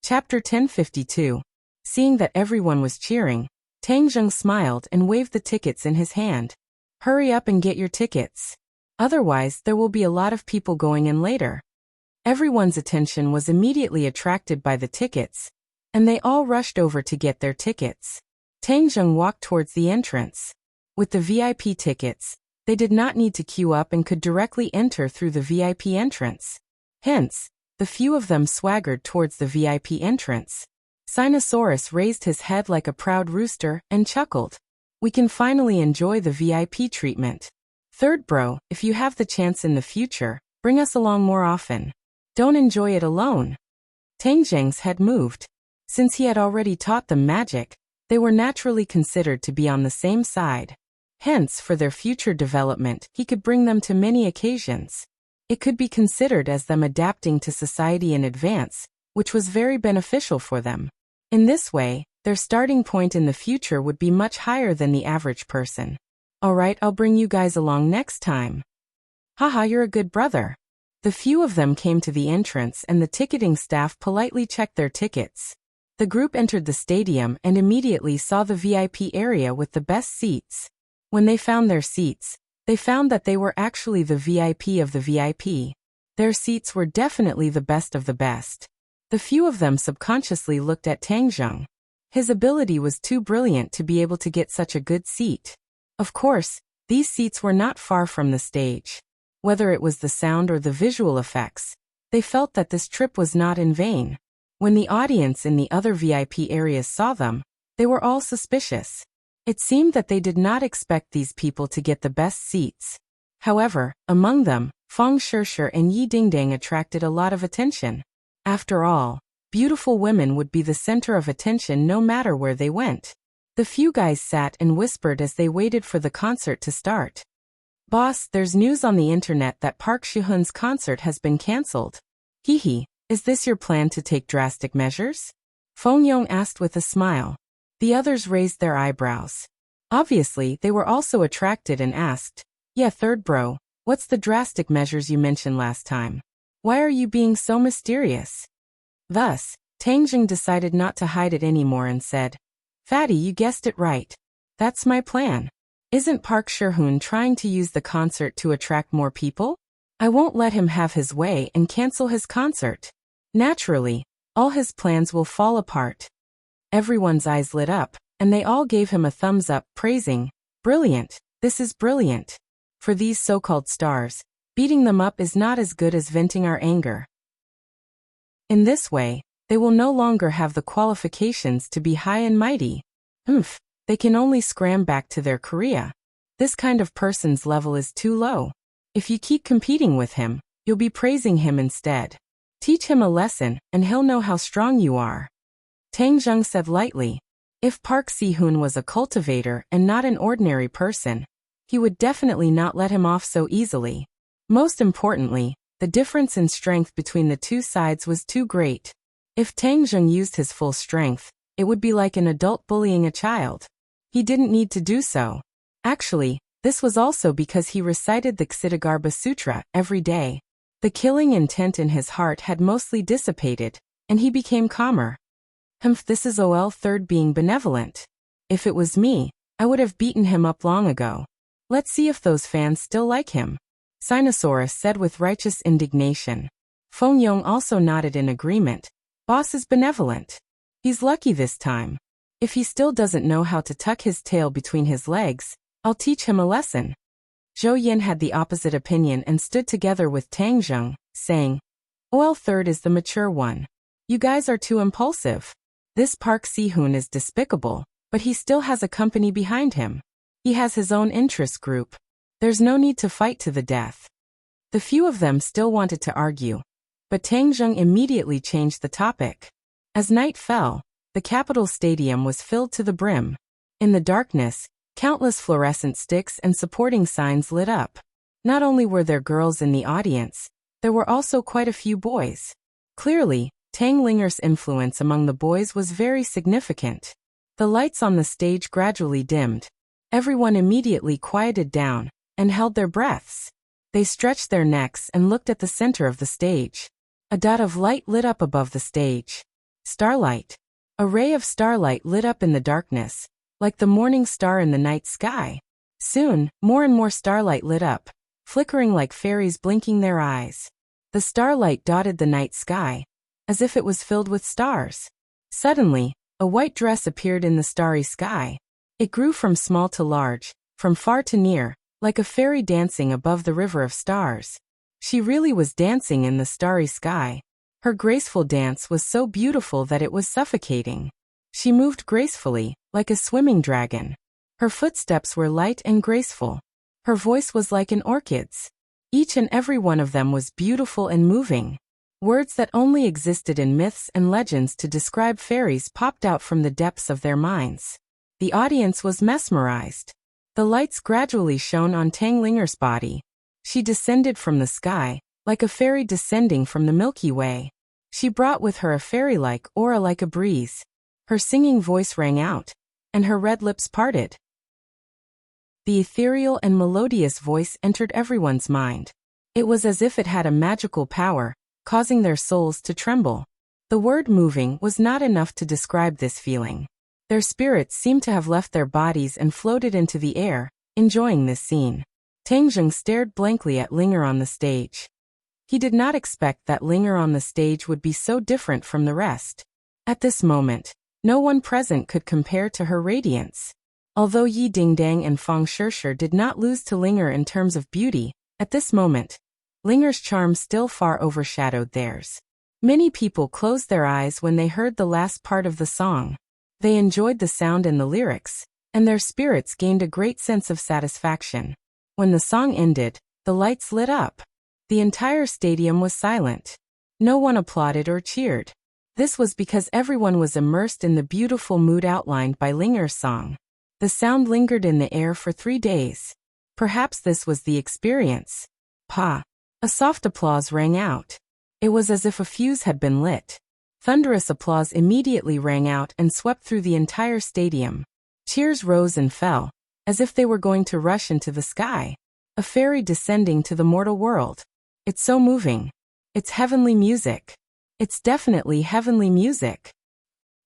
Chapter 1052. Seeing that everyone was cheering, Tang Zheng smiled and waved the tickets in his hand. Hurry up and get your tickets. Otherwise, there will be a lot of people going in later. Everyone's attention was immediately attracted by the tickets, and they all rushed over to get their tickets. Tang Zheng walked towards the entrance. With the VIP tickets, they did not need to queue up and could directly enter through the VIP entrance. Hence, the few of them swaggered towards the VIP entrance. Sinosaurus raised his head like a proud rooster and chuckled. We can finally enjoy the VIP treatment. Third bro, if you have the chance in the future, bring us along more often. Don't enjoy it alone. Tang Zheng's head moved. Since he had already taught them magic, they were naturally considered to be on the same side. Hence, for their future development, he could bring them to many occasions. It could be considered as them adapting to society in advance, which was very beneficial for them. In this way, their starting point in the future would be much higher than the average person. Alright, I'll bring you guys along next time. Haha, you're a good brother. The few of them came to the entrance and the ticketing staff politely checked their tickets. The group entered the stadium and immediately saw the VIP area with the best seats. When they found their seats, they found that they were actually the VIP of the VIP. Their seats were definitely the best of the best. The few of them subconsciously looked at Tang Zheng. His ability was too brilliant to be able to get such a good seat. Of course, these seats were not far from the stage. Whether it was the sound or the visual effects, they felt that this trip was not in vain. When the audience in the other VIP areas saw them, they were all suspicious. It seemed that they did not expect these people to get the best seats. However, among them, Feng Shishir and Yi Dingdang attracted a lot of attention. After all, beautiful women would be the center of attention no matter where they went. The few guys sat and whispered as they waited for the concert to start. Boss, there's news on the internet that Park Shihun's concert has been cancelled. Hehe, is this your plan to take drastic measures? Feng Yong asked with a smile. The others raised their eyebrows. Obviously, they were also attracted and asked, yeah, third bro, what's the drastic measures you mentioned last time? Why are you being so mysterious? Thus, Tang Zheng decided not to hide it anymore and said, Fatty, you guessed it right. That's my plan. Isn't Park Shihun trying to use the concert to attract more people? I won't let him have his way and cancel his concert. Naturally, all his plans will fall apart. Everyone's eyes lit up, and they all gave him a thumbs up, praising, brilliant, this is brilliant. For these so-called stars, beating them up is not as good as venting our anger. In this way, they will no longer have the qualifications to be high and mighty. They can only scram back to their Korea. This kind of person's level is too low. If you keep competing with him, you'll be praising him instead. Teach him a lesson, and he'll know how strong you are. Tang Zheng said lightly. If Park Si-hoon was a cultivator and not an ordinary person, he would definitely not let him off so easily. Most importantly, the difference in strength between the two sides was too great. If Tang Zheng used his full strength, it would be like an adult bullying a child. He didn't need to do so. Actually, this was also because he recited the Ksitigarbha Sutra every day. The killing intent in his heart had mostly dissipated, and he became calmer. This is OL third being benevolent. If it was me, I would have beaten him up long ago. Let's see if those fans still like him. Sinosaurus said with righteous indignation. Feng Yong also nodded in agreement. Boss is benevolent. He's lucky this time. If he still doesn't know how to tuck his tail between his legs, I'll teach him a lesson. Zhou Yin had the opposite opinion and stood together with Tang Zheng, saying, OL third is the mature one. You guys are too impulsive. This Park Si-hoon is despicable, but he still has a company behind him. He has his own interest group. There's no need to fight to the death. The few of them still wanted to argue, but Tang Zheng immediately changed the topic. As night fell, the capital stadium was filled to the brim. In the darkness, countless fluorescent sticks and supporting signs lit up. Not only were there girls in the audience, there were also quite a few boys. Clearly, Tang Linger's influence among the boys was very significant. The lights on the stage gradually dimmed. Everyone immediately quieted down and held their breaths. They stretched their necks and looked at the center of the stage. A dot of light lit up above the stage. Starlight. A ray of starlight lit up in the darkness, like the morning star in the night sky. Soon, more and more starlight lit up, flickering like fairies blinking their eyes. The starlight dotted the night sky, as if it was filled with stars. Suddenly, a white dress appeared in the starry sky. It grew from small to large, from far to near, like a fairy dancing above the river of stars. She really was dancing in the starry sky. Her graceful dance was so beautiful that it was suffocating. She moved gracefully, like a swimming dragon. Her footsteps were light and graceful. Her voice was like an orchid's. Each and every one of them was beautiful and moving. Words that only existed in myths and legends to describe fairies popped out from the depths of their minds. The audience was mesmerized. The lights gradually shone on Tang Linger's body. She descended from the sky, like a fairy descending from the Milky Way. She brought with her a fairy-like aura like a breeze. Her singing voice rang out, and her red lips parted. The ethereal and melodious voice entered everyone's mind. It was as if it had a magical power, causing their souls to tremble. The word moving was not enough to describe this feeling. Their spirits seemed to have left their bodies and floated into the air, enjoying this scene. Tang Zheng stared blankly at Linger on the stage. He did not expect that Linger on the stage would be so different from the rest. At this moment, no one present could compare to her radiance. Although Yi Dingdang and Fang Shishir did not lose to Linger in terms of beauty, at this moment, Linger's charm still far overshadowed theirs. Many people closed their eyes when they heard the last part of the song. They enjoyed the sound and the lyrics, and their spirits gained a great sense of satisfaction. When the song ended, the lights lit up. The entire stadium was silent. No one applauded or cheered. This was because everyone was immersed in the beautiful mood outlined by Linger's song. The sound lingered in the air for 3 days. Perhaps this was the experience. Pa! A soft applause rang out. It was as if a fuse had been lit. Thunderous applause immediately rang out and swept through the entire stadium. Cheers rose and fell, as if they were going to rush into the sky. A fairy descending to the mortal world. It's so moving. It's heavenly music. It's definitely heavenly music.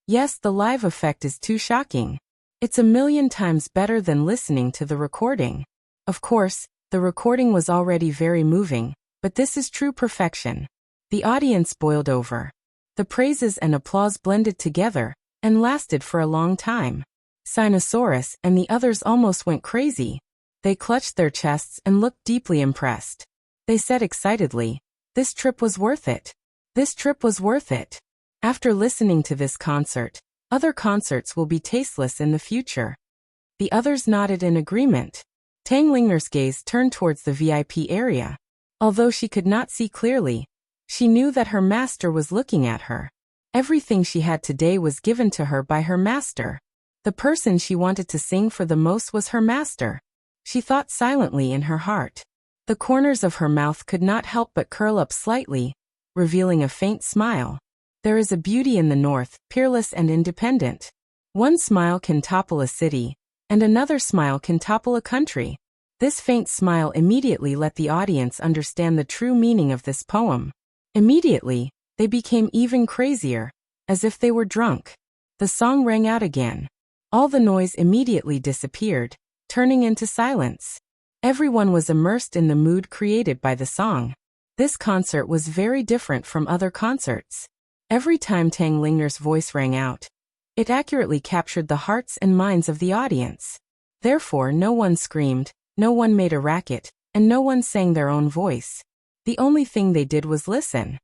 Yes, the live effect is too shocking. It's 1,000,000 times better than listening to the recording. Of course, the recording was already very moving, but this is true perfection. The audience boiled over. The praises and applause blended together, and lasted for a long time. Sinosaurus and the others almost went crazy. They clutched their chests and looked deeply impressed. They said excitedly, "This trip was worth it. This trip was worth it." After listening to this concert, other concerts will be tasteless in the future. The others nodded in agreement. Tang Linger's gaze turned towards the VIP area. Although she could not see clearly, she knew that her master was looking at her. Everything she had today was given to her by her master. The person she wanted to sing for the most was her master. She thought silently in her heart. The corners of her mouth could not help but curl up slightly, revealing a faint smile. There is a beauty in the north, peerless and independent. One smile can topple a city, and another smile can topple a country. This faint smile immediately let the audience understand the true meaning of this poem. Immediately, they became even crazier, as if they were drunk. The song rang out again. All the noise immediately disappeared, turning into silence. Everyone was immersed in the mood created by the song. This concert was very different from other concerts. Every time Tang Linger's voice rang out, it accurately captured the hearts and minds of the audience. Therefore, no one screamed, no one made a racket, and no one sang their own voice. The only thing they did was listen.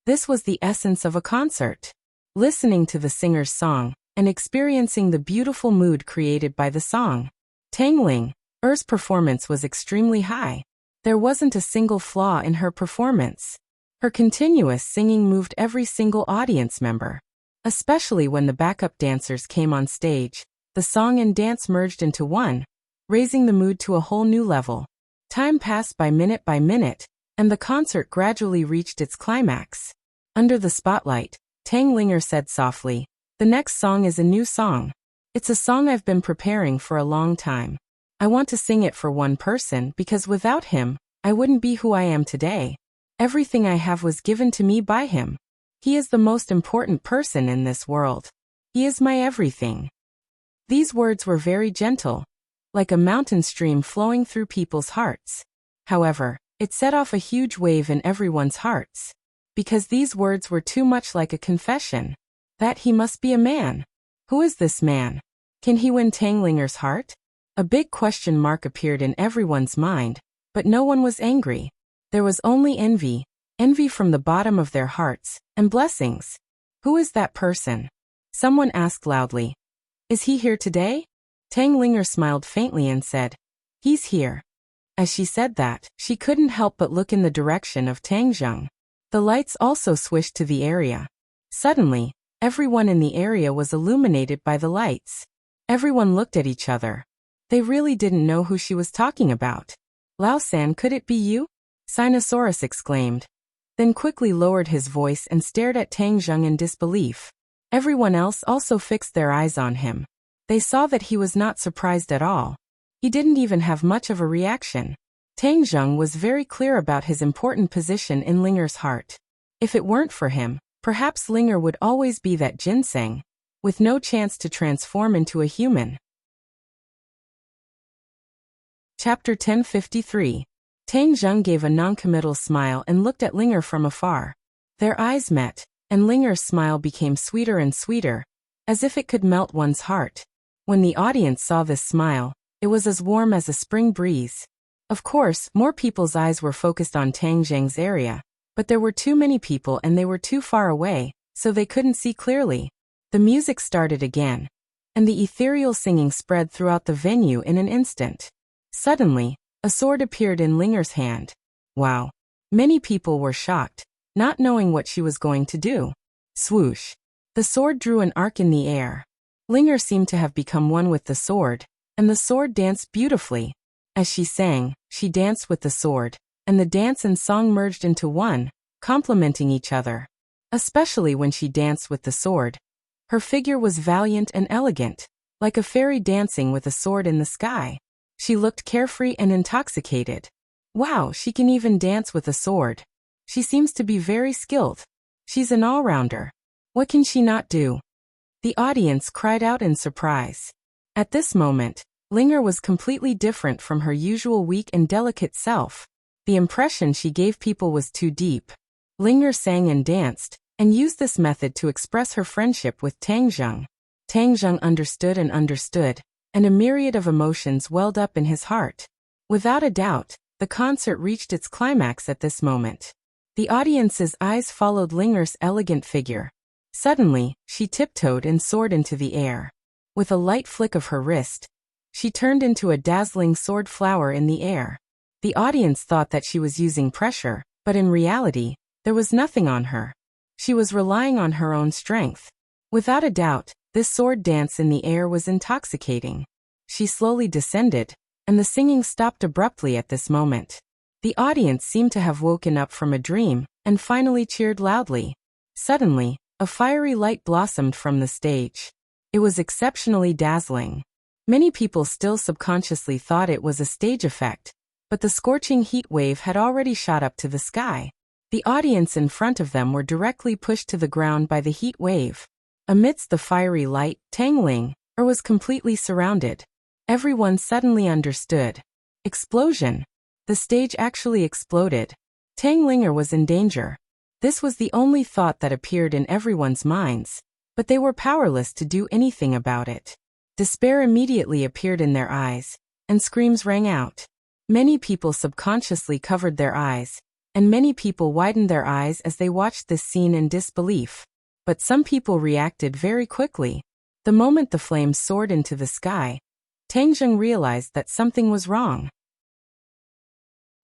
This was the essence of a concert. Listening to the singer's song, and experiencing the beautiful mood created by the song. Tang Linger's performance was extremely high. There wasn't a single flaw in her performance. Her continuous singing moved every single audience member. Especially when the backup dancers came on stage, the song and dance merged into one, raising the mood to a whole new level. Time passed by minute, and the concert gradually reached its climax. Under the spotlight, Tang Linger said softly, "The next song is a new song. It's a song I've been preparing for a long time. I want to sing it for one person because without him, I wouldn't be who I am today. Everything I have was given to me by him. He is the most important person in this world. He is my everything. These words were very gentle, like a mountain stream flowing through people's hearts. However, it set off a huge wave in everyone's hearts, because these words were too much like a confession that he must be a man. Who is this man? Can he win Tang Linger's heart? A big question mark appeared in everyone's mind, but no one was angry. There was only envy from the bottom of their hearts, and blessings. Who is that person? Someone asked loudly. Is he here today? Tang Linger smiled faintly and said, he's here. As she said that, she couldn't help but look in the direction of Tang Zheng. The lights also swished to the area. Suddenly, everyone in the area was illuminated by the lights. Everyone looked at each other. They really didn't know who she was talking about. Lao-san, could it be you? Sinosaurus exclaimed. Then quickly lowered his voice and stared at Tang Zheng in disbelief. Everyone else also fixed their eyes on him. They saw that he was not surprised at all. He didn't even have much of a reaction. Tang Zheng was very clear about his important position in Linger's heart. If it weren't for him, perhaps Linger would always be that ginseng, with no chance to transform into a human. Chapter 1053. Tang Zheng gave a noncommittal smile and looked at Linger from afar. Their eyes met, and Linger's smile became sweeter and sweeter, as if it could melt one's heart. When the audience saw this smile, it was as warm as a spring breeze. Of course, more people's eyes were focused on Tang Zheng's area, but there were too many people and they were too far away, so they couldn't see clearly. The music started again, and the ethereal singing spread throughout the venue in an instant. Suddenly, a sword appeared in Linger's hand. Wow! Many people were shocked, not knowing what she was going to do. Swoosh! The sword drew an arc in the air. Linger seemed to have become one with the sword, and the sword danced beautifully. As she sang, she danced with the sword, and the dance and song merged into one, complementing each other. Especially when she danced with the sword. Her figure was valiant and elegant, like a fairy dancing with a sword in the sky. She looked carefree and intoxicated. Wow, she can even dance with a sword. She seems to be very skilled. She's an all-rounder. What can she not do? The audience cried out in surprise. At this moment, Linger was completely different from her usual weak and delicate self. The impression she gave people was too deep. Linger sang and danced, and used this method to express her friendship with Tang Zheng. Tang Zheng understood, and a myriad of emotions welled up in his heart. Without a doubt, the concert reached its climax at this moment. The audience's eyes followed Linger's elegant figure. Suddenly, she tiptoed and soared into the air. With a light flick of her wrist, she turned into a dazzling sword flower in the air. The audience thought that she was using pressure, but in reality, there was nothing on her. She was relying on her own strength. Without a doubt, this sword dance in the air was intoxicating. She slowly descended, and the singing stopped abruptly at this moment. The audience seemed to have woken up from a dream, and finally cheered loudly. Suddenly, a fiery light blossomed from the stage. It was exceptionally dazzling. Many people still subconsciously thought it was a stage effect, but the scorching heat wave had already shot up to the sky. The audience in front of them were directly pushed to the ground by the heat wave. Amidst the fiery light, Tang Linger was completely surrounded. Everyone suddenly understood. Explosion! The stage actually exploded. Tang Linger was in danger. This was the only thought that appeared in everyone's minds, but they were powerless to do anything about it. Despair immediately appeared in their eyes, and screams rang out. Many people subconsciously covered their eyes, and many people widened their eyes as they watched this scene in disbelief. But some people reacted very quickly. The moment the flames soared into the sky, Tang Zheng realized that something was wrong.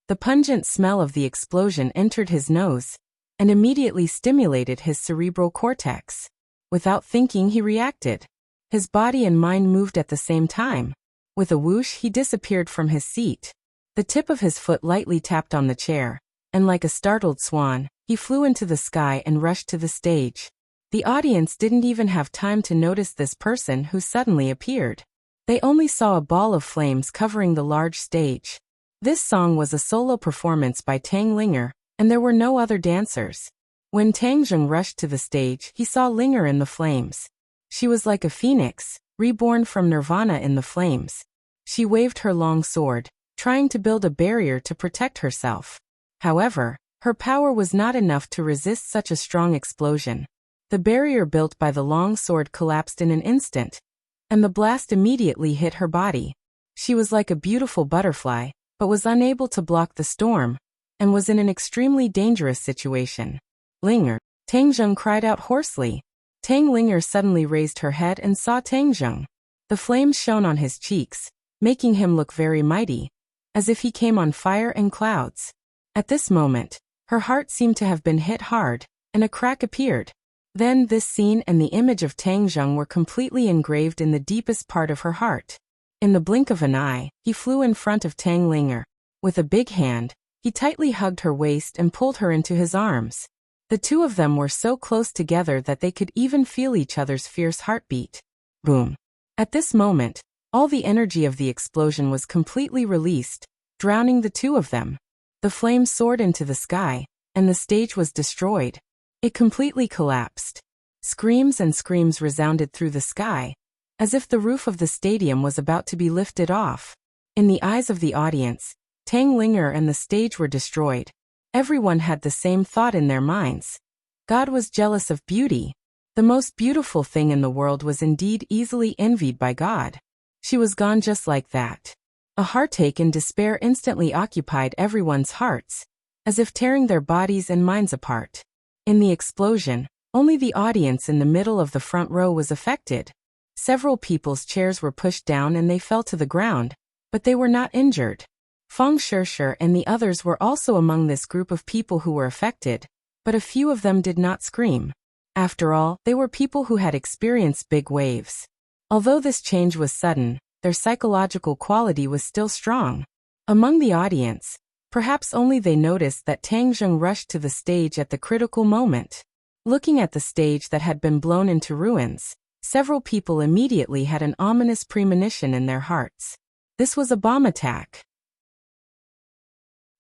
The pungent smell of the explosion entered his nose, and immediately stimulated his cerebral cortex. Without thinking, he reacted. His body and mind moved at the same time. With a whoosh, he disappeared from his seat. The tip of his foot lightly tapped on the chair, and like a startled swan, he flew into the sky and rushed to the stage. The audience didn't even have time to notice this person who suddenly appeared. They only saw a ball of flames covering the large stage. This song was a solo performance by Tang Linger, and there were no other dancers. When Tang Zheng rushed to the stage, he saw Linger in the flames. She was like a phoenix, reborn from nirvana in the flames. She waved her long sword, trying to build a barrier to protect herself. However, her power was not enough to resist such a strong explosion. The barrier built by the long sword collapsed in an instant, and the blast immediately hit her body. She was like a beautiful butterfly, but was unable to block the storm, and was in an extremely dangerous situation. Linger! Tang Zheng cried out hoarsely. Tang Linger suddenly raised her head and saw Tang Zheng. The flames shone on his cheeks, making him look very mighty, as if he came on fire and clouds. At this moment, her heart seemed to have been hit hard, and a crack appeared. Then this scene and the image of Tang Zheng were completely engraved in the deepest part of her heart. In the blink of an eye, he flew in front of Tang Linger. With a big hand, he tightly hugged her waist and pulled her into his arms. The two of them were so close together that they could even feel each other's fierce heartbeat. Boom! At this moment, all the energy of the explosion was completely released, drowning the two of them. The flames soared into the sky, and the stage was destroyed. It completely collapsed. Screams and screams resounded through the sky, as if the roof of the stadium was about to be lifted off. In the eyes of the audience, Tang Linger and the stage were destroyed. Everyone had the same thought in their minds. God was jealous of beauty. The most beautiful thing in the world was indeed easily envied by God. She was gone just like that. A heartache and despair instantly occupied everyone's hearts, as if tearing their bodies and minds apart. In the explosion, only the audience in the middle of the front row was affected. Several people's chairs were pushed down and they fell to the ground, but they were not injured. Feng Shishir and the others were also among this group of people who were affected, but a few of them did not scream. After all, they were people who had experienced big waves. Although this change was sudden, their psychological quality was still strong. Among the audience, perhaps only they noticed that Tang Zheng rushed to the stage at the critical moment. Looking at the stage that had been blown into ruins, several people immediately had an ominous premonition in their hearts. This was a bomb attack.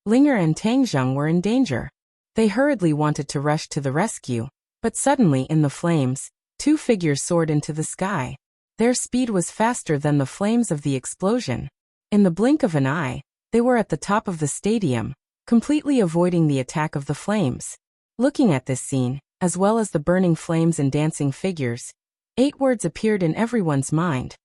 Linger and Tang Zheng were in danger. They hurriedly wanted to rush to the rescue, but suddenly in the flames, two figures soared into the sky. Their speed was faster than the flames of the explosion. In the blink of an eye, they were at the top of the stadium, completely avoiding the attack of the flames. Looking at this scene, as well as the burning flames and dancing figures, 8 words appeared in everyone's mind.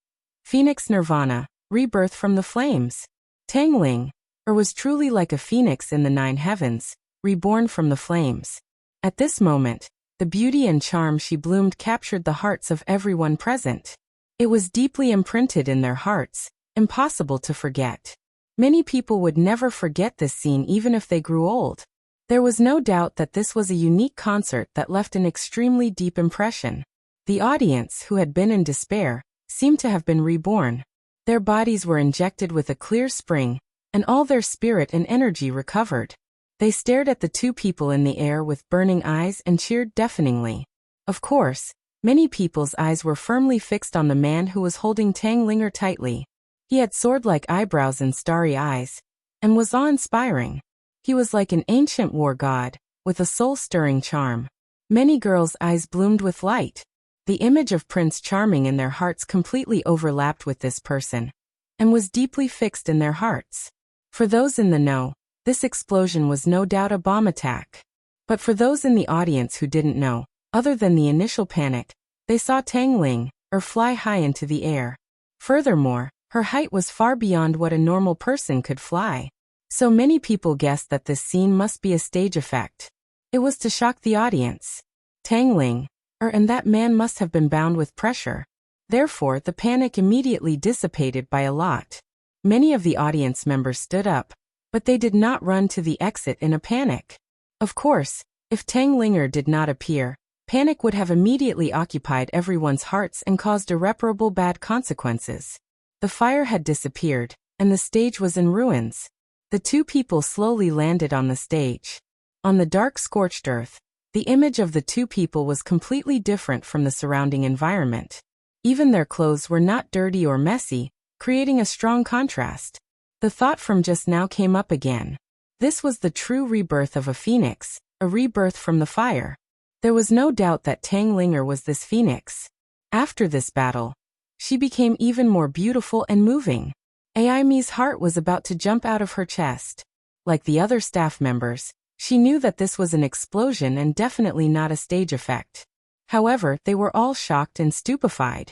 Phoenix Nirvana, rebirth from the flames. Tang Ling, was truly like a phoenix in the 9 heavens, reborn from the flames. At this moment, the beauty and charm she bloomed captured the hearts of everyone present. It was deeply imprinted in their hearts, impossible to forget. Many people would never forget this scene even if they grew old. There was no doubt that this was a unique concert that left an extremely deep impression. The audience, who had been in despair, seemed to have been reborn. Their bodies were injected with a clear spring, and all their spirit and energy recovered. They stared at the two people in the air with burning eyes and cheered deafeningly. Of course, many people's eyes were firmly fixed on the man who was holding Tang Linger tightly. He had sword-like eyebrows and starry eyes, and was awe-inspiring. He was like an ancient war god, with a soul-stirring charm. Many girls' eyes bloomed with light. The image of Prince Charming in their hearts completely overlapped with this person, and was deeply fixed in their hearts. For those in the know, this explosion was no doubt a bomb attack. But for those in the audience who didn't know, other than the initial panic, they saw Tang Ling, fly high into the air. Furthermore, her height was far beyond what a normal person could fly. So many people guessed that this scene must be a stage effect. It was to shock the audience. Tang Ling, and that man must have been bound with pressure. Therefore, the panic immediately dissipated by a lot. Many of the audience members stood up, but they did not run to the exit in a panic. Of course, if Tang Linger did not appear, panic would have immediately occupied everyone's hearts and caused irreparable bad consequences. The fire had disappeared, and the stage was in ruins. The two people slowly landed on the stage. On the dark scorched earth, the image of the two people was completely different from the surrounding environment. Even their clothes were not dirty or messy, creating a strong contrast. The thought from just now came up again. This was the true rebirth of a phoenix, a rebirth from the fire. There was no doubt that Tang Linger was this phoenix. After this battle, she became even more beautiful and moving. Aime's heart was about to jump out of her chest. Like the other staff members, she knew that this was an explosion and definitely not a stage effect. However, they were all shocked and stupefied.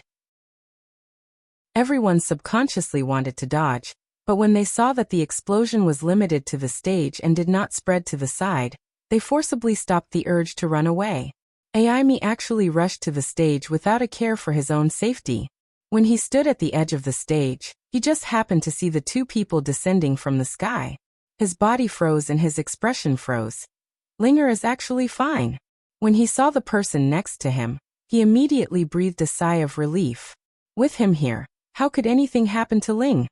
Everyone subconsciously wanted to dodge, but when they saw that the explosion was limited to the stage and did not spread to the side, they forcibly stopped the urge to run away. Aime actually rushed to the stage without a care for his own safety. When he stood at the edge of the stage, he just happened to see the two people descending from the sky. His body froze and his expression froze. Linger is actually fine. When he saw the person next to him, he immediately breathed a sigh of relief. With him here, how could anything happen to Ling?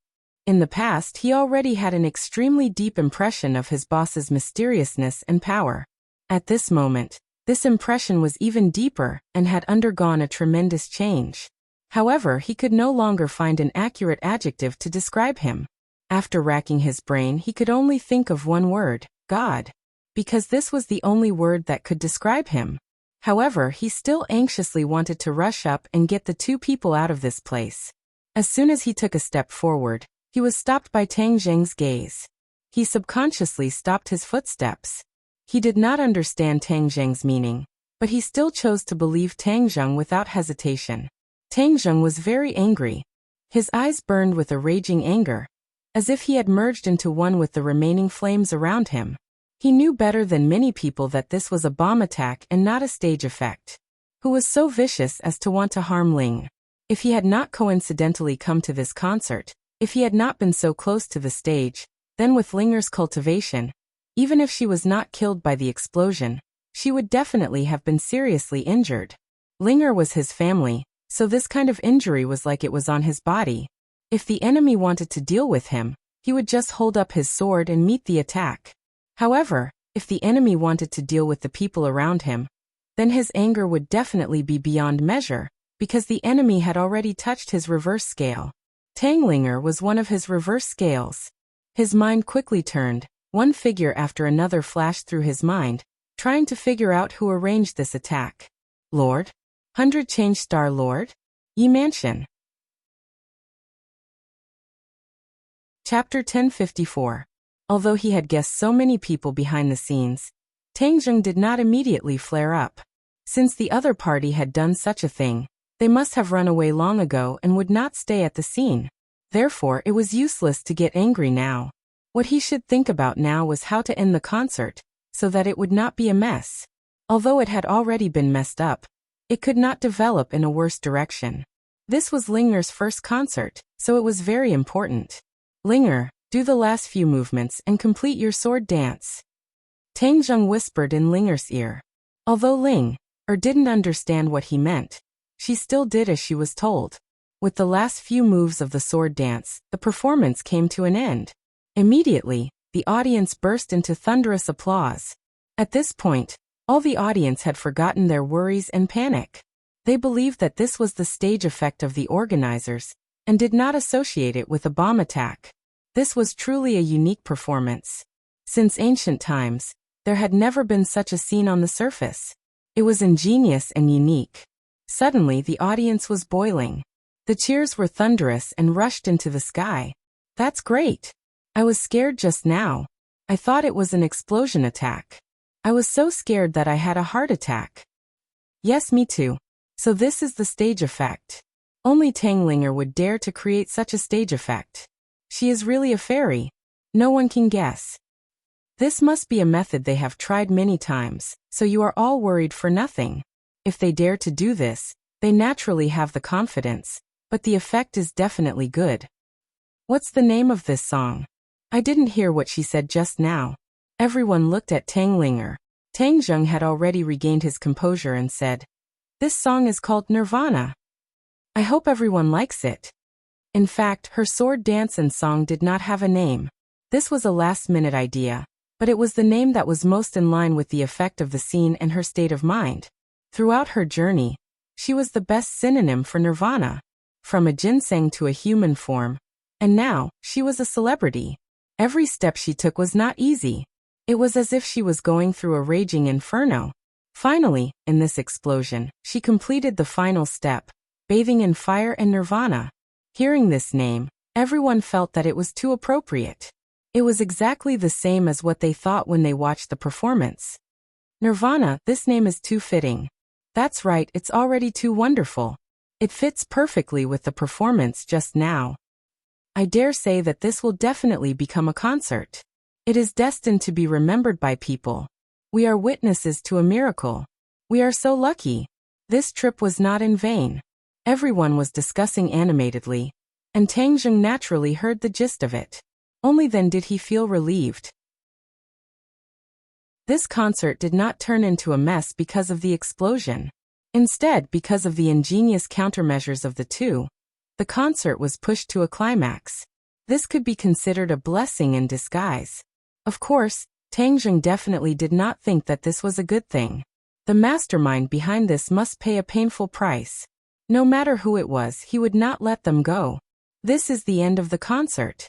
In the past, he already had an extremely deep impression of his boss's mysteriousness and power. At this moment, this impression was even deeper and had undergone a tremendous change. However, he could no longer find an accurate adjective to describe him. After racking his brain, he could only think of one word, God. Because this was the only word that could describe him. However, he still anxiously wanted to rush up and get the two people out of this place. As soon as he took a step forward, he was stopped by Tang Zheng's gaze. He subconsciously stopped his footsteps. He did not understand Tang Zheng's meaning, but he still chose to believe Tang Zheng without hesitation. Tang Zheng was very angry. His eyes burned with a raging anger, as if he had merged into one with the remaining flames around him. He knew better than many people that this was a bomb attack and not a stage effect. Who was so vicious as to want to harm Ling? If he had not coincidentally come to this concert, if he had not been so close to the stage, then with Linger's cultivation, even if she was not killed by the explosion, she would definitely have been seriously injured. Linger was his family, so this kind of injury was like it was on his body. If the enemy wanted to deal with him, he would just hold up his sword and meet the attack. However, if the enemy wanted to deal with the people around him, then his anger would definitely be beyond measure, because the enemy had already touched his reverse scale. Tang Linger was one of his reverse scales. His mind quickly turned, one figure after another flashed through his mind, trying to figure out who arranged this attack. Lord? 100 Change Star Lord? Yi Mansion. Chapter 1054. Although he had guessed so many people behind the scenes, Tang Zheng did not immediately flare up. Since the other party had done such a thing, they must have run away long ago and would not stay at the scene. Therefore, it was useless to get angry now. What he should think about now was how to end the concert, so that it would not be a mess. Although it had already been messed up, it could not develop in a worse direction. This was Linger's first concert, so it was very important. Linger, do the last few movements and complete your sword dance. Tang Zheng whispered in Linger's ear. Although Linger didn't understand what he meant, she still did as she was told. With the last few moves of the sword dance, the performance came to an end. Immediately, the audience burst into thunderous applause. At this point, all the audience had forgotten their worries and panic. They believed that this was the stage effect of the organizers, and did not associate it with a bomb attack. This was truly a unique performance. Since ancient times, there had never been such a scene on the surface. It was ingenious and unique. Suddenly, the audience was boiling. The cheers were thunderous and rushed into the sky. That's great. I was scared just now. I thought it was an explosion attack. I was so scared that I had a heart attack. Yes, me too. So this is the stage effect. Only Tang Linger would dare to create such a stage effect. She is really a fairy. No one can guess. This must be a method they have tried many times, so you are all worried for nothing. If they dare to do this, they naturally have the confidence, but the effect is definitely good. What's the name of this song? I didn't hear what she said just now. Everyone looked at Tang Linger. Tang Zheng had already regained his composure and said, "This song is called Nirvana. I hope everyone likes it." In fact, her sword dance and song did not have a name. This was a last-minute idea, but it was the name that was most in line with the effect of the scene and her state of mind. Throughout her journey, she was the best synonym for Nirvana. From a ginseng to a human form, and now, she was a celebrity. Every step she took was not easy. It was as if she was going through a raging inferno. Finally, in this explosion, she completed the final step, bathing in fire and nirvana. Hearing this name, everyone felt that it was too appropriate. It was exactly the same as what they thought when they watched the performance. Nirvana, this name is too fitting. That's right, it's already too wonderful. It fits perfectly with the performance just now. I dare say that this will definitely become a concert. It is destined to be remembered by people. We are witnesses to a miracle. We are so lucky. This trip was not in vain. Everyone was discussing animatedly, and Tang Zheng naturally heard the gist of it. Only then did he feel relieved. This concert did not turn into a mess because of the explosion. Instead, because of the ingenious countermeasures of the two, the concert was pushed to a climax. This could be considered a blessing in disguise. Of course, Tang Zheng definitely did not think that this was a good thing. The mastermind behind this must pay a painful price. No matter who it was, he would not let them go. This is the end of the concert.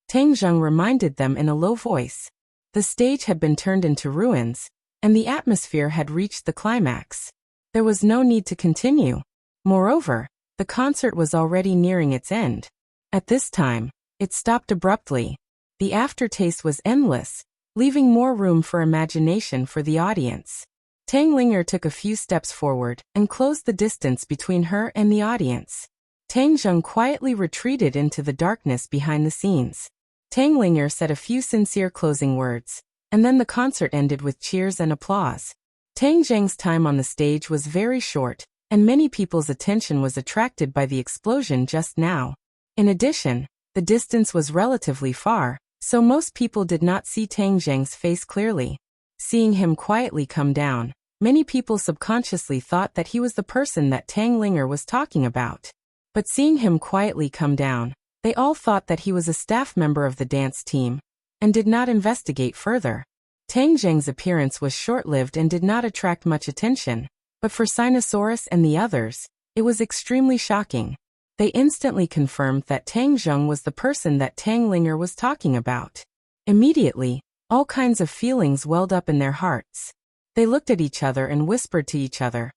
Tang Zheng reminded them in a low voice. The stage had been turned into ruins, and the atmosphere had reached the climax. There was no need to continue. Moreover, the concert was already nearing its end. At this time, it stopped abruptly. The aftertaste was endless, leaving more room for imagination for the audience. Tang Linger took a few steps forward and closed the distance between her and the audience. Tang Zheng quietly retreated into the darkness behind the scenes. Tang Linger said a few sincere closing words, and then the concert ended with cheers and applause. Tang Zheng's time on the stage was very short, and many people's attention was attracted by the explosion just now. In addition, the distance was relatively far, so most people did not see Tang Zheng's face clearly. Seeing him quietly come down, many people subconsciously thought that he was the person that Tang Linger was talking about. But seeing him quietly come down, they all thought that he was a staff member of the dance team, and did not investigate further. Tang Zheng's appearance was short-lived and did not attract much attention, but for Sinosaurus and the others, it was extremely shocking. They instantly confirmed that Tang Zheng was the person that Tang Linger was talking about. Immediately, all kinds of feelings welled up in their hearts. They looked at each other and whispered to each other.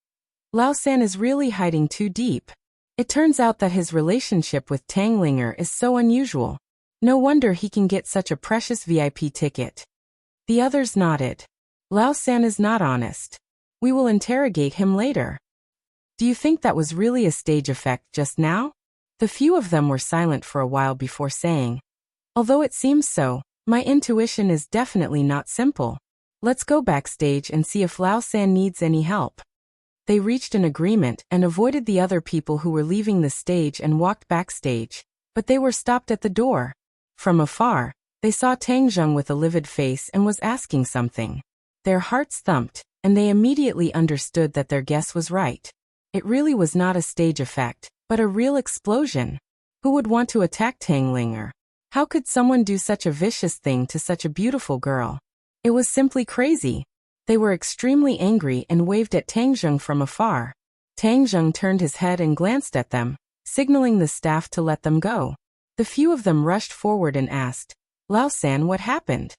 Lao San is really hiding too deep. It turns out that his relationship with Tang Linger is so unusual. No wonder he can get such a precious VIP ticket. The others nodded. Lao San is not honest. We will interrogate him later. Do you think that was really a stage effect just now? The few of them were silent for a while before saying, although it seems so, my intuition is definitely not simple. Let's go backstage and see if Lao San needs any help. They reached an agreement and avoided the other people who were leaving the stage and walked backstage, but they were stopped at the door. From afar, they saw Tang Zheng with a livid face and was asking something. Their hearts thumped, and they immediately understood that their guess was right. It really was not a stage effect, but a real explosion. Who would want to attack Tang Linger? How could someone do such a vicious thing to such a beautiful girl? It was simply crazy. They were extremely angry and waved at Tang Zheng from afar. Tang Zheng turned his head and glanced at them, signaling the staff to let them go. The few of them rushed forward and asked, Lao San, what happened?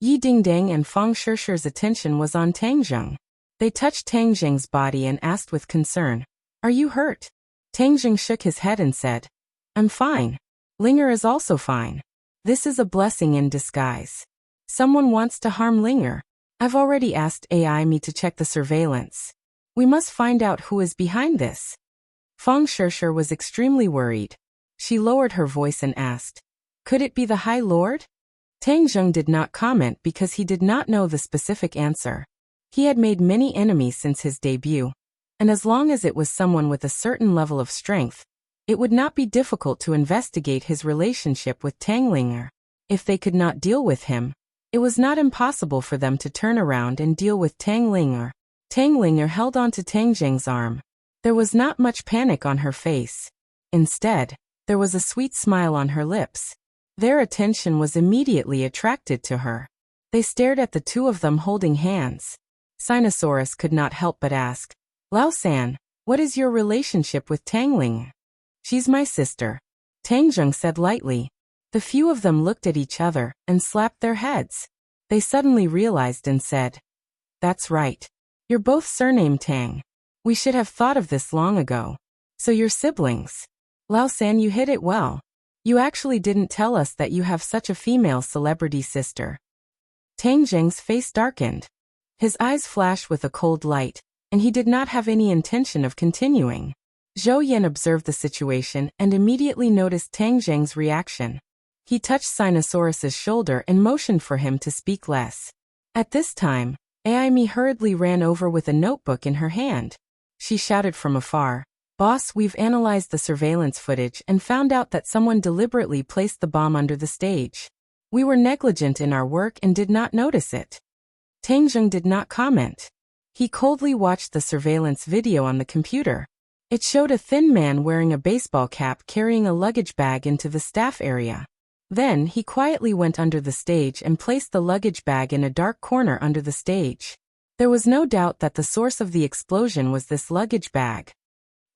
Yi Dingdang and Fang Shishir's attention was on Tang Zheng. They touched Tang Zheng's body and asked with concern, are you hurt? Tang Zheng shook his head and said, I'm fine. Linger is also fine. This is a blessing in disguise. Someone wants to harm Linger. I've already asked AI me to check the surveillance. We must find out who is behind this. Fang Shishir was extremely worried. She lowered her voice and asked, could it be the High Lord? Tang Zheng did not comment because he did not know the specific answer. He had made many enemies since his debut, and as long as it was someone with a certain level of strength, it would not be difficult to investigate his relationship with Tang Linger. If they could not deal with him, it was not impossible for them to turn around and deal with Tang Linger. Tang Linger held onto Tang Zheng's arm. There was not much panic on her face. Instead, there was a sweet smile on her lips. Their attention was immediately attracted to her. They stared at the two of them holding hands. Sinosaurus could not help but ask, Lao San, what is your relationship with Tang Ling? She's my sister. Tang Zheng said lightly. The few of them looked at each other and slapped their heads. They suddenly realized and said, "That's right. You're both surnamed Tang. We should have thought of this long ago. So you're siblings. Lao-san, you hit it well. You actually didn't tell us that you have such a female celebrity sister." Tang Zheng's face darkened. His eyes flashed with a cold light, and he did not have any intention of continuing. Zhou Yan observed the situation and immediately noticed Tang Zheng's reaction. He touched Sinosaurus's shoulder and motioned for him to speak less. At this time, Aimi hurriedly ran over with a notebook in her hand. She shouted from afar, "Boss, we've analyzed the surveillance footage and found out that someone deliberately placed the bomb under the stage. We were negligent in our work and did not notice it." Tang Zheng did not comment. He coldly watched the surveillance video on the computer. It showed a thin man wearing a baseball cap carrying a luggage bag into the staff area. Then he quietly went under the stage and placed the luggage bag in a dark corner under the stage. There was no doubt that the source of the explosion was this luggage bag.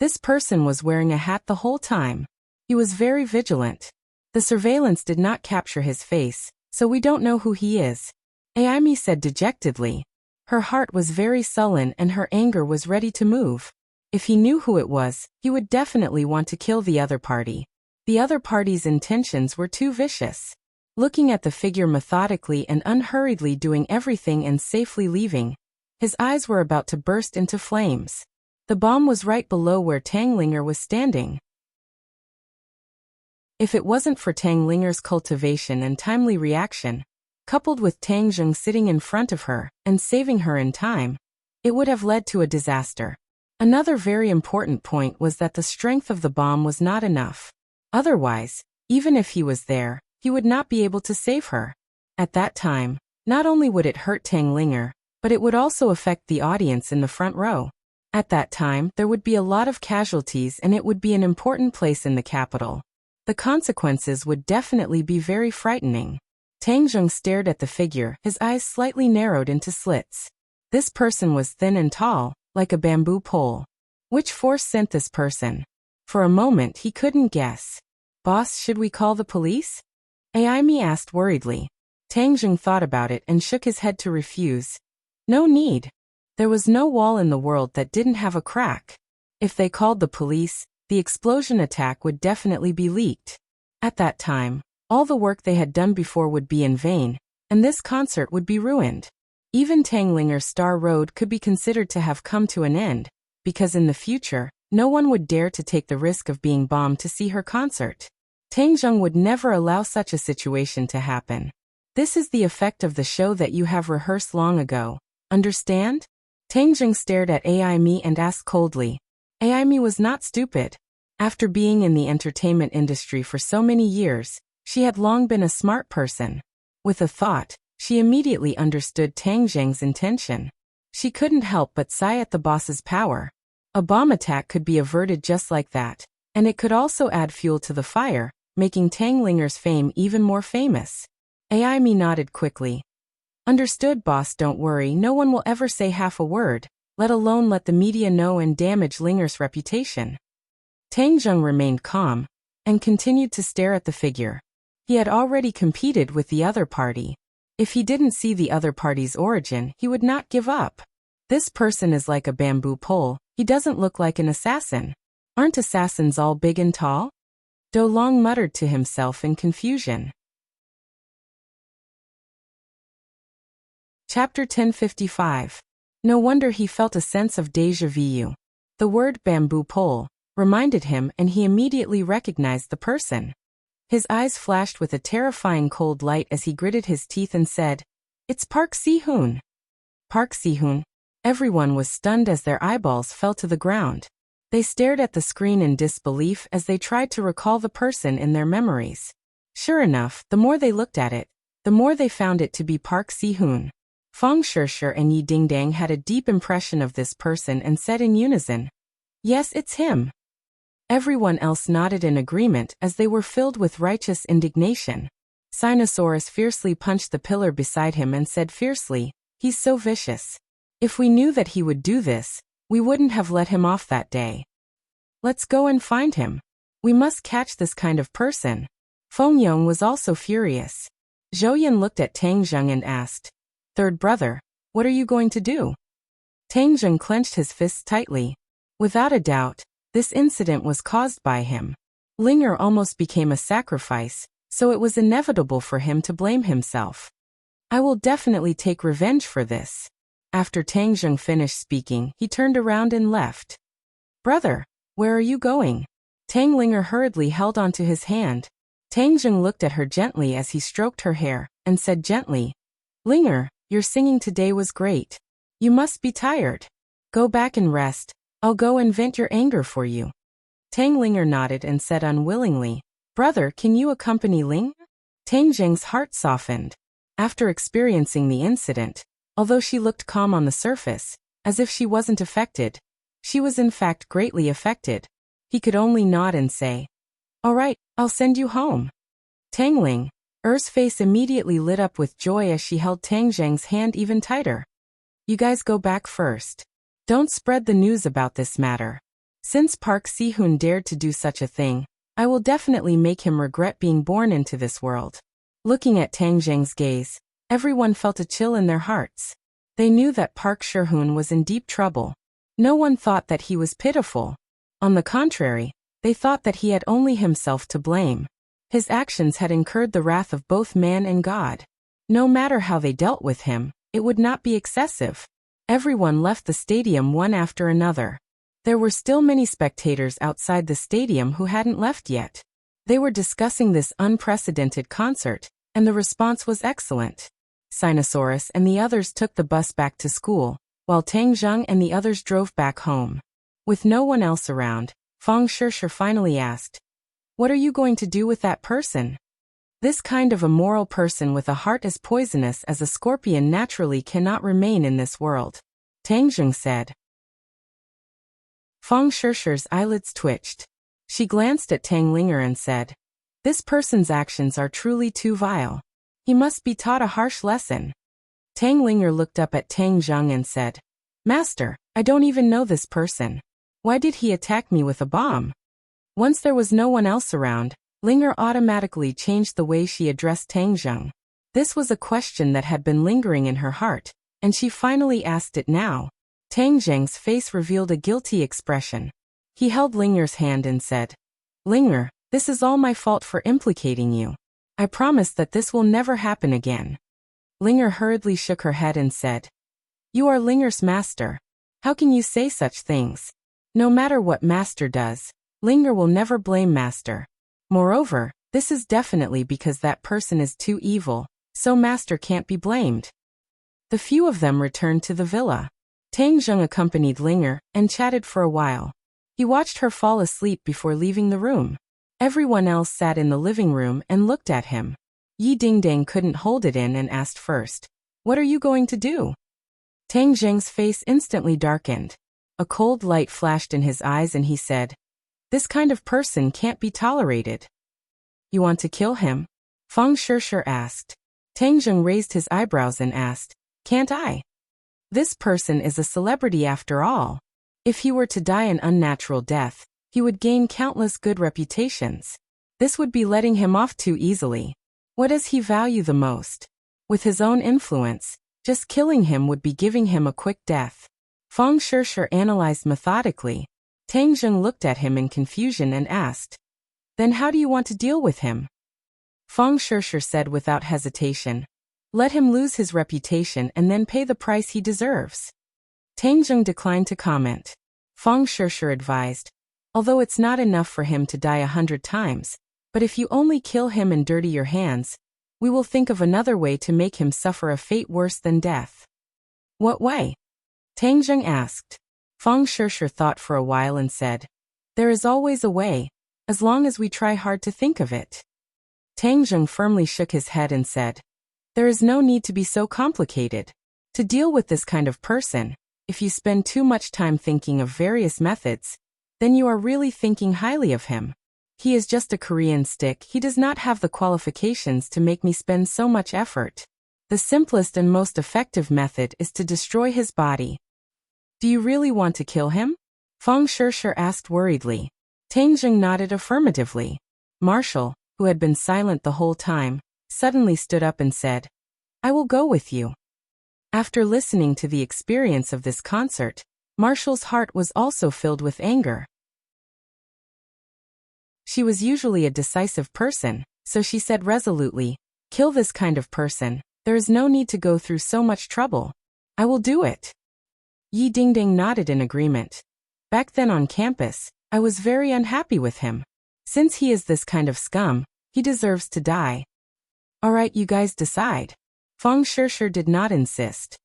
This person was wearing a hat the whole time. He was very vigilant. The surveillance did not capture his face, so we don't know who he is, Aimi said dejectedly. Her heart was very sullen and her anger was ready to move. If he knew who it was, he would definitely want to kill the other party. The other party's intentions were too vicious. Looking at the figure methodically and unhurriedly doing everything and safely leaving, his eyes were about to burst into flames. The bomb was right below where Tang Linger was standing. If it wasn't for Tang Linger's cultivation and timely reaction, coupled with Tang Zheng sitting in front of her and saving her in time, it would have led to a disaster. Another very important point was that the strength of the bomb was not enough. Otherwise, even if he was there, he would not be able to save her. At that time, not only would it hurt Tang Linger, but it would also affect the audience in the front row. At that time, there would be a lot of casualties and it would be an important place in the capital. The consequences would definitely be very frightening. Tang Zheng stared at the figure, his eyes slightly narrowed into slits. This person was thin and tall, like a bamboo pole. Which force sent this person? For a moment he couldn't guess. "Boss, should we call the police?" Aimi asked worriedly. Tang Zheng thought about it and shook his head to refuse. No need. There was no wall in the world that didn't have a crack. If they called the police, the explosion attack would definitely be leaked. At that time, all the work they had done before would be in vain, and this concert would be ruined. Even Tang Linger's Star Road could be considered to have come to an end, because in the future, no one would dare to take the risk of being bombed to see her concert. Tang Zheng would never allow such a situation to happen. This is the effect of the show that you have rehearsed long ago. Understand? Tang Zheng stared at Aimi and asked coldly. Aimi was not stupid. After being in the entertainment industry for so many years, she had long been a smart person. With a thought, she immediately understood Tang Zheng's intention. She couldn't help but sigh at the boss's power. A bomb attack could be averted just like that, and it could also add fuel to the fire, making Tang Linger's fame even more famous. Aimi nodded quickly. Understood, boss, don't worry, no one will ever say half a word, let alone let the media know and damage Linger's reputation. Tang Zheng remained calm, and continued to stare at the figure. He had already competed with the other party. If he didn't see the other party's origin, he would not give up. This person is like a bamboo pole, he doesn't look like an assassin. Aren't assassins all big and tall? Do Long muttered to himself in confusion. Chapter 1055. No wonder he felt a sense of déjà vu. The word bamboo pole reminded him and he immediately recognized the person. His eyes flashed with a terrifying cold light as he gritted his teeth and said, "It's Park Si-hoon." Park Si-hoon. Everyone was stunned as their eyeballs fell to the ground. They stared at the screen in disbelief as they tried to recall the person in their memories. Sure enough, the more they looked at it, the more they found it to be Park Si-hoon. Fong Shishir and Yi Dingdang had a deep impression of this person and said in unison, "Yes, it's him." Everyone else nodded in agreement as they were filled with righteous indignation. Sinosaurus fiercely punched the pillar beside him and said fiercely, "He's so vicious. If we knew that he would do this, we wouldn't have let him off that day. Let's go and find him. We must catch this kind of person." Feng Yong was also furious. Zhou looked at Tang Zheng and asked, "Third brother, what are you going to do?" Tang Zheng clenched his fists tightly. Without a doubt, this incident was caused by him. Linger almost became a sacrifice, so it was inevitable for him to blame himself. "I will definitely take revenge for this." After Tang Zheng finished speaking, he turned around and left. "Brother, where are you going?" Tang Linger hurriedly held onto his hand. Tang Zheng looked at her gently as he stroked her hair, and said gently, "Linger, your singing today was great. You must be tired. Go back and rest. I'll go and vent your anger for you." Tang Linger nodded and said unwillingly, "Brother, can you accompany Ling?" Tang Zheng's heart softened. After experiencing the incident, although she looked calm on the surface, as if she wasn't affected, she was in fact greatly affected. He could only nod and say, "All right, I'll send you home." Tang Ling, Er's face immediately lit up with joy as she held Tang Zheng's hand even tighter. "You guys go back first. Don't spread the news about this matter. Since Park Si-hoon dared to do such a thing, I will definitely make him regret being born into this world." Looking at Tang Zheng's gaze, everyone felt a chill in their hearts. They knew that Park Si-hoon was in deep trouble. No one thought that he was pitiful. On the contrary, they thought that he had only himself to blame. His actions had incurred the wrath of both man and God. No matter how they dealt with him, it would not be excessive. Everyone left the stadium one after another. There were still many spectators outside the stadium who hadn't left yet. They were discussing this unprecedented concert, and the response was excellent. Sinosaurus and the others took the bus back to school, while Tang Zheng and the others drove back home. With no one else around, Feng Shishir finally asked, "What are you going to do with that person?" This kind of immoral person with a heart as poisonous as a scorpion naturally cannot remain in this world, Tang Zheng said. Feng Shishir's eyelids twitched. She glanced at Tang Linger and said, "This person's actions are truly too vile. He must be taught a harsh lesson." Tang Linger looked up at Tang Zheng and said, "Master, I don't even know this person. Why did he attack me with a bomb?" Once there was no one else around, Linger automatically changed the way she addressed Tang Zheng. This was a question that had been lingering in her heart, and she finally asked it now. Tang Zheng's face revealed a guilty expression. He held Linger's hand and said, "Linger, this is all my fault for implicating you. I promise that this will never happen again." Linger hurriedly shook her head and said, "You are Linger's master. How can you say such things? No matter what master does, Linger will never blame master. Moreover, this is definitely because that person is too evil, so master can't be blamed." The few of them returned to the villa. Tang Zheng accompanied Linger and chatted for a while. He watched her fall asleep before leaving the room. Everyone else sat in the living room and looked at him. Yi Dingdang couldn't hold it in and asked first, "What are you going to do?" Tang Zheng's face instantly darkened. A cold light flashed in his eyes and he said, "This kind of person can't be tolerated." "You want to kill him?" Feng Shishir asked. Tang Zheng raised his eyebrows and asked, "Can't I? This person is a celebrity after all. If he were to die an unnatural death, he would gain countless good reputations. This would be letting him off too easily. What does he value the most? With his own influence, just killing him would be giving him a quick death." Feng Shishir analyzed methodically. Tang Zheng looked at him in confusion and asked, "Then how do you want to deal with him?" Feng Shishir said without hesitation, "Let him lose his reputation and then pay the price he deserves." Tang Zheng declined to comment. Feng Shishir advised, "Although it's not enough for him to die 100 times, but if you only kill him and dirty your hands, we will think of another way to make him suffer a fate worse than death." "What way?" Tang Zheng asked. Feng Shishir thought for a while and said, "There is always a way, as long as we try hard to think of it." Tang Zheng firmly shook his head and said, "There is no need to be so complicated. To deal with this kind of person, if you spend too much time thinking of various methods, then you are really thinking highly of him. He is just a Korean stick. He does not have the qualifications to make me spend so much effort. The simplest and most effective method is to destroy his body." "Do you really want to kill him?" Feng Shishir asked worriedly. Tang Zheng nodded affirmatively. Marshall, who had been silent the whole time, suddenly stood up and said, "I will go with you." After listening to the experience of this concert, Marshall's heart was also filled with anger. She was usually a decisive person, so she said resolutely, "Kill this kind of person. There is no need to go through so much trouble. I will do it." Yi Dingding nodded in agreement. Back then on campus, I was very unhappy with him. Since he is this kind of scum, he deserves to die. Alright, you guys decide. Feng Shishir did not insist.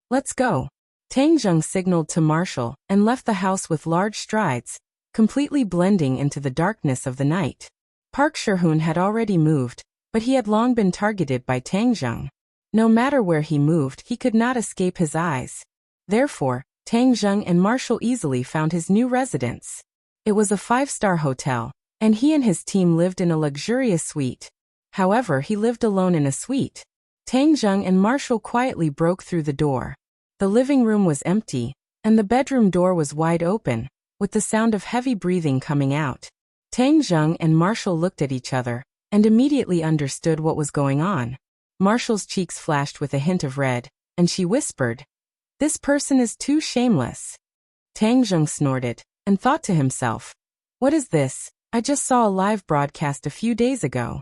Let's go. Tang Zheng signaled to Marshall and left the house with large strides, completely blending into the darkness of the night. Park Shihun had already moved, but he had long been targeted by Tang Zheng. No matter where he moved, he could not escape his eyes. Therefore, Tang Zheng and Marshall easily found his new residence. It was a 5-star hotel, and he and his team lived in a luxurious suite. However, he lived alone in a suite. Tang Zheng and Marshall quietly broke through the door. The living room was empty, and the bedroom door was wide open, with the sound of heavy breathing coming out. Tang Zheng and Marshall looked at each other, and immediately understood what was going on. Marshall's cheeks flashed with a hint of red, and she whispered, "This person is too shameless." Tang Zheng snorted, and thought to himself, "What is this? I just saw a live broadcast a few days ago."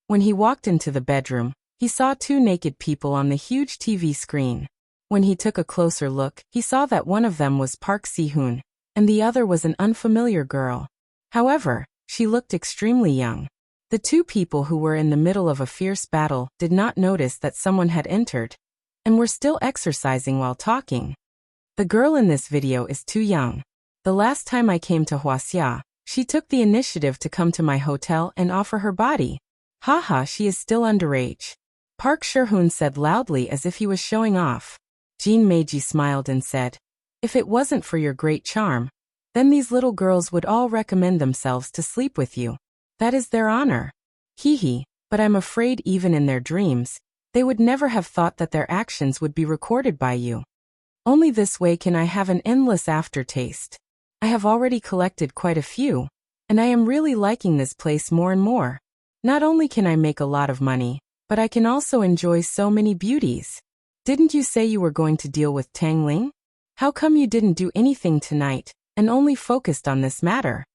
When he walked into the bedroom, he saw 2 naked people on the huge TV screen. When he took a closer look, he saw that one of them was Park Si-hoon, and the other was an unfamiliar girl. However, she looked extremely young. The 2 people who were in the middle of a fierce battle did not notice that someone had entered, and were still exercising while talking. The girl in this video is too young. The last time I came to Huaxia, she took the initiative to come to my hotel and offer her body. Haha, she is still underage. Park Shihun said loudly as if he was showing off. Jin Meiji smiled and said, "If it wasn't for your great charm, then these little girls would all recommend themselves to sleep with you. That is their honor. Hee, but I'm afraid even in their dreams, they would never have thought that their actions would be recorded by you. Only this way can I have an endless aftertaste. I have already collected quite a few, and I am really liking this place more and more. Not only can I make a lot of money, but I can also enjoy so many beauties. Didn't you say you were going to deal with Tang Ling? How come you didn't do anything tonight, and only focused on this matter?"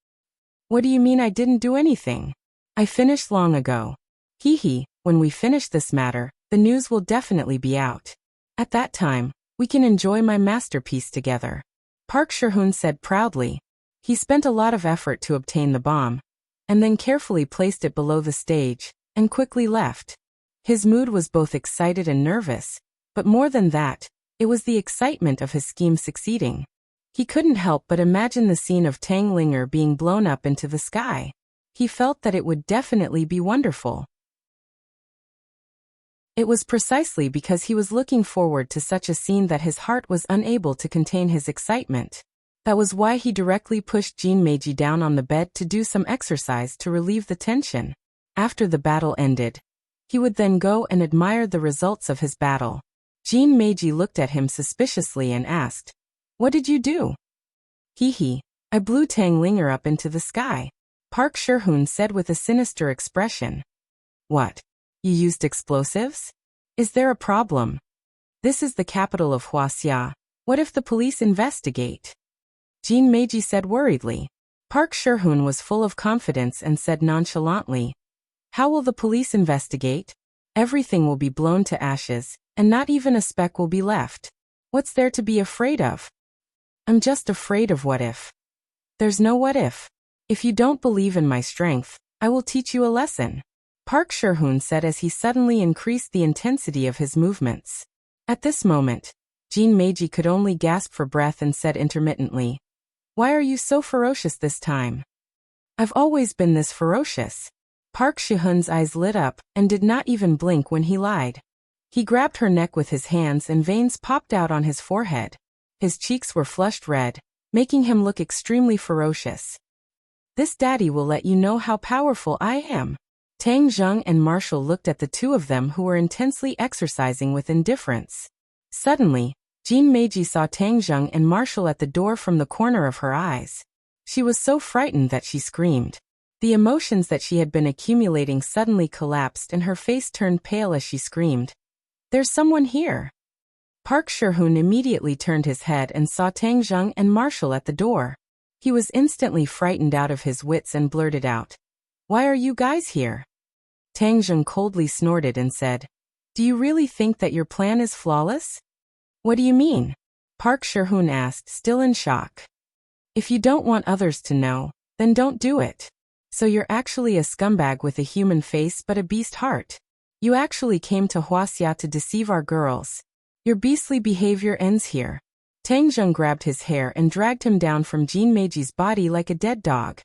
"What do you mean I didn't do anything? I finished long ago. Hee, when we finish this matter, the news will definitely be out. At that time, we can enjoy my masterpiece together," Park Shihun said proudly. He spent a lot of effort to obtain the bomb, and then carefully placed it below the stage, and quickly left. His mood was both excited and nervous, but more than that, it was the excitement of his scheme succeeding. He couldn't help but imagine the scene of Tang Linger being blown up into the sky. He felt that it would definitely be wonderful. It was precisely because he was looking forward to such a scene that his heart was unable to contain his excitement. That was why he directly pushed Jin Meiji down on the bed to do some exercise to relieve the tension. After the battle ended, he would then go and admire the results of his battle. Jin Meiji looked at him suspiciously and asked, "What did you do?" Hee, I blew Tang Linger up into the sky," Park Shihun said with a sinister expression. "What? You used explosives? Is there a problem? This is the capital of Huaxia. What if the police investigate?" Jin Meiji said worriedly. Park Shihun was full of confidence and said nonchalantly, "How will the police investigate? Everything will be blown to ashes, and not even a speck will be left. What's there to be afraid of?" "I'm just afraid of what if." "There's no what if. If you don't believe in my strength, I will teach you a lesson," Park Shihun said as he suddenly increased the intensity of his movements. At this moment, Jin Meiji could only gasp for breath and said intermittently, "Why are you so ferocious this time?" "I've always been this ferocious." Park Shihun's eyes lit up and did not even blink when he lied. He grabbed her neck with his hands and veins popped out on his forehead. His cheeks were flushed red, making him look extremely ferocious. "This daddy will let you know how powerful I am." Tang Zheng and Marshall looked at the 2 of them who were intensely exercising with indifference. Suddenly, Jin Meiji saw Tang Zheng and Marshall at the door from the corner of her eyes. She was so frightened that she screamed. The emotions that she had been accumulating suddenly collapsed and her face turned pale as she screamed, "There's someone here!" Park Sherhoon immediately turned his head and saw Tang Zheng and Marshall at the door. He was instantly frightened out of his wits and blurted out, "Why are you guys here?" Tang Zheng coldly snorted and said, "Do you really think that your plan is flawless?" "What do you mean?" Park Sherhoon asked, still in shock. "If you don't want others to know, then don't do it. So you're actually a scumbag with a human face but a beast heart. You actually came to Huaxia to deceive our girls. Your beastly behavior ends here." Tang Zheng grabbed his hair and dragged him down from Jin Meiji's body like a dead dog.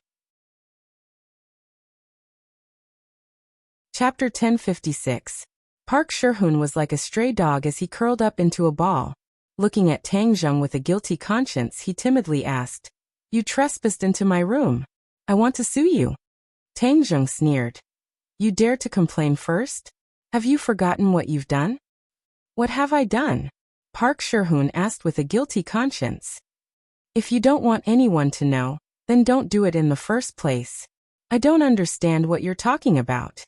Chapter 1056. Park Sherhoon was like a stray dog as he curled up into a ball. Looking at Tang Zheng with a guilty conscience, he timidly asked, "You trespassed into my room. I want to sue you." Tang Zheng sneered. "You dare to complain first? Have you forgotten what you've done?" "What have I done?" Park Sherhoon asked with a guilty conscience. "If you don't want anyone to know, then don't do it in the first place. I don't understand what you're talking about.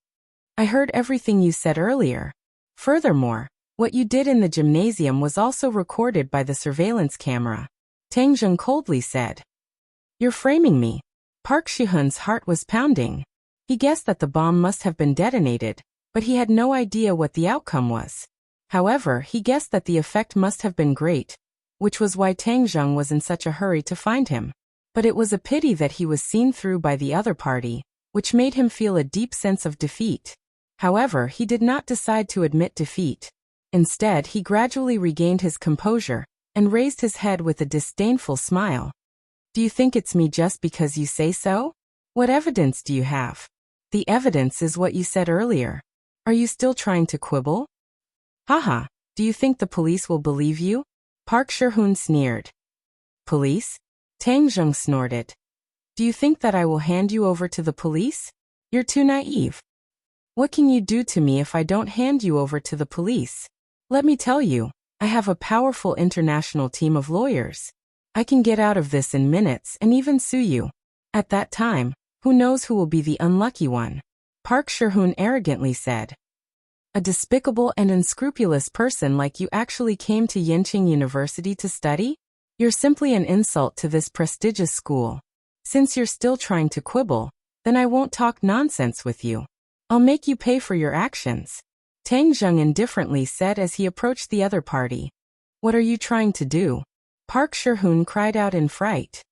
I heard everything you said earlier. Furthermore, what you did in the gymnasium was also recorded by the surveillance camera," Tang Zheng coldly said. "You're framing me." Park Sherhoon's heart was pounding. He guessed that the bomb must have been detonated, but he had no idea what the outcome was. However, he guessed that the effect must have been great, which was why Tang Zheng was in such a hurry to find him. But it was a pity that he was seen through by the other party, which made him feel a deep sense of defeat. However, he did not decide to admit defeat. Instead, he gradually regained his composure and raised his head with a disdainful smile. "Do you think it's me just because you say so? What evidence do you have?" "The evidence is what you said earlier. Are you still trying to quibble?" "Haha, do you think the police will believe you?" Park Sherhoon sneered. "Police?" Tang Zheng snorted. "Do you think that I will hand you over to the police? You're too naive. What can you do to me if I don't hand you over to the police? Let me tell you, I have a powerful international team of lawyers. I can get out of this in minutes and even sue you. At that time, who knows who will be the unlucky one?" Park Sherhoon arrogantly said. "A despicable and unscrupulous person like you actually came to Yenching University to study? You're simply an insult to this prestigious school. Since you're still trying to quibble, then I won't talk nonsense with you. I'll make you pay for your actions," Tang Zheng indifferently said as he approached the other party. "What are you trying to do?" Park Sherhoon cried out in fright.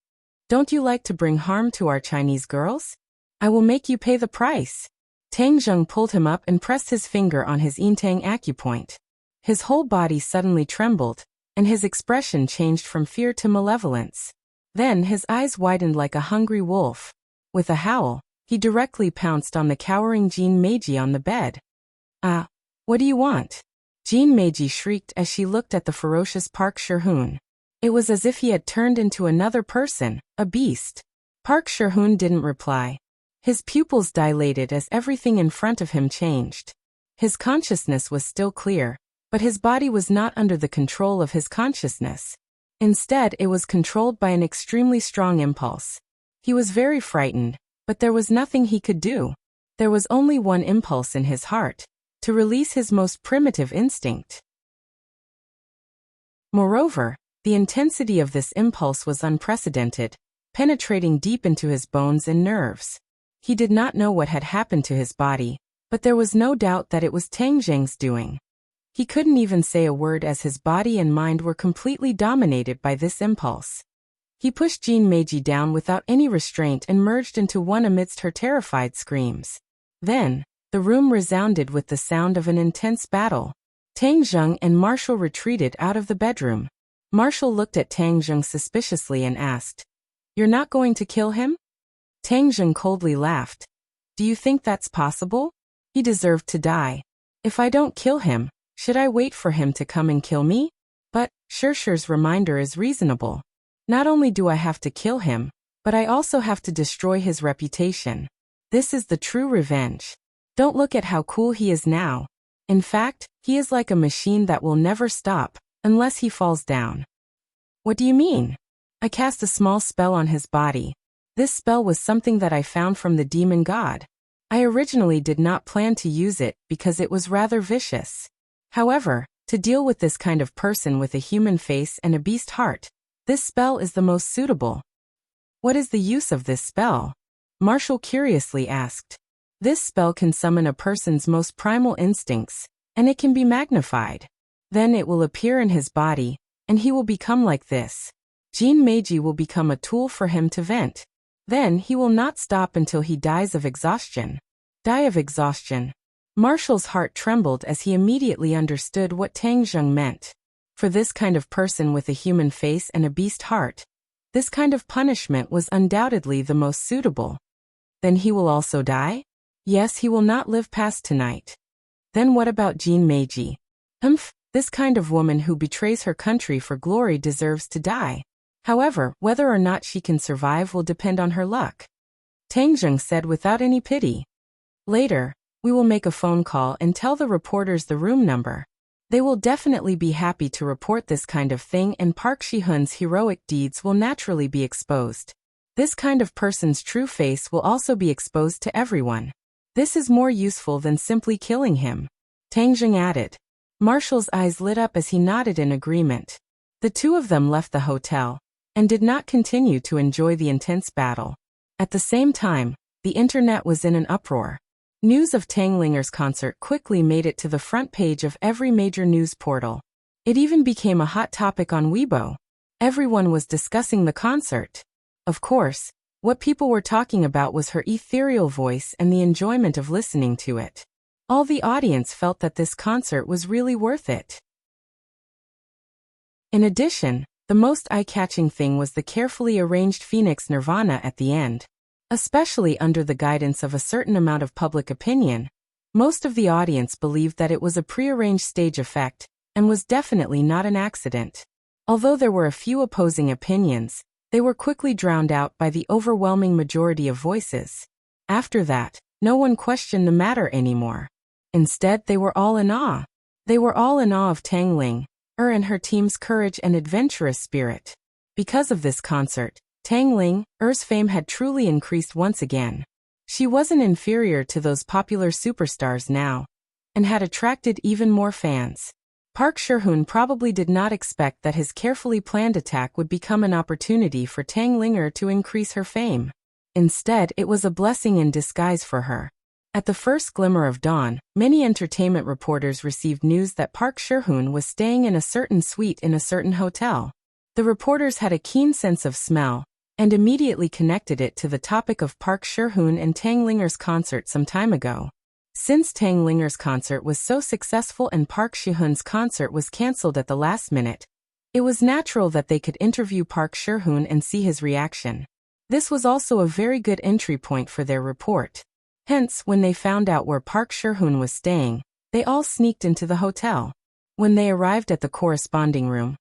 "Don't you like to bring harm to our Chinese girls? I will make you pay the price." Tang Zheng pulled him up and pressed his finger on his Yintang acupoint. His whole body suddenly trembled, and his expression changed from fear to malevolence. Then his eyes widened like a hungry wolf. With a howl, he directly pounced on the cowering Jin Meiji on the bed. "Ah, what do you want?" Jin Meiji shrieked as she looked at the ferocious Park Sherhoon. It was as if he had turned into another person, a beast. Park Sherhoon didn't reply. His pupils dilated as everything in front of him changed. His consciousness was still clear, but his body was not under the control of his consciousness. Instead, it was controlled by an extremely strong impulse. He was very frightened, but there was nothing he could do. There was only one impulse in his heart, to release his most primitive instinct. Moreover, the intensity of this impulse was unprecedented, penetrating deep into his bones and nerves. He did not know what had happened to his body, but there was no doubt that it was Tang Zheng's doing. He couldn't even say a word as his body and mind were completely dominated by this impulse. He pushed Jin Meiji down without any restraint and merged into one amidst her terrified screams. Then, the room resounded with the sound of an intense battle. Tang Zheng and Marshall retreated out of the bedroom. Marshall looked at Tang Zheng suspiciously and asked, "You're not going to kill him?" Tang Zheng coldly laughed. "Do you think that's possible? He deserved to die. If I don't kill him, should I wait for him to come and kill me? But Shershir's reminder is reasonable. Not only do I have to kill him, but I also have to destroy his reputation. This is the true revenge. Don't look at how cool he is now. In fact, he is like a machine that will never stop, unless he falls down." "What do you mean?" "I cast a small spell on his body. This spell was something that I found from the demon god. I originally did not plan to use it because it was rather vicious. However, to deal with this kind of person with a human face and a beast heart, this spell is the most suitable. What is the use of this spell? Marshall curiously asked. This spell can summon a person's most primal instincts, and it can be magnified. Then it will appear in his body, and he will become like this. Jin Meiji will become a tool for him to vent. Then he will not stop until he dies of exhaustion. Die of exhaustion. Marshall's heart trembled as he immediately understood what Tang Zheng meant. For this kind of person with a human face and a beast heart, this kind of punishment was undoubtedly the most suitable. Then he will also die? Yes, he will not live past tonight. Then what about Jin Meiji? This kind of woman who betrays her country for glory deserves to die. However, whether or not she can survive will depend on her luck. Tang Zheng said without any pity. Later, we will make a phone call and tell the reporters the room number. They will definitely be happy to report this kind of thing, and Park Shi-hun's heroic deeds will naturally be exposed. This kind of person's true face will also be exposed to everyone. This is more useful than simply killing him. Tang Zheng added. Marshall's eyes lit up as he nodded in agreement. The two of them left the hotel and did not continue to enjoy the intense battle. At the same time, the internet was in an uproar. News of Tang Linger's concert quickly made it to the front page of every major news portal. It even became a hot topic on Weibo. Everyone was discussing the concert. Of course, what people were talking about was her ethereal voice and the enjoyment of listening to it. All the audience felt that this concert was really worth it. In addition, the most eye-catching thing was the carefully arranged Phoenix Nirvana at the end. Especially under the guidance of a certain amount of public opinion, most of the audience believed that it was a prearranged stage effect and was definitely not an accident. Although there were a few opposing opinions, they were quickly drowned out by the overwhelming majority of voices. After that, no one questioned the matter anymore. Instead, they were all in awe. They were all in awe of Tang Ling, and her team's courage and adventurous spirit. Because of this concert, Tang Ling's fame had truly increased once again. She wasn't inferior to those popular superstars now, and had attracted even more fans. Park Shi-hun probably did not expect that his carefully planned attack would become an opportunity for Tang Linger to increase her fame. Instead, it was a blessing in disguise for her. At the first glimmer of dawn, many entertainment reporters received news that Park Shi-hun was staying in a certain suite in a certain hotel. The reporters had a keen sense of smell, and immediately connected it to the topic of Park Shi-hun and Tang Linger's concert some time ago. Since Tang Linger's concert was so successful and Park Shi-hun's concert was cancelled at the last minute, it was natural that they could interview Park Shi-hun and see his reaction. This was also a very good entry point for their report. Hence, when they found out where Park Shi-hun was staying, they all sneaked into the hotel. When they arrived at the corresponding room,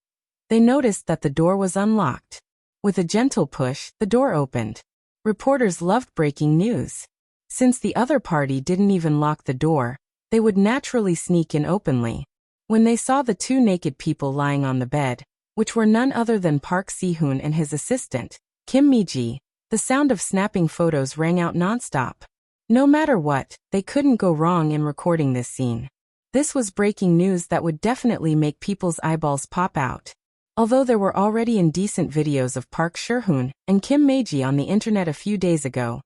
they noticed that the door was unlocked. With a gentle push, the door opened. Reporters loved breaking news. Since the other party didn't even lock the door, they would naturally sneak in openly. When they saw the two naked people lying on the bed, which were none other than Park Si-hun and his assistant, Kim Mi-ji, the sound of snapping photos rang out nonstop. No matter what, they couldn't go wrong in recording this scene. This was breaking news that would definitely make people's eyeballs pop out. Although there were already indecent videos of Park Shi-hun and Kim Mi-ji on the internet a few days ago,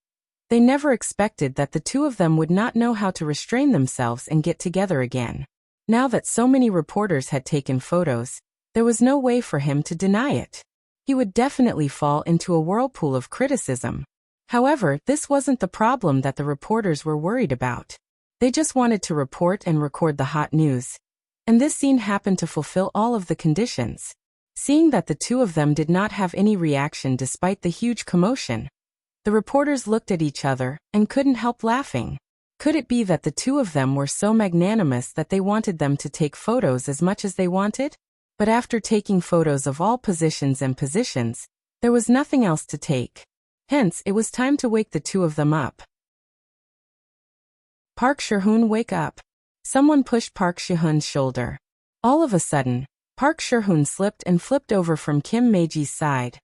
they never expected that the two of them would not know how to restrain themselves and get together again. Now that so many reporters had taken photos, there was no way for him to deny it. He would definitely fall into a whirlpool of criticism. However, this wasn't the problem that the reporters were worried about. They just wanted to report and record the hot news. And this scene happened to fulfill all of the conditions. Seeing that the two of them did not have any reaction despite the huge commotion, the reporters looked at each other and couldn't help laughing. Could it be that the two of them were so magnanimous that they wanted them to take photos as much as they wanted? But after taking photos of all positions and positions, there was nothing else to take. Hence, it was time to wake the two of them up. Park Shi-hun, wake up. Someone pushed Park Shi-hun's shoulder. All of a sudden, Park Shi-hun slipped and flipped over from Kim Mi-ji's side.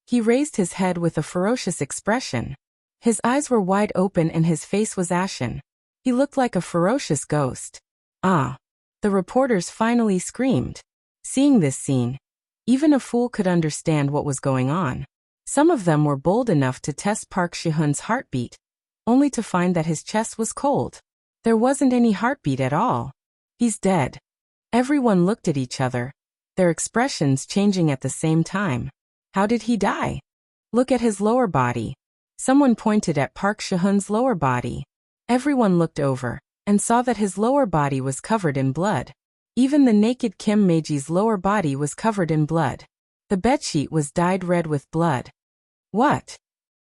He raised his head with a ferocious expression. His eyes were wide open and his face was ashen. He looked like a ferocious ghost. Ah! The reporters finally screamed. Seeing this scene, even a fool could understand what was going on. Some of them were bold enough to test Park Shi-hun's heartbeat, only to find that his chest was cold. There wasn't any heartbeat at all. He's dead. Everyone looked at each other, their expressions changing at the same time. How did he die? Look at his lower body. Someone pointed at Park Shi-hun's lower body. Everyone looked over and saw that his lower body was covered in blood. Even the naked Kim Mae-ji's lower body was covered in blood. The bedsheet was dyed red with blood. What?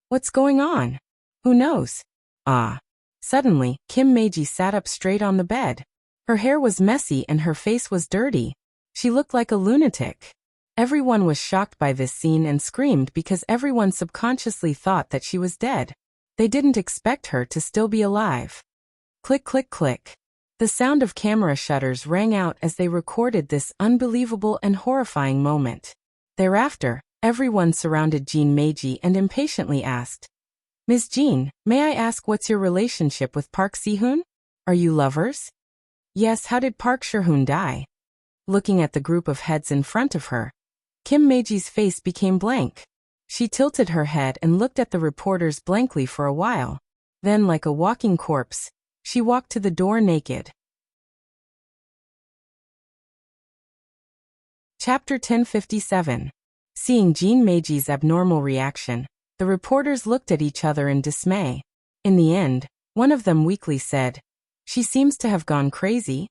What's going on? Who knows? Ah. Suddenly, Kim Mae-ji sat up straight on the bed. Her hair was messy and her face was dirty. She looked like a lunatic. Everyone was shocked by this scene and screamed because everyone subconsciously thought that she was dead. They didn't expect her to still be alive. Click, click, click. The sound of camera shutters rang out as they recorded this unbelievable and horrifying moment. Thereafter, everyone surrounded Jean Mae-ji and impatiently asked, "Ms. Jean, may I ask what's your relationship with Park Si-hun? Are you lovers?" "Yes, how did Park Shi-hun die?" Looking at the group of heads in front of her, Kim Mae-ji's face became blank. She tilted her head and looked at the reporters blankly for a while. Then, like a walking corpse, she walked to the door naked. Chapter 1057. Seeing Jean Mae-ji's abnormal reaction, the reporters looked at each other in dismay. In the end, one of them weakly said, "She seems to have gone crazy."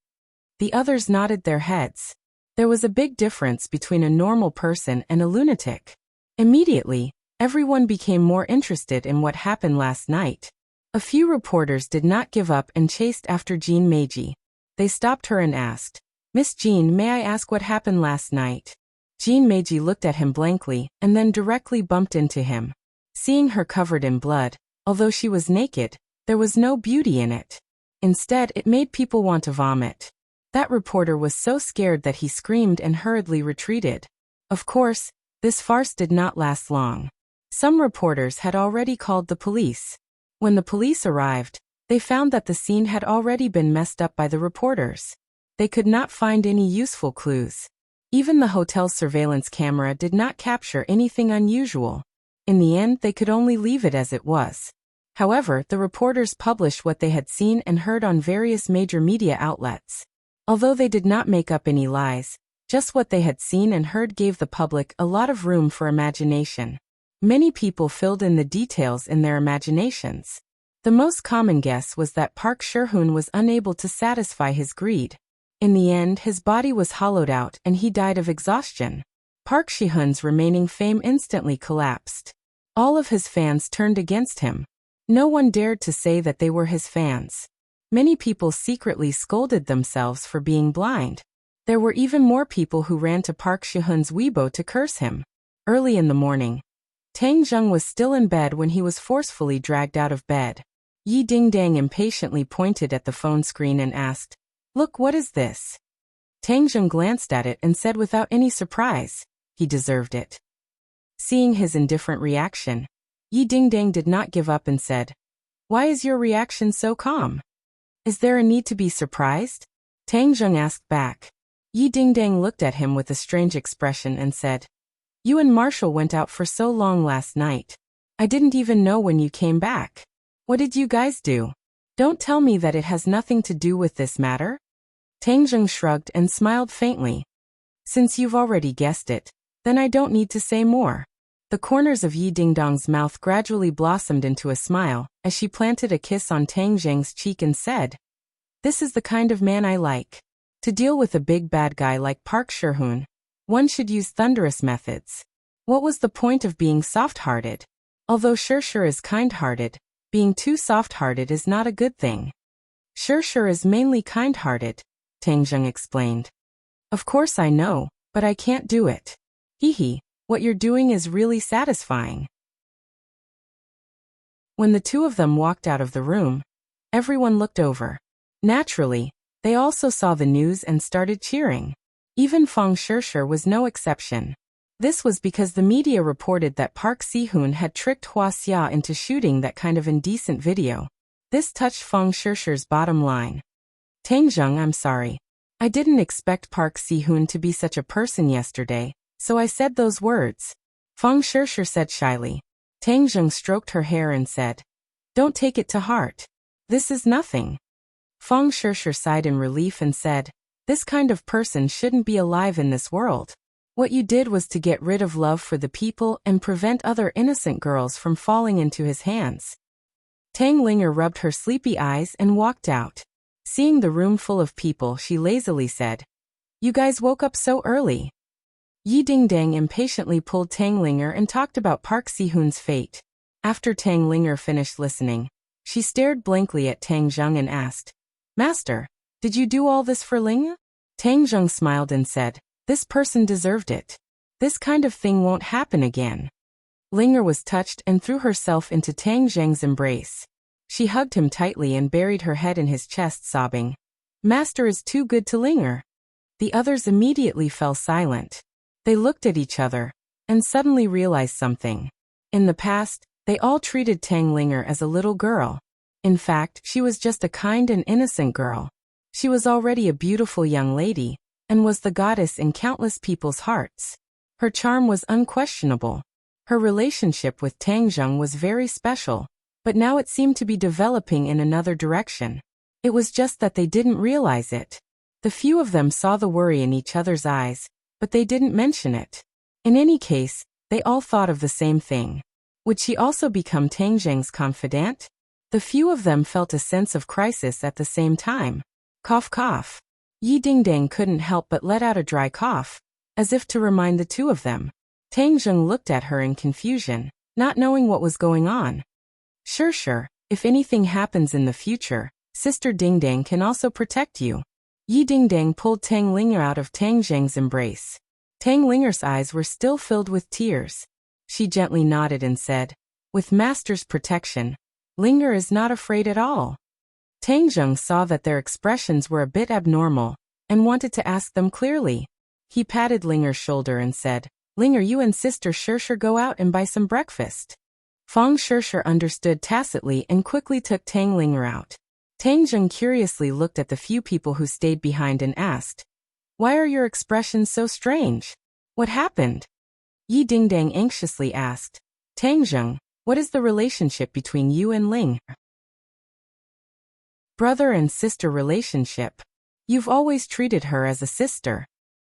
The others nodded their heads. There was a big difference between a normal person and a lunatic. Immediately, everyone became more interested in what happened last night. A few reporters did not give up and chased after Jean Mae-ji. They stopped her and asked, "Miss Jean, may I ask what happened last night?" Jean Mae-ji looked at him blankly and then directly bumped into him. Seeing her covered in blood, although she was naked, there was no beauty in it. Instead, it made people want to vomit. That reporter was so scared that he screamed and hurriedly retreated. Of course, this farce did not last long. Some reporters had already called the police. When the police arrived, they found that the scene had already been messed up by the reporters. They could not find any useful clues. Even the hotel's surveillance camera did not capture anything unusual. In the end, they could only leave it as it was. However, the reporters published what they had seen and heard on various major media outlets. Although they did not make up any lies, just what they had seen and heard gave the public a lot of room for imagination. Many people filled in the details in their imaginations. The most common guess was that Park Shi-hun was unable to satisfy his greed. In the end, his body was hollowed out and he died of exhaustion. Park Shi-hun's remaining fame instantly collapsed. All of his fans turned against him. No one dared to say that they were his fans. Many people secretly scolded themselves for being blind. There were even more people who ran to Park Shi-hun's Weibo to curse him. Early in the morning, Tang Zheng was still in bed when he was forcefully dragged out of bed. Yi Dingdang impatiently pointed at the phone screen and asked, "Look, what is this?" Tang Zheng glanced at it and said without any surprise, "He deserved it." Seeing his indifferent reaction, Yi Dingdang did not give up and said, "Why is your reaction so calm? Is there a need to be surprised?" Tang Zheng asked back. Yi Dingdang looked at him with a strange expression and said, "You and Marshall went out for so long last night. I didn't even know when you came back. What did you guys do? Don't tell me that it has nothing to do with this matter?" Tang Zheng shrugged and smiled faintly. "Since you've already guessed it, then I don't need to say more." The corners of Yi Dingdong's mouth gradually blossomed into a smile as she planted a kiss on Tang Zheng's cheek and said, "This is the kind of man I like. To deal with a big bad guy like Park Shi-hun, one should use thunderous methods. What was the point of being soft-hearted? Although Shi is kind-hearted, being too soft-hearted is not a good thing." Shi is mainly kind-hearted, Tang Zheng explained. "Of course I know, but I can't do it. Hee. What you're doing is really satisfying." When the two of them walked out of the room, everyone looked over. Naturally, they also saw the news and started cheering. Even Feng Shi was no exception. This was because the media reported that Park Si-hoon had tricked Hua Xia into shooting that kind of indecent video. This touched Feng Shishir's bottom line. Tangjung, I'm sorry. I didn't expect Park Si-hoon to be such a person yesterday, so I said those words. Feng Shishir said shyly. Tangjung stroked her hair and said, "Don't take it to heart. This is nothing." Feng Shishir sighed in relief and said, "This kind of person shouldn't be alive in this world. What you did was to get rid of love for the people and prevent other innocent girls from falling into his hands." Tang Linger rubbed her sleepy eyes and walked out. Seeing the room full of people, she lazily said, "You guys woke up so early." Yi Dingdang impatiently pulled Tang Linger and talked about Park Si-hoon's fate. After Tang Linger finished listening, she stared blankly at Tang Zheng and asked, "Master, did you do all this for Ling?" Tang Zheng smiled and said, "This person deserved it. This kind of thing won't happen again." Linger was touched and threw herself into Tang Zheng's embrace. She hugged him tightly and buried her head in his chest, sobbing, "Master is too good to Linger." The others immediately fell silent. They looked at each other and suddenly realized something. In the past, they all treated Tang Linger as a little girl. In fact, she was just a kind and innocent girl. She was already a beautiful young lady and was the goddess in countless people's hearts. Her charm was unquestionable. Her relationship with Tang Zheng was very special, but now it seemed to be developing in another direction. It was just that they didn't realize it. The few of them saw the worry in each other's eyes, but they didn't mention it. In any case, they all thought of the same thing. Would she also become Tang Zheng's confidant? The few of them felt a sense of crisis at the same time. Cough cough. Yi Dingdang couldn't help but let out a dry cough, as if to remind the two of them. Tang Zheng looked at her in confusion, not knowing what was going on. Sure, if anything happens in the future, Sister Dingdang can also protect you." Yi Dingdang pulled Tang Linger out of Tang Zheng's embrace. Tang Linger's eyes were still filled with tears. She gently nodded and said, "With Master's protection, Linger is not afraid at all." Tang Zheng saw that their expressions were a bit abnormal and wanted to ask them clearly. He patted Linger's shoulder and said, "Linger, you and Sister Shishir go out and buy some breakfast." Feng Shishir understood tacitly and quickly took Tang Linger out. Tang Zheng curiously looked at the few people who stayed behind and asked, "Why are your expressions so strange? What happened?" Yi Dingdang anxiously asked, "Tang Zheng, what is the relationship between you and Ling?" "Brother and sister relationship. You've always treated her as a sister,"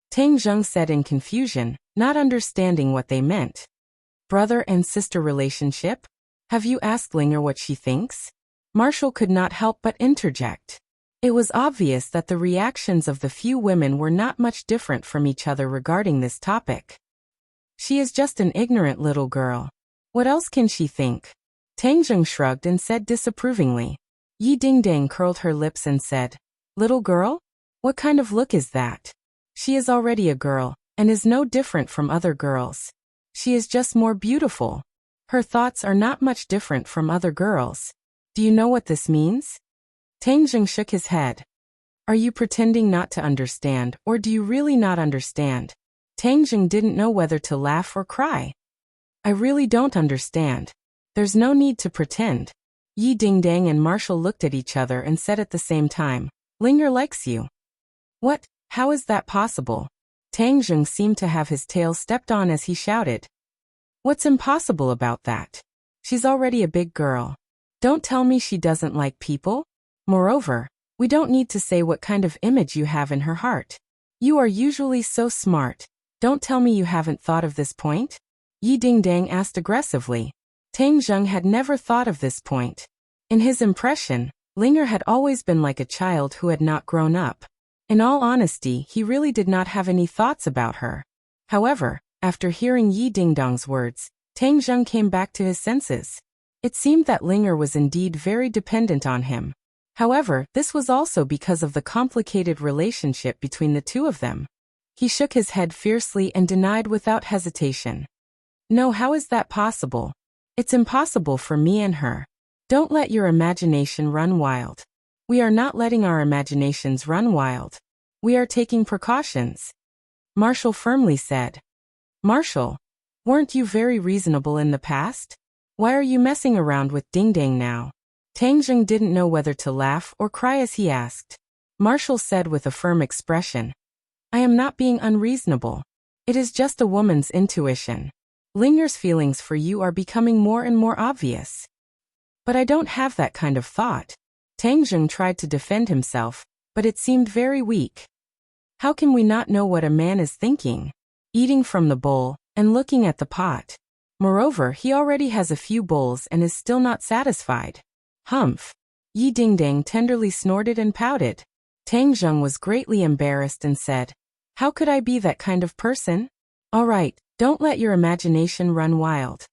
Tang Zheng said in confusion, not understanding what they meant. "Brother and sister relationship? Have you asked Linger what she thinks?" Marshall could not help but interject. It was obvious that the reactions of the few women were not much different from each other regarding this topic. "She is just an ignorant little girl. What else can she think?" Tang Zheng shrugged and said disapprovingly. Yi Dingdang curled her lips and said, "Little girl? What kind of look is that? She is already a girl, and is no different from other girls. She is just more beautiful. Her thoughts are not much different from other girls. Do you know what this means?" Tang Zheng shook his head. "Are you pretending not to understand, or do you really not understand?" Tang Zheng didn't know whether to laugh or cry. "I really don't understand. There's no need to pretend." Yi Dingdang and Marshall looked at each other and said at the same time, "Linger likes you." "What? How is that possible?" Tang Zheng seemed to have his tail stepped on as he shouted. "What's impossible about that? She's already a big girl. Don't tell me she doesn't like people. Moreover, we don't need to say what kind of image you have in her heart. You are usually so smart. Don't tell me you haven't thought of this point?" Yi Dingdang asked aggressively. Tang Zheng had never thought of this point. In his impression, Linger had always been like a child who had not grown up. In all honesty, he really did not have any thoughts about her. However, after hearing Yi Dingdang's words, Tang Zheng came back to his senses. It seemed that Linger was indeed very dependent on him. However, this was also because of the complicated relationship between the two of them. He shook his head fiercely and denied without hesitation. "No, how is that possible? It's impossible for me and her. Don't let your imagination run wild." "We are not letting our imaginations run wild. We are taking precautions," Marshall firmly said. Marshall, weren't you very reasonable in the past? Why are you messing around with Ding Dang now? Tang Zheng didn't know whether to laugh or cry as he asked. Marshall said with a firm expression, I am not being unreasonable. It is just a woman's intuition. Linger's feelings for you are becoming more and more obvious. But I don't have that kind of thought. Tang Zheng tried to defend himself, but it seemed very weak. How can we not know what a man is thinking? Eating from the bowl and looking at the pot. Moreover, he already has a few bowls and is still not satisfied. Humph. Yi Dingdang tenderly snorted and pouted. Tang Zheng was greatly embarrassed and said, How could I be that kind of person? All right, don't let your imagination run wild.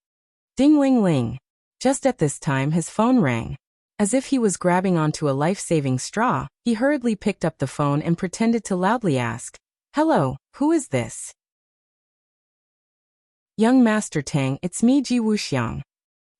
Ding-ling-ling. Just at this time his phone rang. As if he was grabbing onto a life-saving straw, he hurriedly picked up the phone and pretended to loudly ask, Hello, who is this? Young Master Tang, it's me Ji Wuxiang.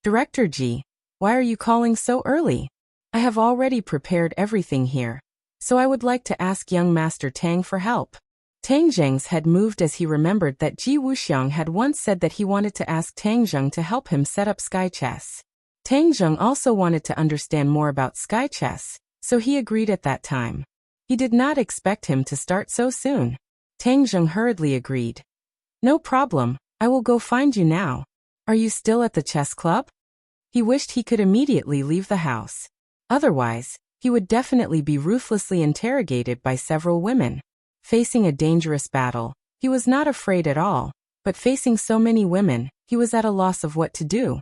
Director Ji, why are you calling so early? I have already prepared everything here, so I would like to ask young Master Tang for help. Tang Zheng's head moved as he remembered that Ji Wuxiang had once said that he wanted to ask Tang Zheng to help him set up sky chess. Tang Zheng also wanted to understand more about sky chess, so he agreed at that time. He did not expect him to start so soon. Tang Zheng hurriedly agreed. No problem, I will go find you now. Are you still at the chess club? He wished he could immediately leave the house. Otherwise, he would definitely be ruthlessly interrogated by several women. Facing a dangerous battle, he was not afraid at all, but facing so many women, he was at a loss of what to do.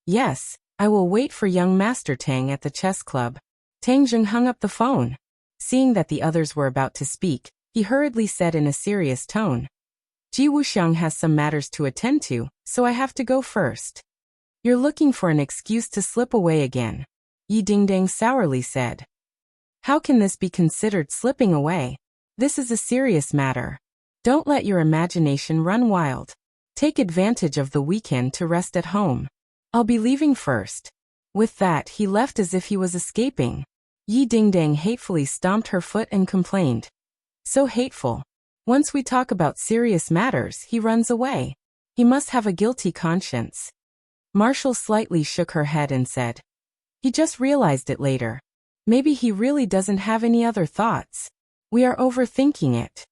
Yes, I will wait for young Master Tang at the chess club. Tang Zheng hung up the phone. Seeing that the others were about to speak, he hurriedly said in a serious tone, Ji Wuxiang has some matters to attend to, so I have to go first. You're looking for an excuse to slip away again, Yi Dingdang sourly said. How can this be considered slipping away? This is a serious matter. Don't let your imagination run wild. Take advantage of the weekend to rest at home. I'll be leaving first. With that, he left as if he was escaping. Yi Dingdang hatefully stomped her foot and complained. So hateful. Once we talk about serious matters, he runs away. He must have a guilty conscience. Marshall slightly shook her head and said, He just realized it later. Maybe he really doesn't have any other thoughts. We are overthinking it.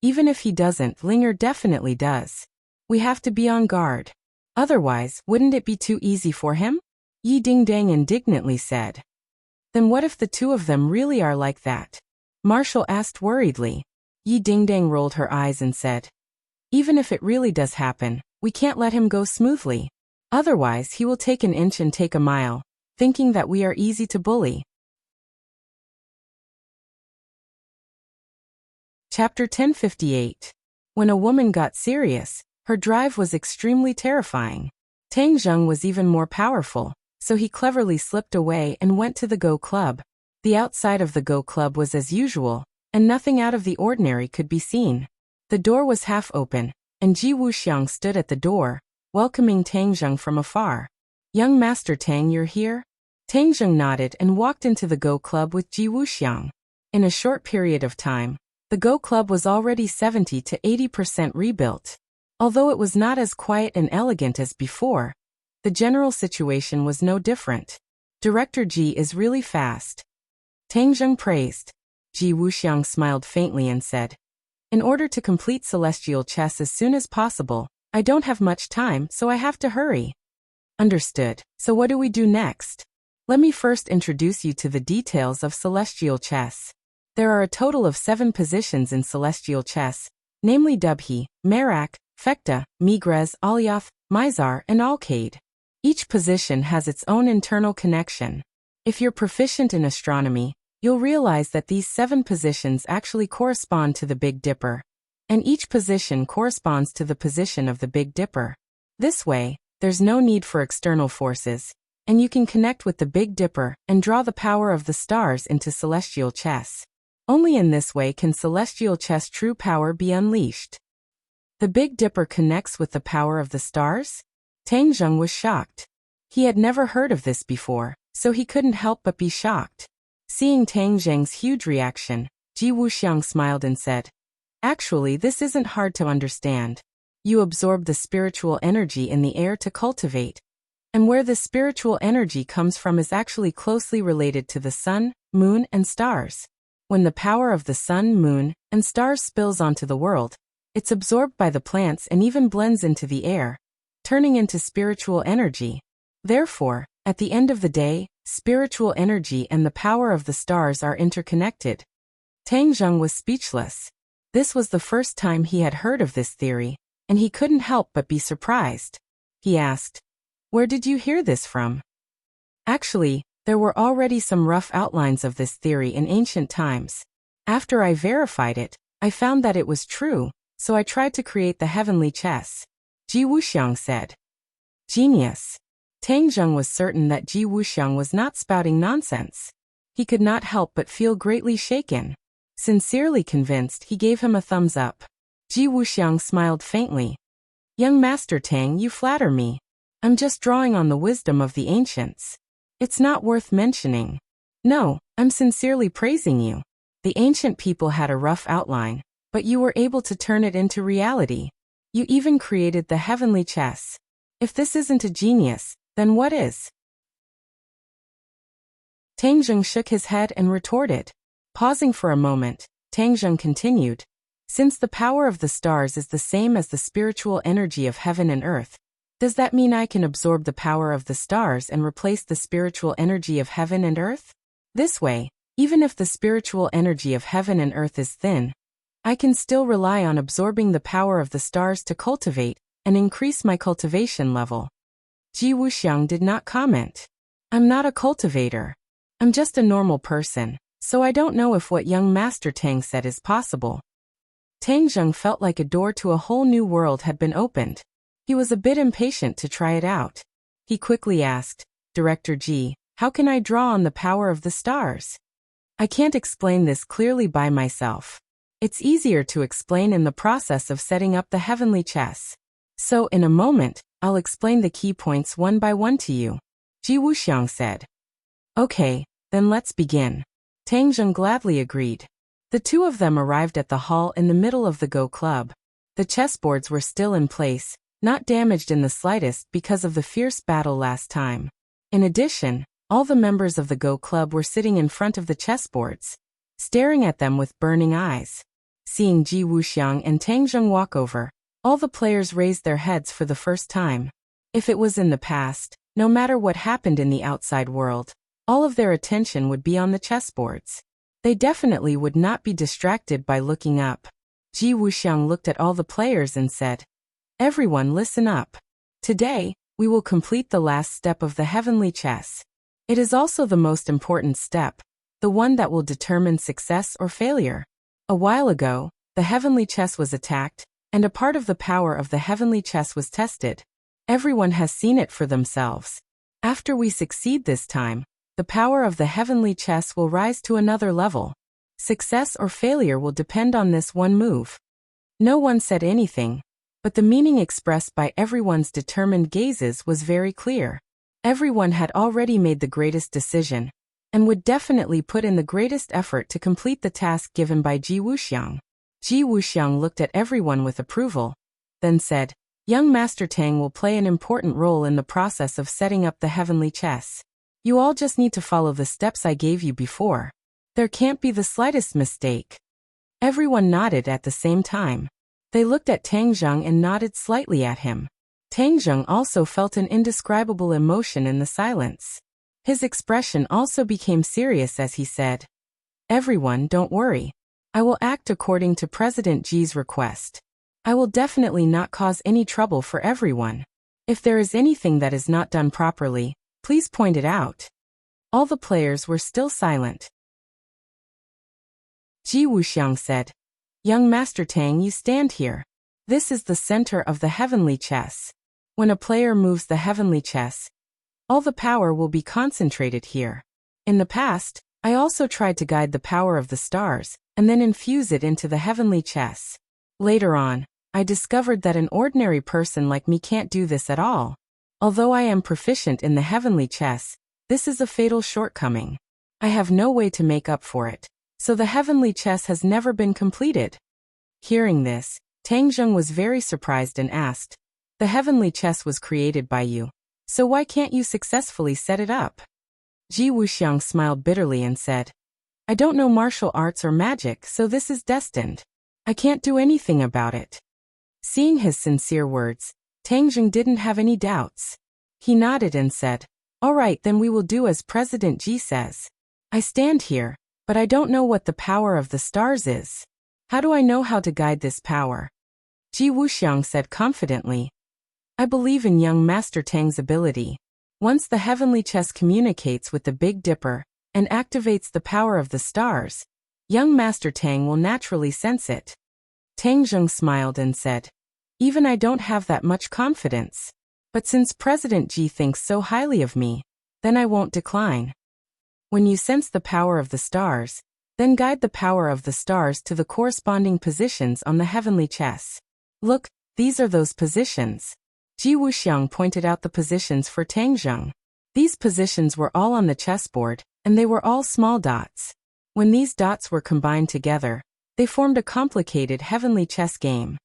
Even if he doesn't, Linger definitely does. We have to be on guard. Otherwise, wouldn't it be too easy for him? Yi Dingdang indignantly said. Then what if the two of them really are like that? Marshall asked worriedly. Yi Dingdang rolled her eyes and said, Even if it really does happen, we can't let him go smoothly. Otherwise, he will take an inch and take a mile, thinking that we are easy to bully. Chapter 1058. When a woman got serious, her drive was extremely terrifying. Tang Zheng was even more powerful, so he cleverly slipped away and went to the Go Club. The outside of the Go Club was as usual, and nothing out of the ordinary could be seen. The door was half open, and Ji Wuxiang stood at the door, welcoming Tang Zheng from afar. Young Master Tang, you're here? Tang Zheng nodded and walked into the Go Club with Ji Wuxiang. In a short period of time, the Go Club was already 70 to 80% rebuilt. Although it was not as quiet and elegant as before, the general situation was no different. Director Ji is really fast. Tang Zheng praised. Ji Wuxiang smiled faintly and said, In order to complete celestial chess as soon as possible, I don't have much time, so I have to hurry. Understood. So what do we do next? Let me first introduce you to the details of celestial chess. There are a total of 7 positions in celestial chess, namely Dubhe, Merak, Fekta, Migres, Alyath, Mizar, and Alcade. Each position has its own internal connection. If you're proficient in astronomy, you'll realize that these 7 positions actually correspond to the Big Dipper, and each position corresponds to the position of the Big Dipper. This way, there's no need for external forces, and you can connect with the Big Dipper and draw the power of the stars into celestial chess. Only in this way can celestial chess true power be unleashed. The Big Dipper connects with the power of the stars? Tang Zheng was shocked. He had never heard of this before, so he couldn't help but be shocked. Seeing Tang Zheng's huge reaction, Ji Wuxiang smiled and said, Actually, this isn't hard to understand. You absorb the spiritual energy in the air to cultivate. And where the spiritual energy comes from is actually closely related to the sun, moon, and stars. When the power of the sun, moon, and stars spills onto the world, it's absorbed by the plants and even blends into the air, turning into spiritual energy. Therefore, at the end of the day, spiritual energy and the power of the stars are interconnected. Tang Zheng was speechless. This was the first time he had heard of this theory, and he couldn't help but be surprised. He asked, "Where did you hear this from?" Actually, there were already some rough outlines of this theory in ancient times. After I verified it, I found that it was true, so I tried to create the heavenly chess. Ji Wuxiang said. Genius. Tang Zheng was certain that Ji Wuxiang was not spouting nonsense. He could not help but feel greatly shaken. Sincerely convinced, he gave him a thumbs up. Ji Wuxiang smiled faintly. "Young Master Tang, you flatter me. I'm just drawing on the wisdom of the ancients. It's not worth mentioning. No, I'm sincerely praising you. The ancient people had a rough outline, but you were able to turn it into reality. You even created the heavenly chess. If this isn't a genius, then what is?" Tang Zheng shook his head and retorted. Pausing for a moment, Tang Zheng continued, "Since the power of the stars is the same as the spiritual energy of heaven and earth, does that mean I can absorb the power of the stars and replace the spiritual energy of heaven and earth? This way, even if the spiritual energy of heaven and earth is thin, I can still rely on absorbing the power of the stars to cultivate and increase my cultivation level." Ji Wuxiang did not comment. "I'm not a cultivator. I'm just a normal person, so I don't know if what young Master Tang said is possible." Tang Zheng felt like a door to a whole new world had been opened. He was a bit impatient to try it out. He quickly asked, "Director Ji, how can I draw on the power of the stars? I can't explain this clearly by myself. It's easier to explain in the process of setting up the heavenly chess. So in a moment, I'll explain the key points one by one to you," Ji Wuxiang said. "Okay, then let's begin." Tang Zheng gladly agreed. The two of them arrived at the hall in the middle of the Go Club. The chessboards were still in place, not damaged in the slightest because of the fierce battle last time. In addition, all the members of the Go Club were sitting in front of the chessboards, staring at them with burning eyes. Seeing Ji Wuxiang and Tang Zheng walk over, all the players raised their heads for the first time. If it was in the past, no matter what happened in the outside world, all of their attention would be on the chessboards. They definitely would not be distracted by looking up. Ji Wuxiang looked at all the players and said, "Everyone listen up. Today, we will complete the last step of the heavenly chess. It is also the most important step, the one that will determine success or failure. A while ago, the heavenly chess was attacked, and a part of the power of the heavenly chess was tested. Everyone has seen it for themselves. After we succeed this time, the power of the heavenly chess will rise to another level. Success or failure will depend on this one move." No one said anything, but the meaning expressed by everyone's determined gazes was very clear. Everyone had already made the greatest decision, and would definitely put in the greatest effort to complete the task given by Ji Wuxiang. Ji Wuxiang looked at everyone with approval, then said, "Young Master Tang will play an important role in the process of setting up the heavenly chess. You all just need to follow the steps I gave you before. There can't be the slightest mistake." Everyone nodded at the same time. They looked at Tang Zheng and nodded slightly at him. Tang Zheng also felt an indescribable emotion in the silence. His expression also became serious as he said, "Everyone, don't worry. I will act according to President Ji's request. I will definitely not cause any trouble for everyone. If there is anything that is not done properly, please point it out." All the players were still silent. Ji Wuxiang said, "Young Master Tang, you stand here. This is the center of the heavenly chess. When a player moves the heavenly chess, all the power will be concentrated here. In the past, I also tried to guide the power of the stars, and then infuse it into the heavenly chess. Later on, I discovered that an ordinary person like me can't do this at all. Although I am proficient in the heavenly chess, this is a fatal shortcoming. I have no way to make up for it, so the heavenly chess has never been completed." Hearing this, Tang Zheng was very surprised and asked, "The heavenly chess was created by you, so why can't you successfully set it up?" Ji Wuxiang smiled bitterly and said, "I don't know martial arts or magic, so this is destined. I can't do anything about it." Seeing his sincere words, Tang Zheng didn't have any doubts. He nodded and said, "All right, then we will do as President Ji says. I stand here, but I don't know what the power of the stars is. How do I know how to guide this power?" Ji Wuxiang said confidently, "I believe in young Master Tang's ability. Once the heavenly chess communicates with the Big Dipper and activates the power of the stars, young Master Tang will naturally sense it." Tang Zheng smiled and said, "Even I don't have that much confidence. But since President Ji thinks so highly of me, then I won't decline. When you sense the power of the stars, then guide the power of the stars to the corresponding positions on the heavenly chess. Look, these are those positions." Ji Wuxiang pointed out the positions for Tang Zheng. These positions were all on the chessboard, and they were all small dots. When these dots were combined together, they formed a complicated heavenly chess game.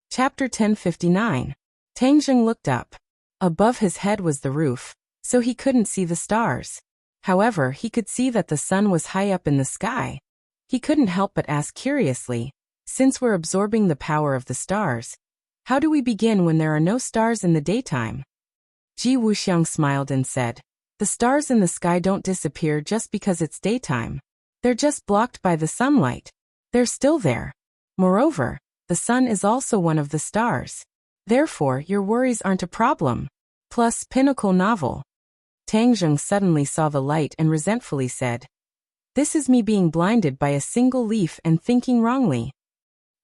Chapter 1059. Tang Zheng looked up. Above his head was the roof, so he couldn't see the stars. However, he could see that the sun was high up in the sky. He couldn't help but ask curiously, "Since we're absorbing the power of the stars, how do we begin when there are no stars in the daytime?" Ji Wuxiang smiled and said, "The stars in the sky don't disappear just because it's daytime. They're just blocked by the sunlight. They're still there. Moreover, the sun is also one of the stars. Therefore, your worries aren't a problem." Plus, Pinnacle novel. Tang Zheng suddenly saw the light and resentfully said, "This is me being blinded by a single leaf and thinking wrongly.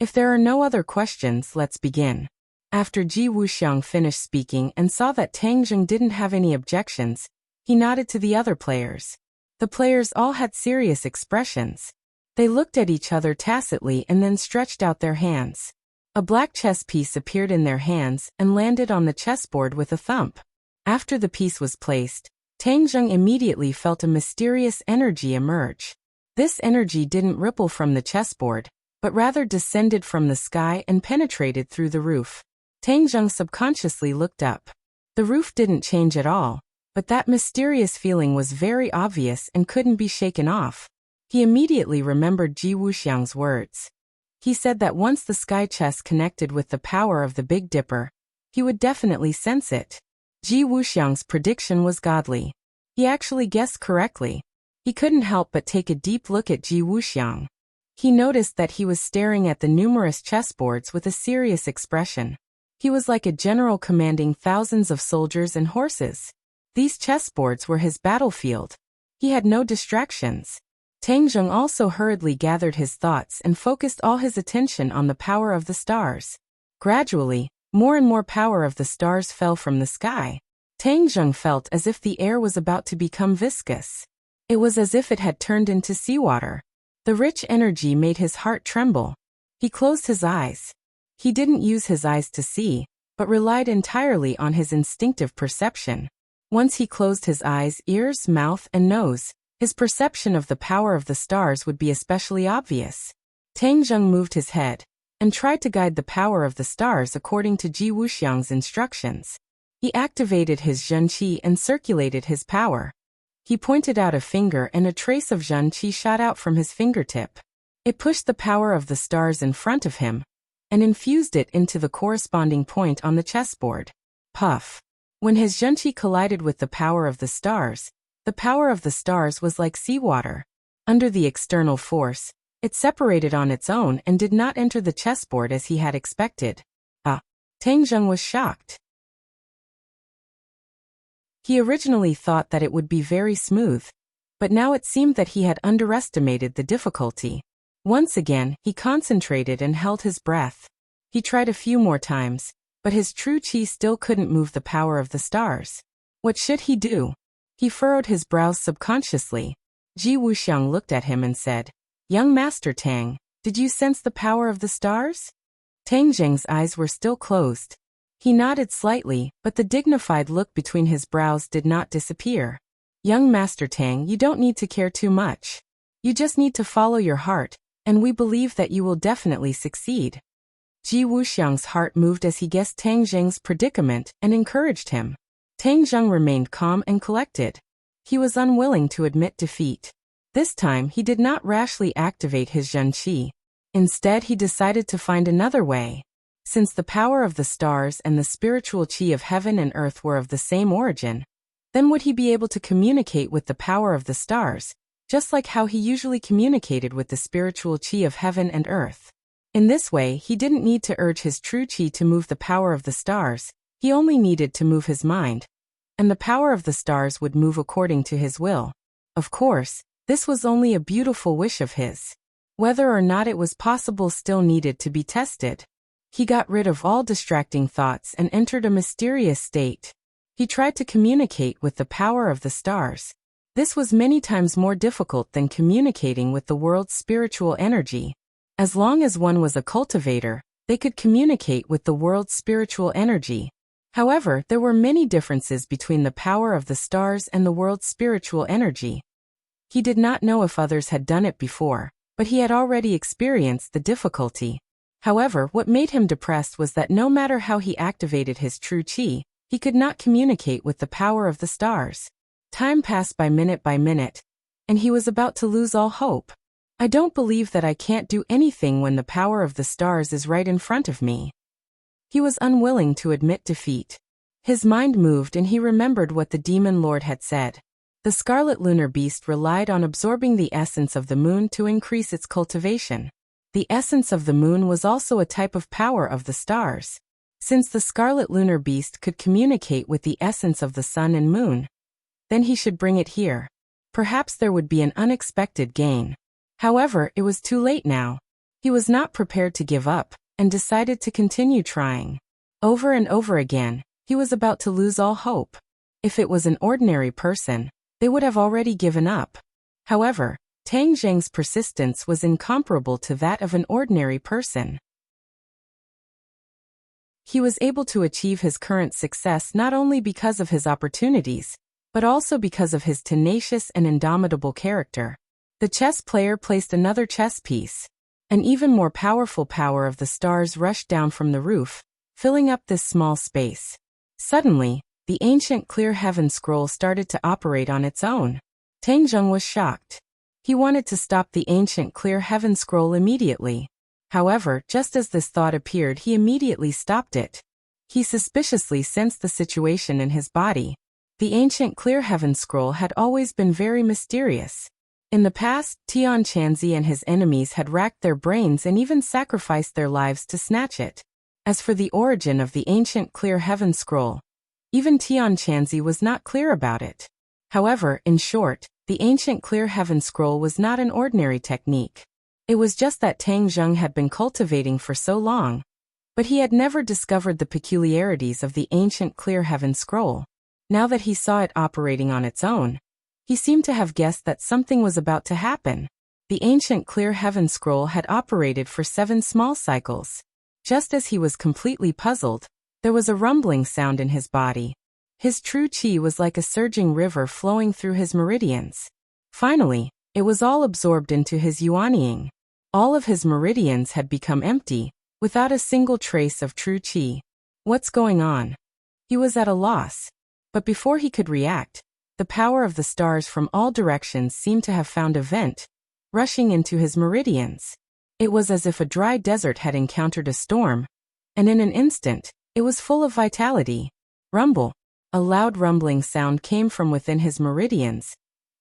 If there are no other questions, let's begin." After Ji Wuxiang finished speaking and saw that Tang Zheng didn't have any objections, he nodded to the other players. The players all had serious expressions. They looked at each other tacitly and then stretched out their hands. A black chess piece appeared in their hands and landed on the chessboard with a thump. After the piece was placed, Tang Zheng immediately felt a mysterious energy emerge. This energy didn't ripple from the chessboard, but rather descended from the sky and penetrated through the roof. Tang Zheng subconsciously looked up. The roof didn't change at all, but that mysterious feeling was very obvious and couldn't be shaken off. He immediately remembered Ji Wuxiang's words. He said that once the sky chess connected with the power of the Big Dipper, he would definitely sense it. Ji Wuxiang's prediction was godly. He actually guessed correctly. He couldn't help but take a deep look at Ji Wuxiang. He noticed that he was staring at the numerous chessboards with a serious expression. He was like a general commanding thousands of soldiers and horses. These chessboards were his battlefield. He had no distractions. Tang Zheng also hurriedly gathered his thoughts and focused all his attention on the power of the stars. Gradually, more and more power of the stars fell from the sky. Tang Zheng felt as if the air was about to become viscous. It was as if it had turned into seawater. The rich energy made his heart tremble. He closed his eyes. He didn't use his eyes to see, but relied entirely on his instinctive perception. Once he closed his eyes, ears, mouth, and nose, his perception of the power of the stars would be especially obvious. Tang Zheng moved his head and tried to guide the power of the stars according to Ji Wuxiang's instructions. He activated his Zhen Qi and circulated his power. He pointed out a finger and a trace of Zhen Qi shot out from his fingertip. It pushed the power of the stars in front of him and infused it into the corresponding point on the chessboard. Puff. When his Zhen Qi collided with the power of the stars was like seawater. Under the external force, it separated on its own and did not enter the chessboard as he had expected. Tang Zheng was shocked. He originally thought that it would be very smooth, but now it seemed that he had underestimated the difficulty. Once again, he concentrated and held his breath. He tried a few more times, but his true qi still couldn't move the power of the stars. What should he do? He furrowed his brows subconsciously. Ji Wuxiang looked at him and said, "Young Master Tang, did you sense the power of the stars?" Tang Zheng's eyes were still closed. He nodded slightly, but the dignified look between his brows did not disappear. "Young Master Tang, you don't need to care too much. You just need to follow your heart, and we believe that you will definitely succeed. Ji Wuxiang's heart moved as he guessed Tang Zheng's predicament and encouraged him. Tang Zheng remained calm and collected. He was unwilling to admit defeat. This time he did not rashly activate his Zhen Qi. Instead he decided to find another way. Since the power of the stars and the spiritual qi of heaven and earth were of the same origin, then would he be able to communicate with the power of the stars, just like how he usually communicated with the spiritual qi of heaven and earth? In this way, he didn't need to urge his true qi to move the power of the stars, he only needed to move his mind, and the power of the stars would move according to his will. Of course, this was only a beautiful wish of his. Whether or not it was possible still needed to be tested. He got rid of all distracting thoughts and entered a mysterious state. He tried to communicate with the power of the stars. This was many times more difficult than communicating with the world's spiritual energy. As long as one was a cultivator, they could communicate with the world's spiritual energy. However, there were many differences between the power of the stars and the world's spiritual energy. He did not know if others had done it before, but he had already experienced the difficulty. However, what made him depressed was that no matter how he activated his true qi, he could not communicate with the power of the stars. Time passed by minute, and he was about to lose all hope. I don't believe that I can't do anything when the power of the stars is right in front of me. He was unwilling to admit defeat. His mind moved and he remembered what the demon lord had said. The scarlet lunar beast relied on absorbing the essence of the moon to increase its cultivation. The essence of the moon was also a type of power of the stars. Since the scarlet lunar beast could communicate with the essence of the sun and moon, then he should bring it here. Perhaps there would be an unexpected gain. However, it was too late now. He was not prepared to give up, and decided to continue trying. Over and over again, he was about to lose all hope. If it was an ordinary person, they would have already given up. However, Tang Zheng's persistence was incomparable to that of an ordinary person. He was able to achieve his current success not only because of his opportunities, but also because of his tenacious and indomitable character. The chess player placed another chess piece. An even more powerful power of the stars rushed down from the roof, filling up this small space. Suddenly, the ancient clear heaven scroll started to operate on its own. Tang Zheng was shocked. He wanted to stop the ancient clear heaven scroll immediately. However, just as this thought appeared, he immediately stopped it. He suspiciously sensed the situation in his body. The ancient clear heaven scroll had always been very mysterious. In the past, Tian Chanzi and his enemies had racked their brains and even sacrificed their lives to snatch it. As for the origin of the ancient clear heaven scroll, even Tian Chanzi was not clear about it. However, in short, the ancient clear heaven scroll was not an ordinary technique. It was just that Tang Zheng had been cultivating for so long, but he had never discovered the peculiarities of the ancient clear heaven scroll. Now that he saw it operating on its own, he seemed to have guessed that something was about to happen. The ancient clear heaven scroll had operated for 7 small cycles. Just as he was completely puzzled, there was a rumbling sound in his body. His true qi was like a surging river flowing through his meridians. Finally, it was all absorbed into his yuanying. All of his meridians had become empty, without a single trace of true qi. What's going on? He was at a loss. But before he could react, the power of the stars from all directions seemed to have found a vent, rushing into his meridians. It was as if a dry desert had encountered a storm, and in an instant, it was full of vitality. Rumble. A loud rumbling sound came from within his meridians,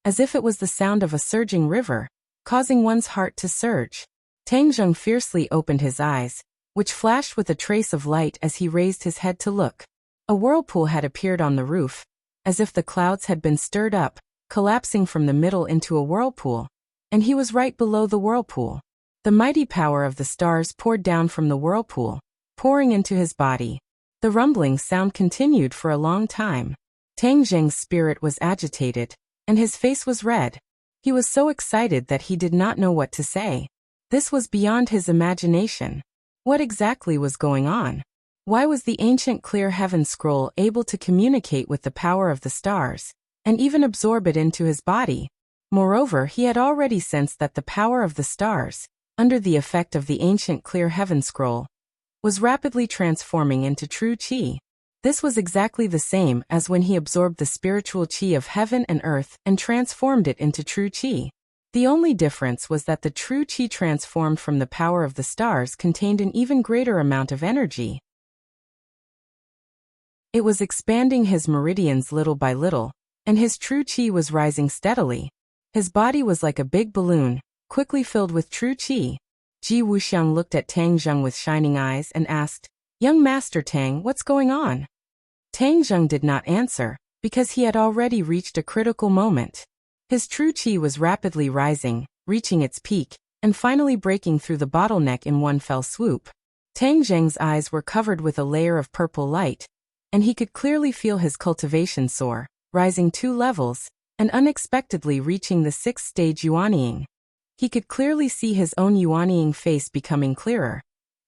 as if it was the sound of a surging river, causing one's heart to surge. Tang Zheng fiercely opened his eyes, which flashed with a trace of light as he raised his head to look. A whirlpool had appeared on the roof, as if the clouds had been stirred up, collapsing from the middle into a whirlpool, and he was right below the whirlpool. The mighty power of the stars poured down from the whirlpool, pouring into his body. The rumbling sound continued for a long time. Tang Zheng's spirit was agitated, and his face was red. He was so excited that he did not know what to say. This was beyond his imagination. What exactly was going on? Why was the ancient clear heaven scroll able to communicate with the power of the stars, and even absorb it into his body? Moreover, he had already sensed that the power of the stars, under the effect of the ancient clear heaven scroll, was rapidly transforming into true qi. This was exactly the same as when he absorbed the spiritual qi of heaven and earth and transformed it into true qi. The only difference was that the true qi transformed from the power of the stars contained an even greater amount of energy. It was expanding his meridians little by little, and his true qi was rising steadily. His body was like a big balloon, quickly filled with true qi. Ji Wuxiang looked at Tang Zheng with shining eyes and asked, "Young Master Tang, what's going on?" Tang Zheng did not answer, because he had already reached a critical moment. His true qi was rapidly rising, reaching its peak, and finally breaking through the bottleneck in one fell swoop. Tang Zheng's eyes were covered with a layer of purple light, and he could clearly feel his cultivation soar, rising 2 levels, and unexpectedly reaching the 6th stage Yuanying. He could clearly see his own Yuanying face becoming clearer,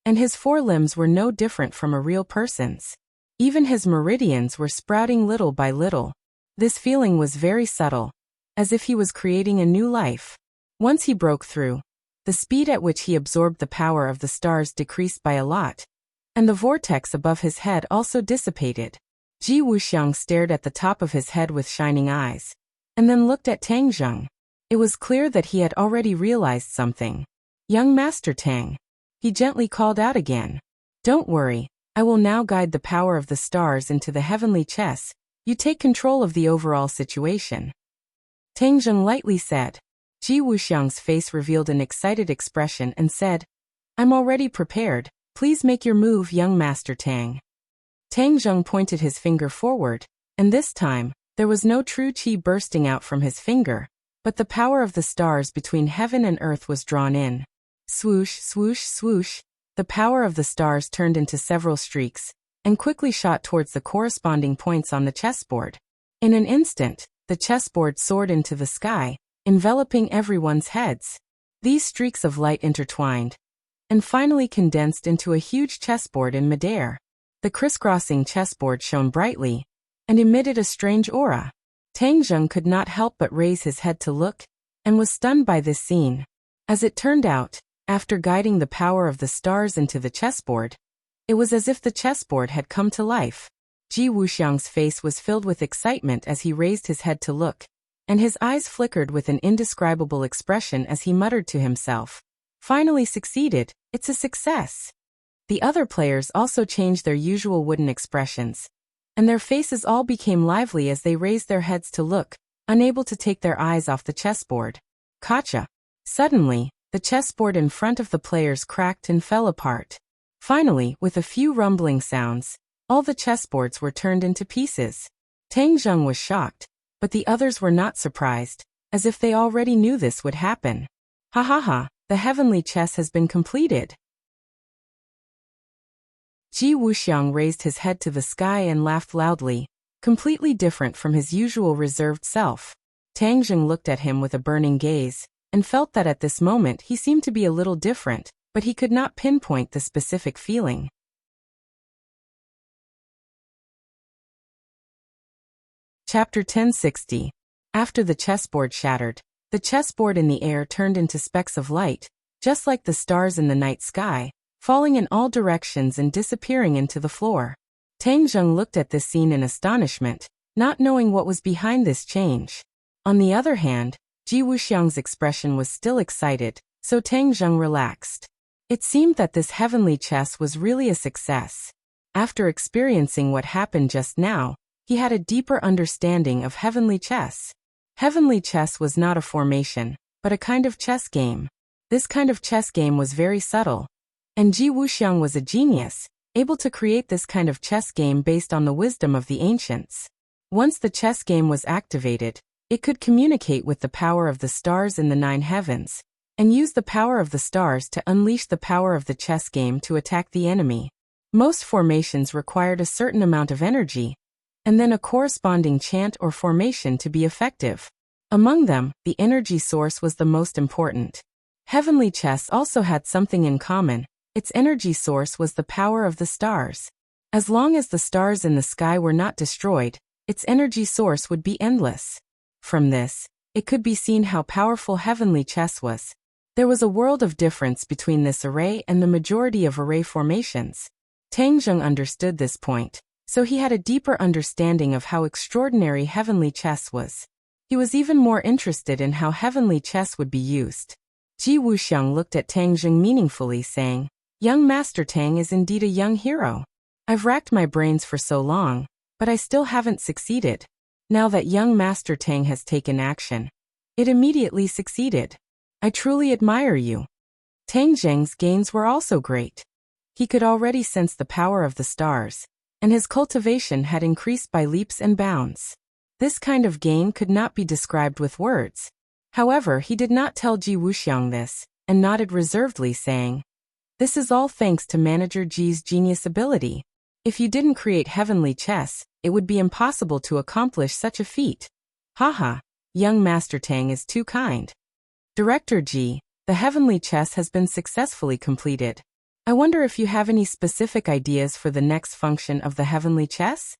and his forelimbs were no different from a real person's. Even his meridians were sprouting little by little. This feeling was very subtle, as if he was creating a new life. Once he broke through, the speed at which he absorbed the power of the stars decreased by a lot, and the vortex above his head also dissipated. Ji Wuxiang stared at the top of his head with shining eyes, and then looked at Tang Zheng. It was clear that he had already realized something. "Young Master Tang," he gently called out again. "Don't worry, I will now guide the power of the stars into the heavenly chess. You take control of the overall situation." Tang Zheng lightly said. Ji Wuxiang's face revealed an excited expression and said, "I'm already prepared. Please make your move, young Master Tang." Tang Zheng pointed his finger forward, and this time, there was no true qi bursting out from his finger, but the power of the stars between heaven and earth was drawn in. Swoosh, swoosh, swoosh, the power of the stars turned into several streaks, and quickly shot towards the corresponding points on the chessboard. In an instant, the chessboard soared into the sky, enveloping everyone's heads. These streaks of light intertwined, and finally condensed into a huge chessboard in midair. The crisscrossing chessboard shone brightly, and emitted a strange aura. Tang Zheng could not help but raise his head to look, and was stunned by this scene. As it turned out, after guiding the power of the stars into the chessboard, it was as if the chessboard had come to life. Ji Wuxiang's face was filled with excitement as he raised his head to look, and his eyes flickered with an indescribable expression as he muttered to himself, "Finally succeeded, it's a success." The other players also changed their usual wooden expressions, and their faces all became lively as they raised their heads to look, unable to take their eyes off the chessboard. Gotcha! Suddenly, the chessboard in front of the players cracked and fell apart. Finally, with a few rumbling sounds, all the chessboards were turned into pieces. Tang Zheng was shocked, but the others were not surprised, as if they already knew this would happen. "Ha ha ha, the heavenly chess has been completed." Ji Wuxiang raised his head to the sky and laughed loudly, completely different from his usual reserved self. Tang Zheng looked at him with a burning gaze, and felt that at this moment he seemed to be a little different, but he could not pinpoint the specific feeling. Chapter 1060. After the chessboard shattered, the chessboard in the air turned into specks of light, just like the stars in the night sky, falling in all directions and disappearing into the floor. Tang Zheng looked at this scene in astonishment, not knowing what was behind this change. On the other hand, Ji Wuxiang's expression was still excited, so Tang Zheng relaxed. It seemed that this heavenly chess was really a success. After experiencing what happened just now, he had a deeper understanding of heavenly chess. Heavenly chess was not a formation, but a kind of chess game. This kind of chess game was very subtle, and Ji Wuxiang was a genius, able to create this kind of chess game based on the wisdom of the ancients. Once the chess game was activated, it could communicate with the power of the stars in the 9 heavens, and use the power of the stars to unleash the power of the chess game to attack the enemy. Most formations required a certain amount of energy, and then a corresponding chant or formation to be effective. Among them, the energy source was the most important. Heavenly chess also had something in common. Its energy source was the power of the stars. As long as the stars in the sky were not destroyed, its energy source would be endless. From this, it could be seen how powerful heavenly chess was. There was a world of difference between this array and the majority of array formations. Tang Zheng understood this point, so he had a deeper understanding of how extraordinary heavenly chess was. He was even more interested in how heavenly chess would be used. Ji Wuxiang looked at Tang Zheng meaningfully, saying, "Young Master Tang is indeed a young hero. I've racked my brains for so long, but I still haven't succeeded. Now that young Master Tang has taken action, it immediately succeeded. I truly admire you." Tang Zheng's gains were also great. He could already sense the power of the stars, and his cultivation had increased by leaps and bounds. This kind of gain could not be described with words. However, he did not tell Ji Wuxiang this, and nodded reservedly, saying, "This is all thanks to Manager Ji's genius ability. If you didn't create heavenly chess, it would be impossible to accomplish such a feat. Haha, young Master Tang is too kind. Director Ji, the heavenly chess has been successfully completed. I wonder if you have any specific ideas for the next function of the heavenly chess?"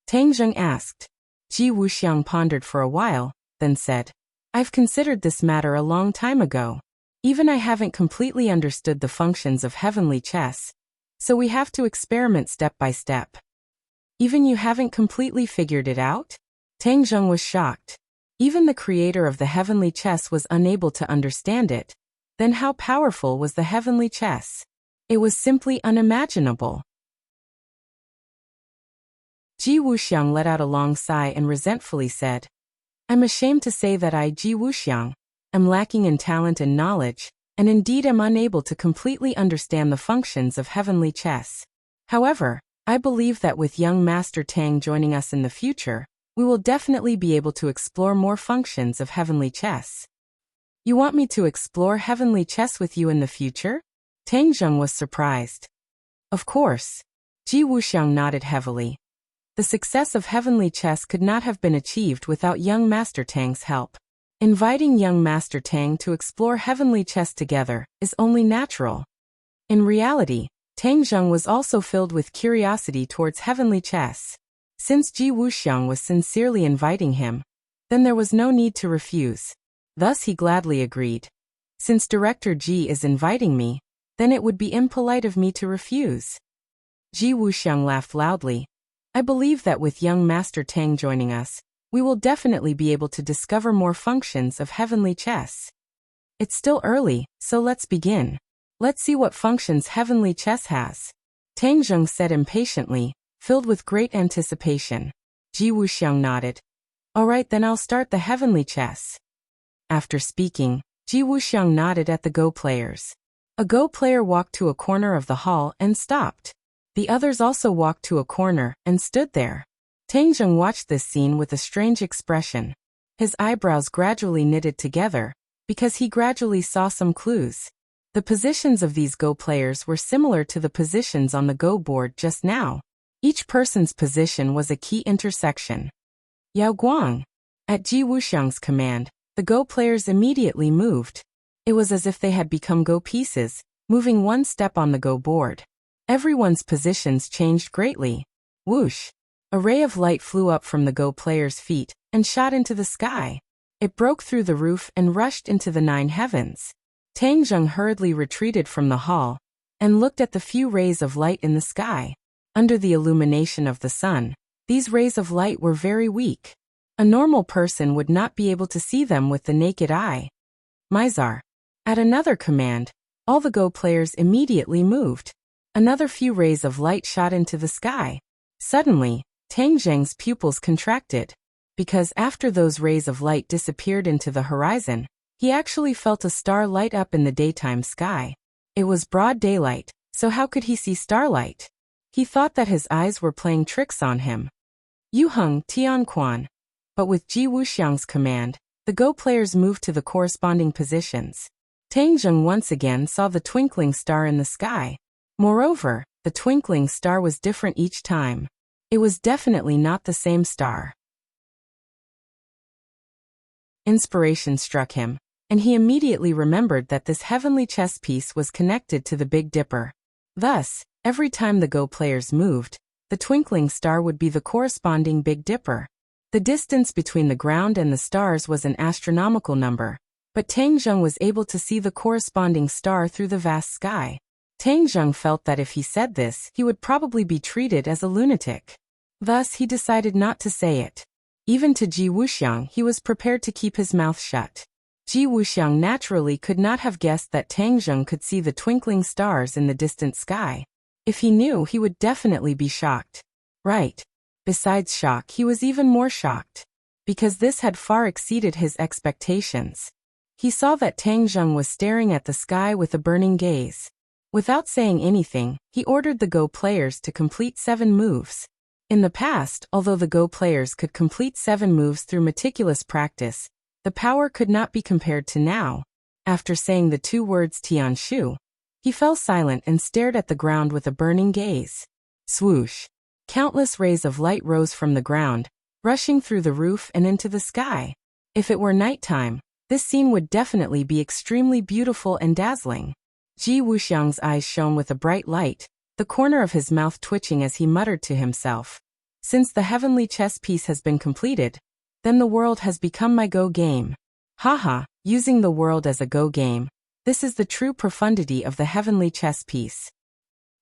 Tang Zheng asked. Ji Wuxiang pondered for a while, then said, "I've considered this matter a long time ago. Even I haven't completely understood the functions of heavenly chess, so we have to experiment step by step." "Even you haven't completely figured it out?" Tang Zheng was shocked. Even the creator of the heavenly chess was unable to understand it. Then how powerful was the heavenly chess? It was simply unimaginable. Ji Wuxiang let out a long sigh and resentfully said, "I'm ashamed to say that I, Ji Wuxiang, am lacking in talent and knowledge, and indeed am unable to completely understand the functions of heavenly chess. However, I believe that with young Master Tang joining us in the future, we will definitely be able to explore more functions of heavenly chess." "You want me to explore heavenly chess with you in the future?" Tang Zheng was surprised. "Of course." Ji Wuxiang nodded heavily. The success of heavenly chess could not have been achieved without young Master Tang's help. Inviting young Master Tang to explore heavenly chess together is only natural. In reality, Tang Zheng was also filled with curiosity towards heavenly chess. Since Ji Wuxiang was sincerely inviting him, then there was no need to refuse. Thus he gladly agreed. "Since Director Ji is inviting me, then it would be impolite of me to refuse." Ji Wuxiang laughed loudly. "I believe that with young Master Tang joining us, we will definitely be able to discover more functions of heavenly chess. It's still early, so let's begin. Let's see what functions heavenly chess has." Tang Zheng said impatiently, filled with great anticipation. Ji Wuxiang nodded. "All right, then I'll start the heavenly chess." After speaking, Ji Wuxiang nodded at the Go players. A Go player walked to a corner of the hall and stopped. The others also walked to a corner and stood there. Tang Zheng watched this scene with a strange expression. His eyebrows gradually knitted together, because he gradually saw some clues. The positions of these Go players were similar to the positions on the Go board just now. Each person's position was a key intersection. "Yao Guang." At Ji Wuxiang's command, the Go players immediately moved. It was as if they had become Go pieces, moving one step on the Go board. Everyone's positions changed greatly. Whoosh! A ray of light flew up from the Go players' feet and shot into the sky. It broke through the roof and rushed into the 9 heavens. Tang Zheng hurriedly retreated from the hall and looked at the few rays of light in the sky. Under the illumination of the sun, these rays of light were very weak. A normal person would not be able to see them with the naked eye. Mizar. At another command, all the Go players immediately moved. Another few rays of light shot into the sky. Suddenly, Tang Zheng's pupils contracted, because after those rays of light disappeared into the horizon, he actually felt a star light up in the daytime sky. It was broad daylight, so how could he see starlight? He thought that his eyes were playing tricks on him. Yu Heng Tianquan. But with Ji Wuxiang's command, the Go players moved to the corresponding positions. Tang Zheng once again saw the twinkling star in the sky. Moreover, the twinkling star was different each time. It was definitely not the same star. Inspiration struck him, and he immediately remembered that this heavenly chess piece was connected to the Big Dipper. Thus, every time the Go players moved, the twinkling star would be the corresponding Big Dipper. The distance between the ground and the stars was an astronomical number, but Tang Zheng was able to see the corresponding star through the vast sky. Tang Zheng felt that if he said this, he would probably be treated as a lunatic. Thus, he decided not to say it. Even to Ji Wuxiang, he was prepared to keep his mouth shut. Ji Wuxiang naturally could not have guessed that Tang Zheng could see the twinkling stars in the distant sky. If he knew, he would definitely be shocked. Right. Besides shock, he was even more shocked, because this had far exceeded his expectations. He saw that Tang Zheng was staring at the sky with a burning gaze. Without saying anything, he ordered the Go players to complete 7 moves. In the past, although the Go players could complete 7 moves through meticulous practice, the power could not be compared to now. After saying the 2 words Tianshu, he fell silent and stared at the ground with a burning gaze. Swoosh! Countless rays of light rose from the ground, rushing through the roof and into the sky. If it were nighttime, this scene would definitely be extremely beautiful and dazzling. Ji Wuxiang's eyes shone with a bright light, the corner of his mouth twitching as he muttered to himself. Since the heavenly chess piece has been completed, then the world has become my Go game. Haha, using the world as a Go game. This is the true profundity of the heavenly chess piece.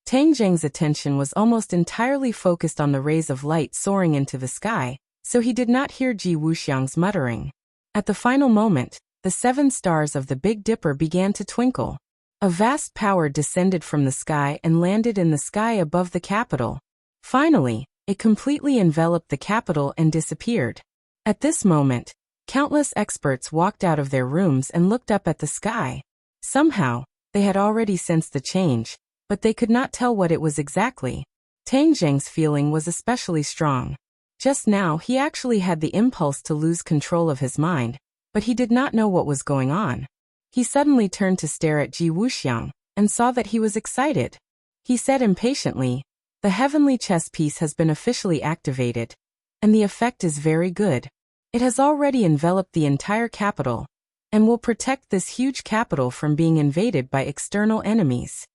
Tang Zheng's attention was almost entirely focused on the rays of light soaring into the sky, so he did not hear Ji Wuxiang's muttering. At the final moment, the 7 stars of the Big Dipper began to twinkle. A vast power descended from the sky and landed in the sky above the capital. Finally, it completely enveloped the capital and disappeared. At this moment, countless experts walked out of their rooms and looked up at the sky. Somehow, they had already sensed the change, but they could not tell what it was exactly. Tang Zheng's feeling was especially strong. Just now, he actually had the impulse to lose control of his mind, but he did not know what was going on. He suddenly turned to stare at Ji Wuxiang, and saw that he was excited. He said impatiently, "The heavenly chess piece has been officially activated, and the effect is very good. It has already enveloped the entire capital, and will protect this huge capital from being invaded by external enemies."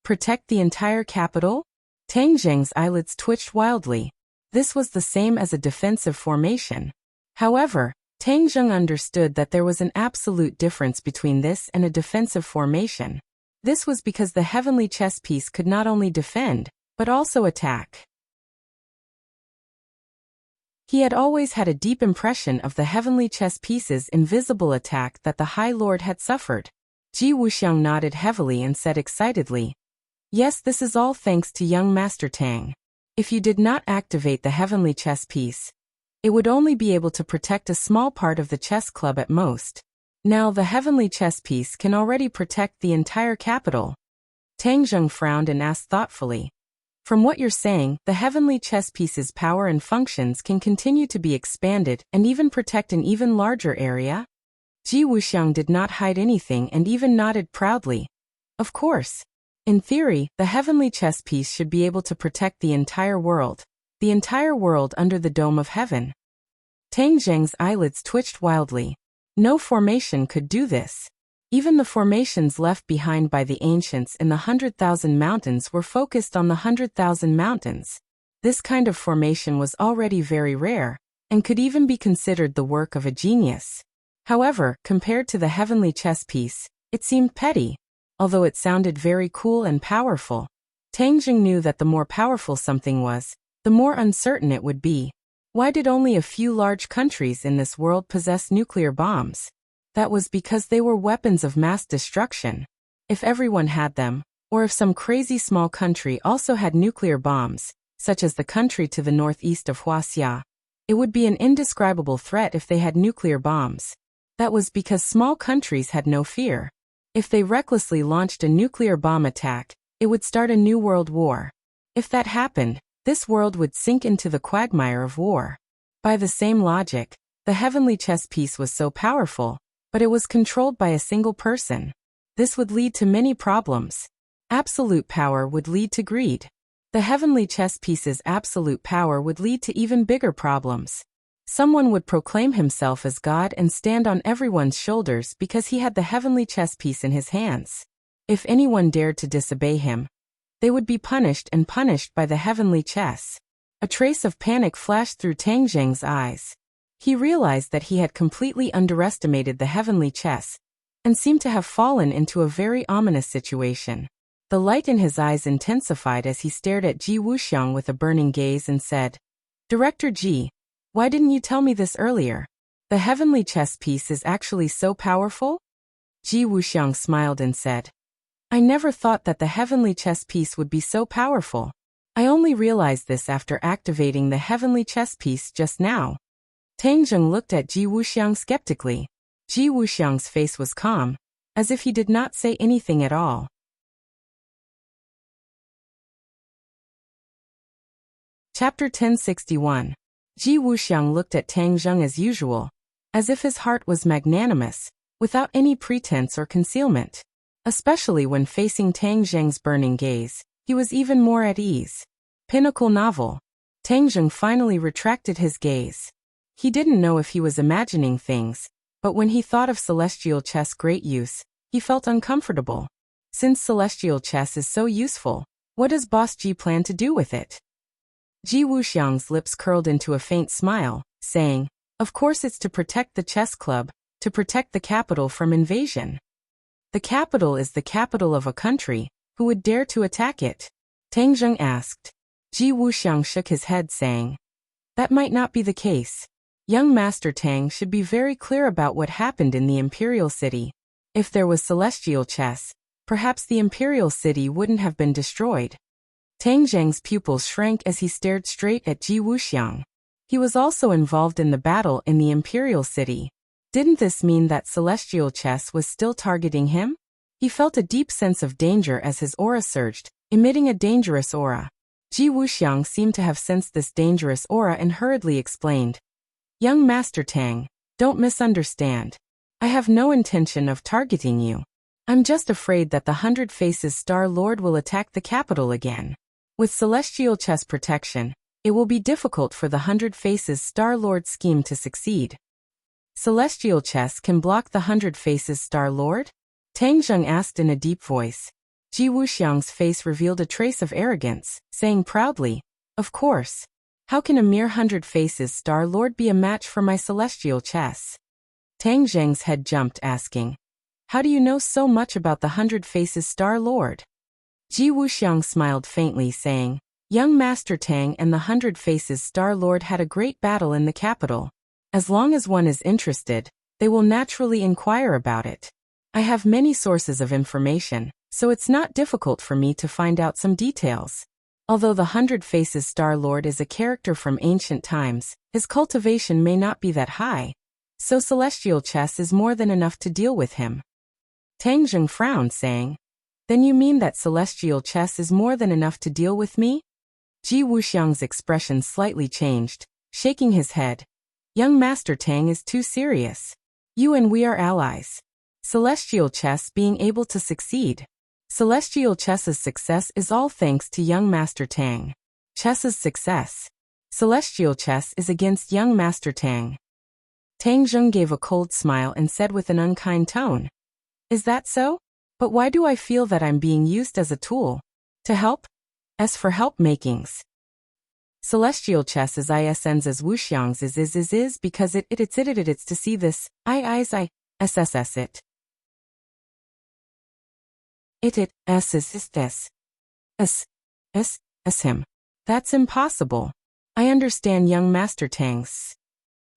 Protect the entire capital? Tang Zheng's eyelids twitched wildly. This was the same as a defensive formation. However, Tang Zheng understood that there was an absolute difference between this and a defensive formation. This was because the heavenly chess piece could not only defend, but also attack. He had always had a deep impression of the heavenly chess piece's invisible attack that the High Lord had suffered. Ji Wuxiang nodded heavily and said excitedly, "Yes, this is all thanks to young Master Tang. If you did not activate the heavenly chess piece, it would only be able to protect a small part of the chess club at most. Now the heavenly chess piece can already protect the entire capital." Tang Zheng frowned and asked thoughtfully, "From what you're saying, the heavenly chess piece's power and functions can continue to be expanded and even protect an even larger area?" Ji Wuxiang did not hide anything and even nodded proudly. "Of course. In theory, the heavenly chess piece should be able to protect the entire world under the dome of heaven." Tang Zheng's eyelids twitched wildly. No formation could do this. Even the formations left behind by the ancients in the 100,000 mountains were focused on the 100,000 mountains. This kind of formation was already very rare, and could even be considered the work of a genius. However, compared to the heavenly chess piece, it seemed petty. Although it sounded very cool and powerful, Tang Zheng knew that the more powerful something was, the more uncertain it would be. Why did only a few large countries in this world possess nuclear bombs? That was because they were weapons of mass destruction. If everyone had them, or if some crazy small country also had nuclear bombs, such as the country to the northeast of Huaxia, it would be an indescribable threat if they had nuclear bombs. That was because small countries had no fear. If they recklessly launched a nuclear bomb attack, it would start a new world war. If that happened, this world would sink into the quagmire of war. By the same logic, the heavenly chess piece was so powerful, but it was controlled by a single person. This would lead to many problems. Absolute power would lead to greed. The heavenly chess piece's absolute power would lead to even bigger problems. Someone would proclaim himself as God and stand on everyone's shoulders because he had the heavenly chess piece in his hands. If anyone dared to disobey him, they would be punished by the heavenly chess. A trace of panic flashed through Tang Zheng's eyes. He realized that he had completely underestimated the heavenly chess, and seemed to have fallen into a very ominous situation. The light in his eyes intensified as he stared at Ji Wuxiang with a burning gaze and said, "Director Ji, why didn't you tell me this earlier? The heavenly chess piece is actually so powerful?" Ji Wuxiang smiled and said, "I never thought that the heavenly chess piece would be so powerful. I only realized this after activating the heavenly chess piece just now." Tang Zheng looked at Ji Wuxiang skeptically. Ji Wuxiang's face was calm, as if he did not say anything at all. Chapter 1061. Ji Wuxiang looked at Tang Zheng as usual, as if his heart was magnanimous, without any pretense or concealment. Especially when facing Tang Zheng's burning gaze, he was even more at ease. Pinnacle novel. Tang Zheng finally retracted his gaze. He didn't know if he was imagining things, but when he thought of celestial chess' great use, he felt uncomfortable. Since celestial chess is so useful, what does Boss Ji plan to do with it? Ji Wuxiang's lips curled into a faint smile, saying, "Of course it's to protect the chess club, to protect the capital from invasion." "The capital is the capital of a country. Who would dare to attack it?" Tang Zheng asked. Ji Wuxiang shook his head saying, "That might not be the case. Young Master Tang should be very clear about what happened in the Imperial City. If there was celestial chess, perhaps the Imperial City wouldn't have been destroyed." Tang Zheng's pupils shrank as he stared straight at Ji Wuxiang. He was also involved in the battle in the Imperial City. Didn't this mean that celestial chess was still targeting him? He felt a deep sense of danger as his aura surged, emitting a dangerous aura. Ji Wuxiang seemed to have sensed this dangerous aura and hurriedly explained, "Young Master Tang, don't misunderstand. I have no intention of targeting you. I'm just afraid that the Hundred Faces Star Lord will attack the capital again. With celestial chess protection, it will be difficult for the Hundred Faces Star Lord scheme to succeed." "Celestial chess can block the Hundred Faces Star Lord?" Tang Zheng asked in a deep voice. Ji Wuxiang's face revealed a trace of arrogance, saying proudly, "Of course. How can a mere Hundred Faces Star Lord be a match for my celestial chess?" Tang Zheng's head jumped, asking, "How do you know so much about the Hundred Faces Star Lord?" Ji Wuxiang smiled faintly, saying, "Young Master Tang and the Hundred Faces Star Lord had a great battle in the capital. As long as one is interested, they will naturally inquire about it. I have many sources of information, so it's not difficult for me to find out some details. Although the Hundred Faces Star Lord is a character from ancient times, his cultivation may not be that high, so celestial chess is more than enough to deal with him." Tang Zheng frowned, saying, "Then you mean that celestial chess is more than enough to deal with me?" Ji Wuxiang's expression slightly changed, shaking his head. "Young Master Tang is too serious. You and we are allies. Celestial chess being able to succeed. Celestial chess's success is all thanks to young Master Tang. Chess's success. Celestial chess is against young Master Tang." Tang Zheng gave a cold smile and said with an unkind tone, "Is that so? But why do I feel that I'm being used as a tool? To help? As for help makings. Celestial chess is ISN's as Wuxiang's is because it's to see this, I SSS it. It is this. S him. That's impossible. I understand young Master Tang's.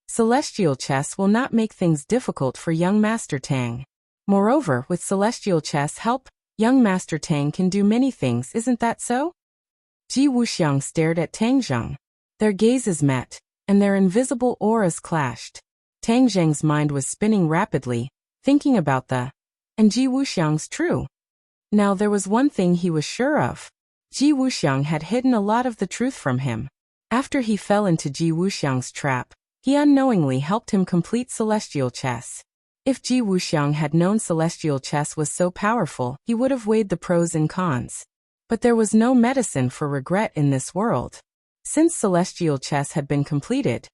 Celestial chess will not make things difficult for young Master Tang. Moreover, with celestial chess help, young Master Tang can do many things, isn't that so?" Ji Wuxiang stared at Tang Zheng. Their gazes met, and their invisible auras clashed. Tang Zheng's mind was spinning rapidly, thinking about and Ji Wuxiang's true. Now there was one thing he was sure of. Ji Wuxiang had hidden a lot of the truth from him. After he fell into Ji Wuxiang's trap, he unknowingly helped him complete celestial chess. If Ji Wuxiang had known celestial chess was so powerful, he would have weighed the pros and cons. But there was no medicine for regret in this world. Since celestial chess had been completed,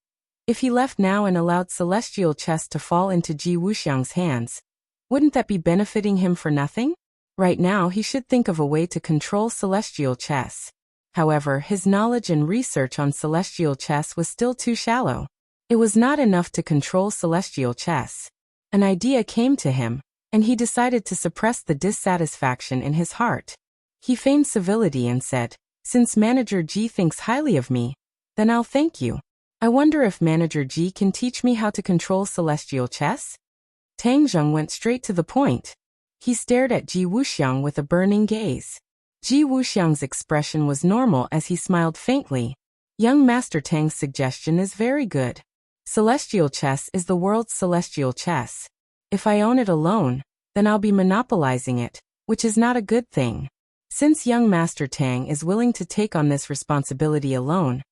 if he left now and allowed celestial chess to fall into Ji Wuxiang's hands, wouldn't that be benefiting him for nothing? Right now he should think of a way to control celestial chess. However, his knowledge and research on celestial chess was still too shallow. It was not enough to control celestial chess. An idea came to him, and he decided to suppress the dissatisfaction in his heart. He feigned civility and said, "Since Manager G thinks highly of me, then I'll thank you. I wonder if Manager G can teach me how to control celestial chess?" Tang Zheng went straight to the point. He stared at Ji Wuxiang with a burning gaze. Ji Wuxiang's expression was normal as he smiled faintly. Young Master Tang's suggestion is very good. Celestial chess is the world's celestial chess. If I own it alone, then I'll be monopolizing it, which is not a good thing. Since young Master Tang is willing to take on this responsibility alone,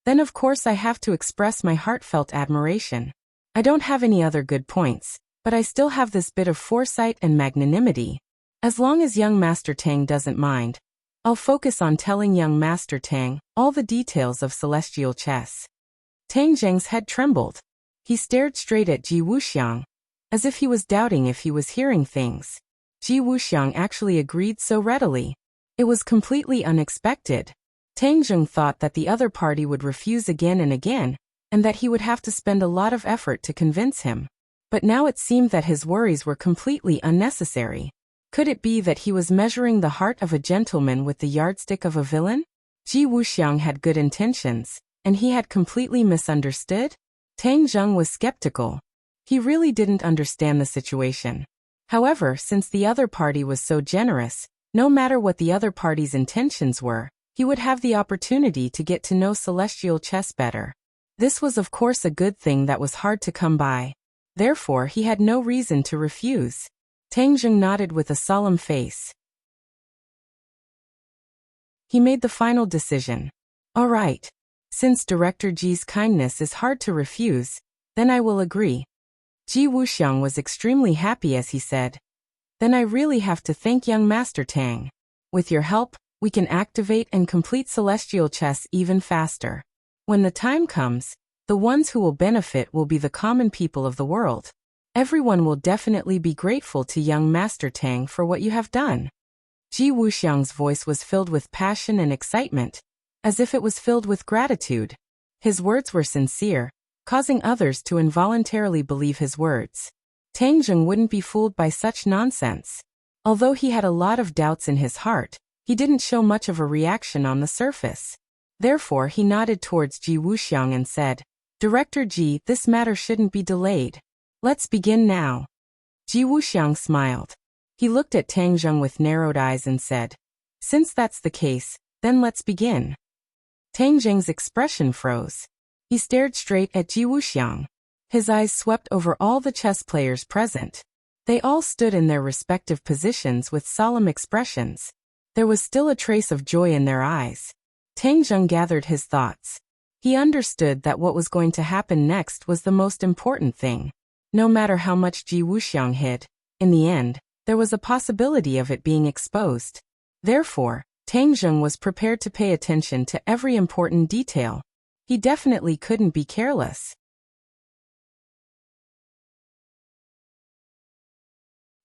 then of course I have to express my heartfelt admiration. I don't have any other good points, but I still have this bit of foresight and magnanimity. As long as young Master Tang doesn't mind, I'll focus on telling young Master Tang all the details of celestial chess. Tang Zheng's head trembled. He stared straight at Ji Wuxiang, as if he was doubting if he was hearing things. Ji Wuxiang actually agreed so readily. It was completely unexpected. Tang Zheng thought that the other party would refuse again and again, and that he would have to spend a lot of effort to convince him. But now it seemed that his worries were completely unnecessary. Could it be that he was measuring the heart of a gentleman with the yardstick of a villain? Ji Wuxiang had good intentions, and he had completely misunderstood? Tang Zheng was skeptical. He really didn't understand the situation. However, since the other party was so generous, no matter what the other party's intentions were, he would have the opportunity to get to know celestial chess better. This was of course a good thing that was hard to come by. Therefore, he had no reason to refuse. Tang Zheng nodded with a solemn face. He made the final decision. All right. Since Director Ji's kindness is hard to refuse, then I will agree. Ji Wuxiang was extremely happy as he said, "Then I really have to thank young Master Tang. With your help, we can activate and complete celestial chess even faster. When the time comes, the ones who will benefit will be the common people of the world. Everyone will definitely be grateful to young Master Tang for what you have done." Ji Wuxiang's voice was filled with passion and excitement, as if it was filled with gratitude. His words were sincere, causing others to involuntarily believe his words. Tang Zheng wouldn't be fooled by such nonsense. Although he had a lot of doubts in his heart, he didn't show much of a reaction on the surface. Therefore, he nodded towards Ji Wuxiang and said, "Director Ji, this matter shouldn't be delayed. Let's begin now." Ji Wuxiang smiled. He looked at Tang Zheng with narrowed eyes and said, "Since that's the case, then let's begin." Tang Zheng's expression froze. He stared straight at Ji Wuxiang. His eyes swept over all the chess players present. They all stood in their respective positions with solemn expressions. There was still a trace of joy in their eyes. Tang Zheng gathered his thoughts. He understood that what was going to happen next was the most important thing. No matter how much Ji Wuxiang hid, in the end, there was a possibility of it being exposed. Therefore, Tang Zheng was prepared to pay attention to every important detail. He definitely couldn't be careless.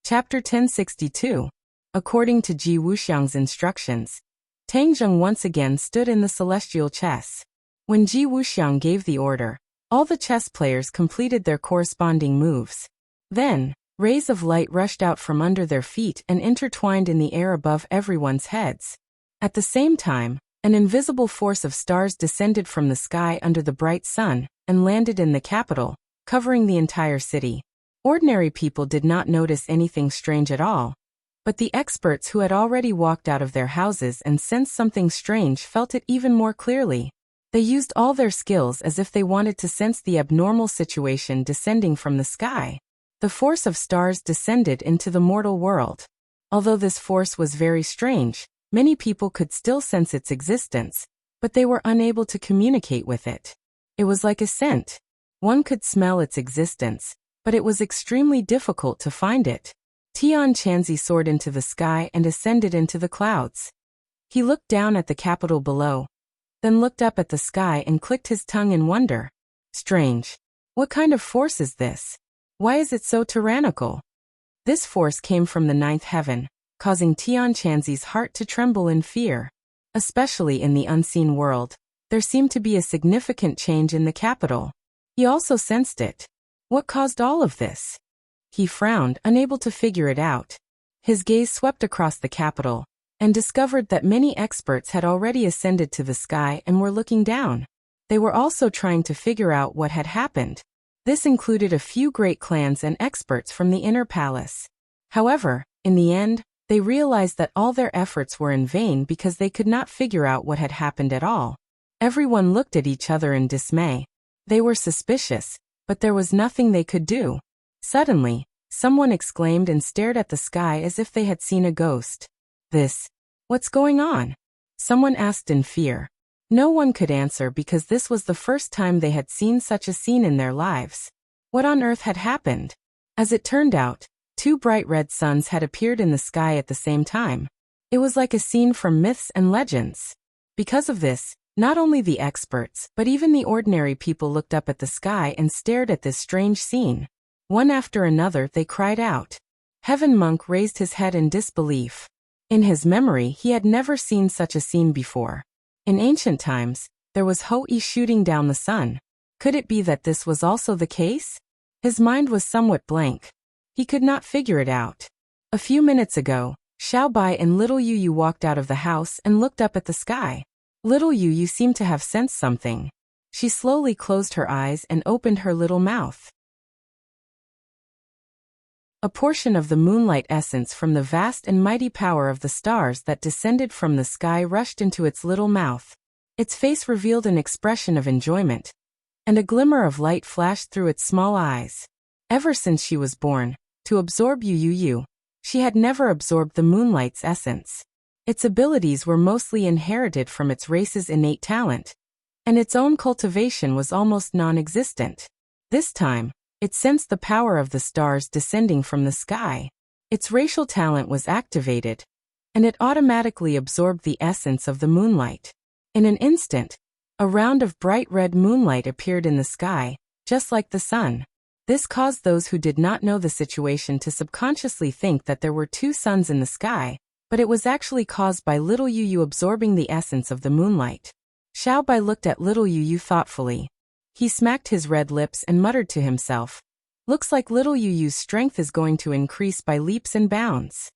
Chapter 1062. According to Ji Wuxiang's instructions, Tang Zheng once again stood in the celestial chess. When Ji Wuxiang gave the order, all the chess players completed their corresponding moves. Then, rays of light rushed out from under their feet and intertwined in the air above everyone's heads. At the same time, an invisible force of stars descended from the sky under the bright sun and landed in the capital, covering the entire city. Ordinary people did not notice anything strange at all, but the experts who had already walked out of their houses and sensed something strange felt it even more clearly. They used all their skills as if they wanted to sense the abnormal situation descending from the sky. The force of stars descended into the mortal world. Although this force was very strange, many people could still sense its existence, but they were unable to communicate with it. It was like a scent. One could smell its existence, but it was extremely difficult to find it. Tian Chanzi soared into the sky and ascended into the clouds. He looked down at the capital below, then looked up at the sky and clicked his tongue in wonder. Strange. What kind of force is this? Why is it so tyrannical? This force came from the ninth heaven, causing Tian Chanzi's heart to tremble in fear. especially in the unseen world. There seemed to be a significant change in the capital. He also sensed it. What caused all of this? He frowned, unable to figure it out. His gaze swept across the capital, and discovered that many experts had already ascended to the sky and were looking down. They were also trying to figure out what had happened. This included a few great clans and experts from the inner palace. However, in the end, they realized that all their efforts were in vain because they could not figure out what had happened at all. Everyone looked at each other in dismay. They were suspicious, but there was nothing they could do. Suddenly, someone exclaimed and stared at the sky as if they had seen a ghost. What's going on? Someone asked in fear. No one could answer because this was the first time they had seen such a scene in their lives. What on earth had happened? As it turned out, 2 bright red suns had appeared in the sky at the same time. It was like a scene from myths and legends. Because of this, not only the experts, but even the ordinary people looked up at the sky and stared at this strange scene. One after another they cried out. Heaven Monk raised his head in disbelief. In his memory he had never seen such a scene before. In ancient times, there was Hou-Yi shooting down the sun. Could it be that this was also the case? His mind was somewhat blank. He could not figure it out. A few minutes ago, Xiao Bai and little Yu Yu walked out of the house and looked up at the sky. Little Yu Yu seemed to have sensed something. She slowly closed her eyes and opened her little mouth. A portion of the moonlight essence from the vast and mighty power of the stars that descended from the sky rushed into its little mouth. Its face revealed an expression of enjoyment, and a glimmer of light flashed through its small eyes. Ever since she was born, to absorb Yu, she had never absorbed the moonlight's essence. Its abilities were mostly inherited from its race's innate talent, and its own cultivation was almost non-existent. This time, it sensed the power of the stars descending from the sky. Its racial talent was activated, and it automatically absorbed the essence of the moonlight. In an instant, a round of bright red moonlight appeared in the sky, just like the sun. This caused those who did not know the situation to subconsciously think that there were 2 suns in the sky, but it was actually caused by little Yu absorbing the essence of the moonlight. Xiao Bai looked at little Yu thoughtfully. He smacked his red lips and muttered to himself, "Looks like little Yu's strength is going to increase by leaps and bounds."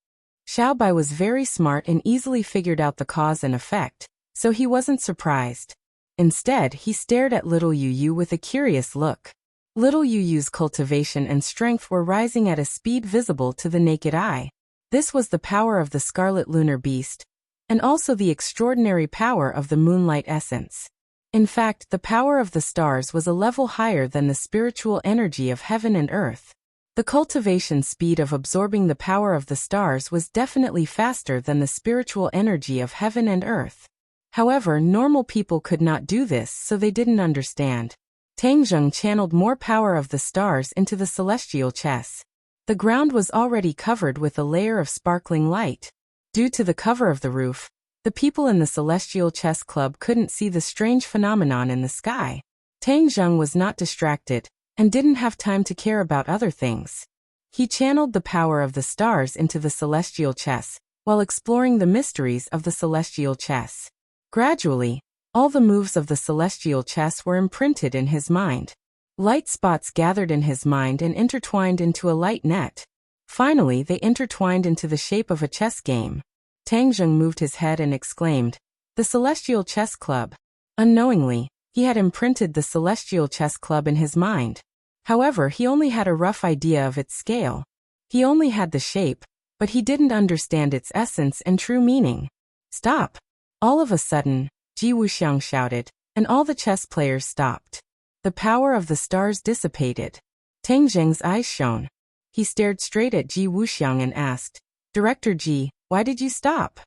Xiao Bai was very smart and easily figured out the cause and effect, so he wasn't surprised. Instead, he stared at little Yu with a curious look. Little Yu's cultivation and strength were rising at a speed visible to the naked eye. This was the power of the scarlet lunar beast, and also the extraordinary power of the moonlight essence. In fact, the power of the stars was a level higher than the spiritual energy of heaven and earth. The cultivation speed of absorbing the power of the stars was definitely faster than the spiritual energy of heaven and earth. However, normal people could not do this, so they didn't understand. Tang Zheng channeled more power of the stars into the celestial chess. The ground was already covered with a layer of sparkling light. Due to the cover of the roof, the people in the Celestial Chess Club couldn't see the strange phenomenon in the sky. Tang Zheng was not distracted, and didn't have time to care about other things. He channeled the power of the stars into the celestial chess, while exploring the mysteries of the celestial chess. Gradually, all the moves of the celestial chess were imprinted in his mind. Light spots gathered in his mind and intertwined into a light net. Finally, they intertwined into the shape of a chess game. Tang Zheng moved his head and exclaimed, "The Celestial Chess Club." Unknowingly, he had imprinted the Celestial Chess Club in his mind. However, he only had a rough idea of its scale. He only had the shape, but he didn't understand its essence and true meaning. "Stop!" All of a sudden, Ji Wuxiang shouted, and all the chess players stopped. The power of the stars dissipated. Tang Zheng's eyes shone. He stared straight at Ji Wuxiang and asked, "Director Ji, why did you stop?"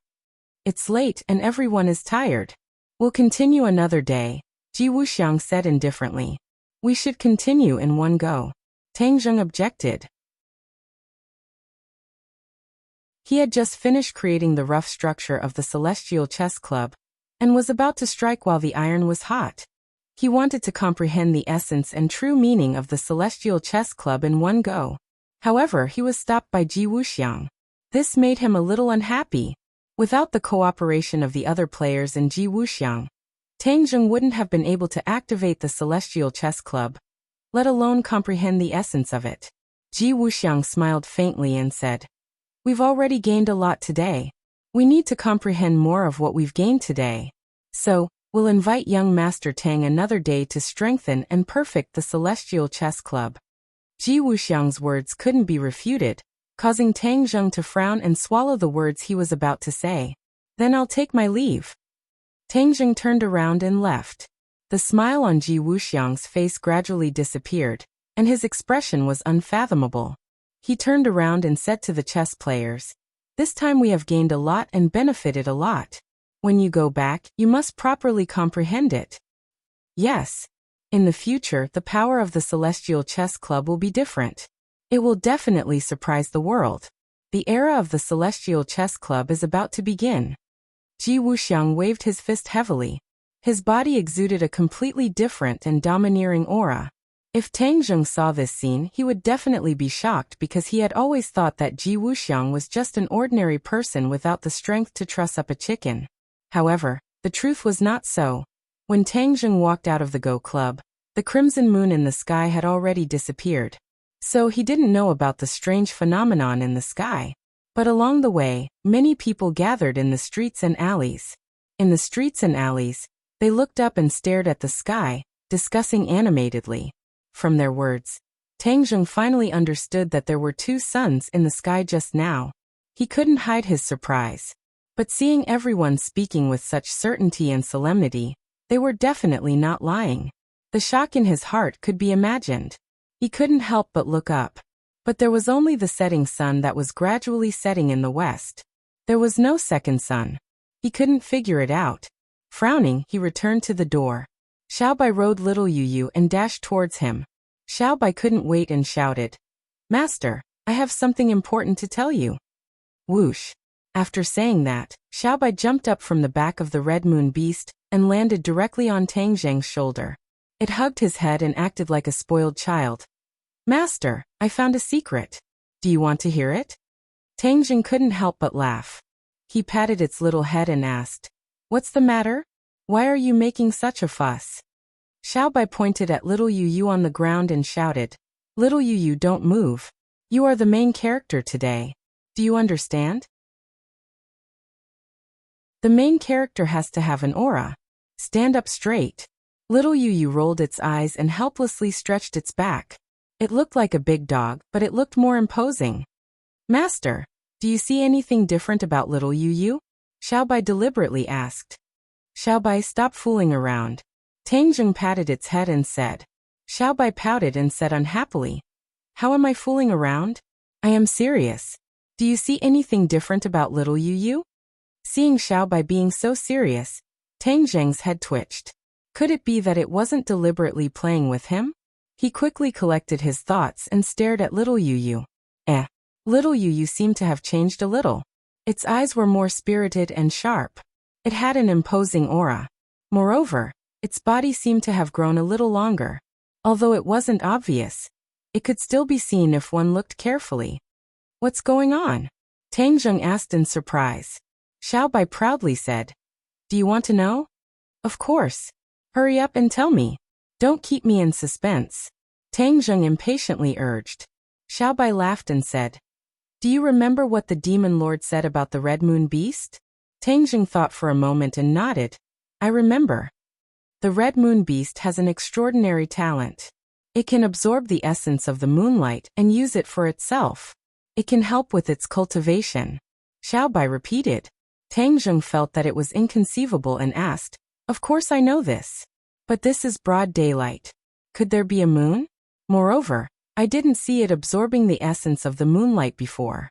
"It's late and everyone is tired. We'll continue another day," Ji Wuxiang said indifferently. "We should continue in one go." Tang Zheng objected. He had just finished creating the rough structure of the Celestial Chess Club, and was about to strike while the iron was hot. He wanted to comprehend the essence and true meaning of the Celestial Chess Club in one go. However, he was stopped by Ji Wuxiang. This made him a little unhappy. Without the cooperation of the other players in Ji Wuxiang, Tang Zheng wouldn't have been able to activate the Celestial Chess Club, let alone comprehend the essence of it. Ji Wuxiang smiled faintly and said, "We've already gained a lot today. We need to comprehend more of what we've gained today. So, we'll invite young Master Tang another day to strengthen and perfect the Celestial Chess Club." Ji Wuxiang's words couldn't be refuted, causing Tang Zheng to frown and swallow the words he was about to say. "Then I'll take my leave." Tang Zheng turned around and left. The smile on Ji Wuxiang's face gradually disappeared, and his expression was unfathomable. He turned around and said to the chess players, "This time we have gained a lot and benefited a lot. When you go back, you must properly comprehend it. Yes. In the future, the power of the Celestial Chess Club will be different. It will definitely surprise the world. The era of the Celestial Chess Club is about to begin." Ji Wuxiang waved his fist heavily. His body exuded a completely different and domineering aura. If Tang Zheng saw this scene, he would definitely be shocked because he had always thought that Ji Wuxiang was just an ordinary person without the strength to truss up a chicken. However, the truth was not so. When Tang Zheng walked out of the Go Club, the crimson moon in the sky had already disappeared. So he didn't know about the strange phenomenon in the sky. But along the way, many people gathered in the streets and alleys. In the streets and alleys, they looked up and stared at the sky, discussing animatedly. From their words, Tang Zheng finally understood that there were two suns in the sky just now. He couldn't hide his surprise. But seeing everyone speaking with such certainty and solemnity, they were definitely not lying. The shock in his heart could be imagined. He couldn't help but look up. But there was only the setting sun that was gradually setting in the west. There was no second sun. He couldn't figure it out. Frowning, he returned to the door. Xiaobai rode little Yu and dashed towards him. Xiaobai couldn't wait and shouted, "Master, I have something important to tell you." Whoosh. After saying that, Xiaobai jumped up from the back of the red moon beast and landed directly on Tang Zheng's shoulder. It hugged his head and acted like a spoiled child. "Master, I found a secret. Do you want to hear it?" Tang Zheng couldn't help but laugh. He patted its little head and asked, "What's the matter? Why are you making such a fuss?" Xiaobai pointed at little Yu on the ground and shouted, "Little Yu, don't move. You are the main character today. Do you understand? The main character has to have an aura. Stand up straight." Little Yu rolled its eyes and helplessly stretched its back. It looked like a big dog, but it looked more imposing. "Master, do you see anything different about little Yu?" Xiaobai deliberately asked. "Xiaobai, stop fooling around." Tang Zheng patted its head and said. Xiaobai pouted and said unhappily, "How am I fooling around? I am serious. Do you see anything different about little Yu?" Seeing Xiaobai being so serious, Tang Zheng's head twitched. Could it be that it wasn't deliberately playing with him? He quickly collected his thoughts and stared at little Yu. Little Yu seemed to have changed a little. Its eyes were more spirited and sharp. It had an imposing aura. Moreover, its body seemed to have grown a little longer. Although it wasn't obvious, it could still be seen if one looked carefully. "What's going on?" Tang Zheng asked in surprise. Xiaobai proudly said, "Do you want to know?" "Of course. Hurry up and tell me. Don't keep me in suspense," Tang Zheng impatiently urged. Xiaobai laughed and said, "Do you remember what the demon lord said about the red moon beast?" Tang Zheng thought for a moment and nodded. "I remember. The red moon beast has an extraordinary talent. It can absorb the essence of the moonlight and use it for itself. It can help with its cultivation," Xiaobai repeated. Tang Zheng felt that it was inconceivable and asked, "Of course I know this. But this is broad daylight. Could there be a moon? Moreover, I didn't see it absorbing the essence of the moonlight before."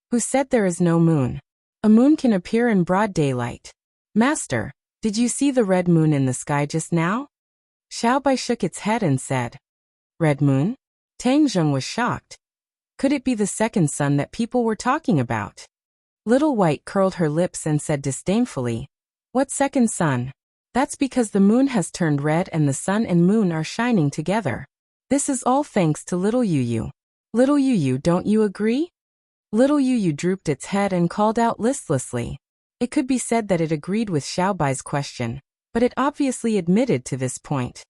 "Who said there is no moon? A moon can appear in broad daylight. Master, did you see the red moon in the sky just now?" Xiaobai shook its head and said, "Red moon?" Tang Zheng was shocked. Could it be the second sun that people were talking about? Little White curled her lips and said disdainfully, "What second sun? That's because the moon has turned red and the sun and moon are shining together. This is all thanks to little Yu. Little Yu, don't you agree?" Little Yu drooped its head and called out listlessly. It could be said that it agreed with Xiaobai's question, but it obviously admitted to this point.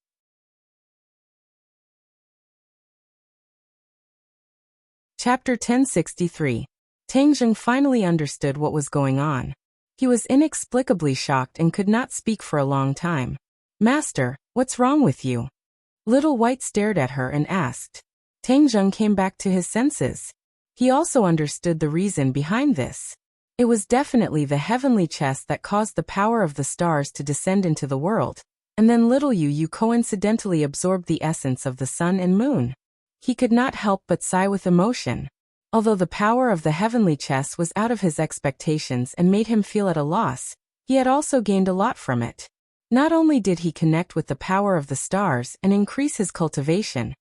Chapter 1063. Tang Zheng finally understood what was going on. He was inexplicably shocked and could not speak for a long time. "Master, what's wrong with you?" Little White stared at her and asked. Tang Zheng came back to his senses. He also understood the reason behind this. It was definitely the heavenly chest that caused the power of the stars to descend into the world, and then little Yu coincidentally absorbed the essence of the sun and moon. He could not help but sigh with emotion. Although the power of the heavenly chest was out of his expectations and made him feel at a loss, he had also gained a lot from it. Not only did he connect with the power of the stars and increase his cultivation,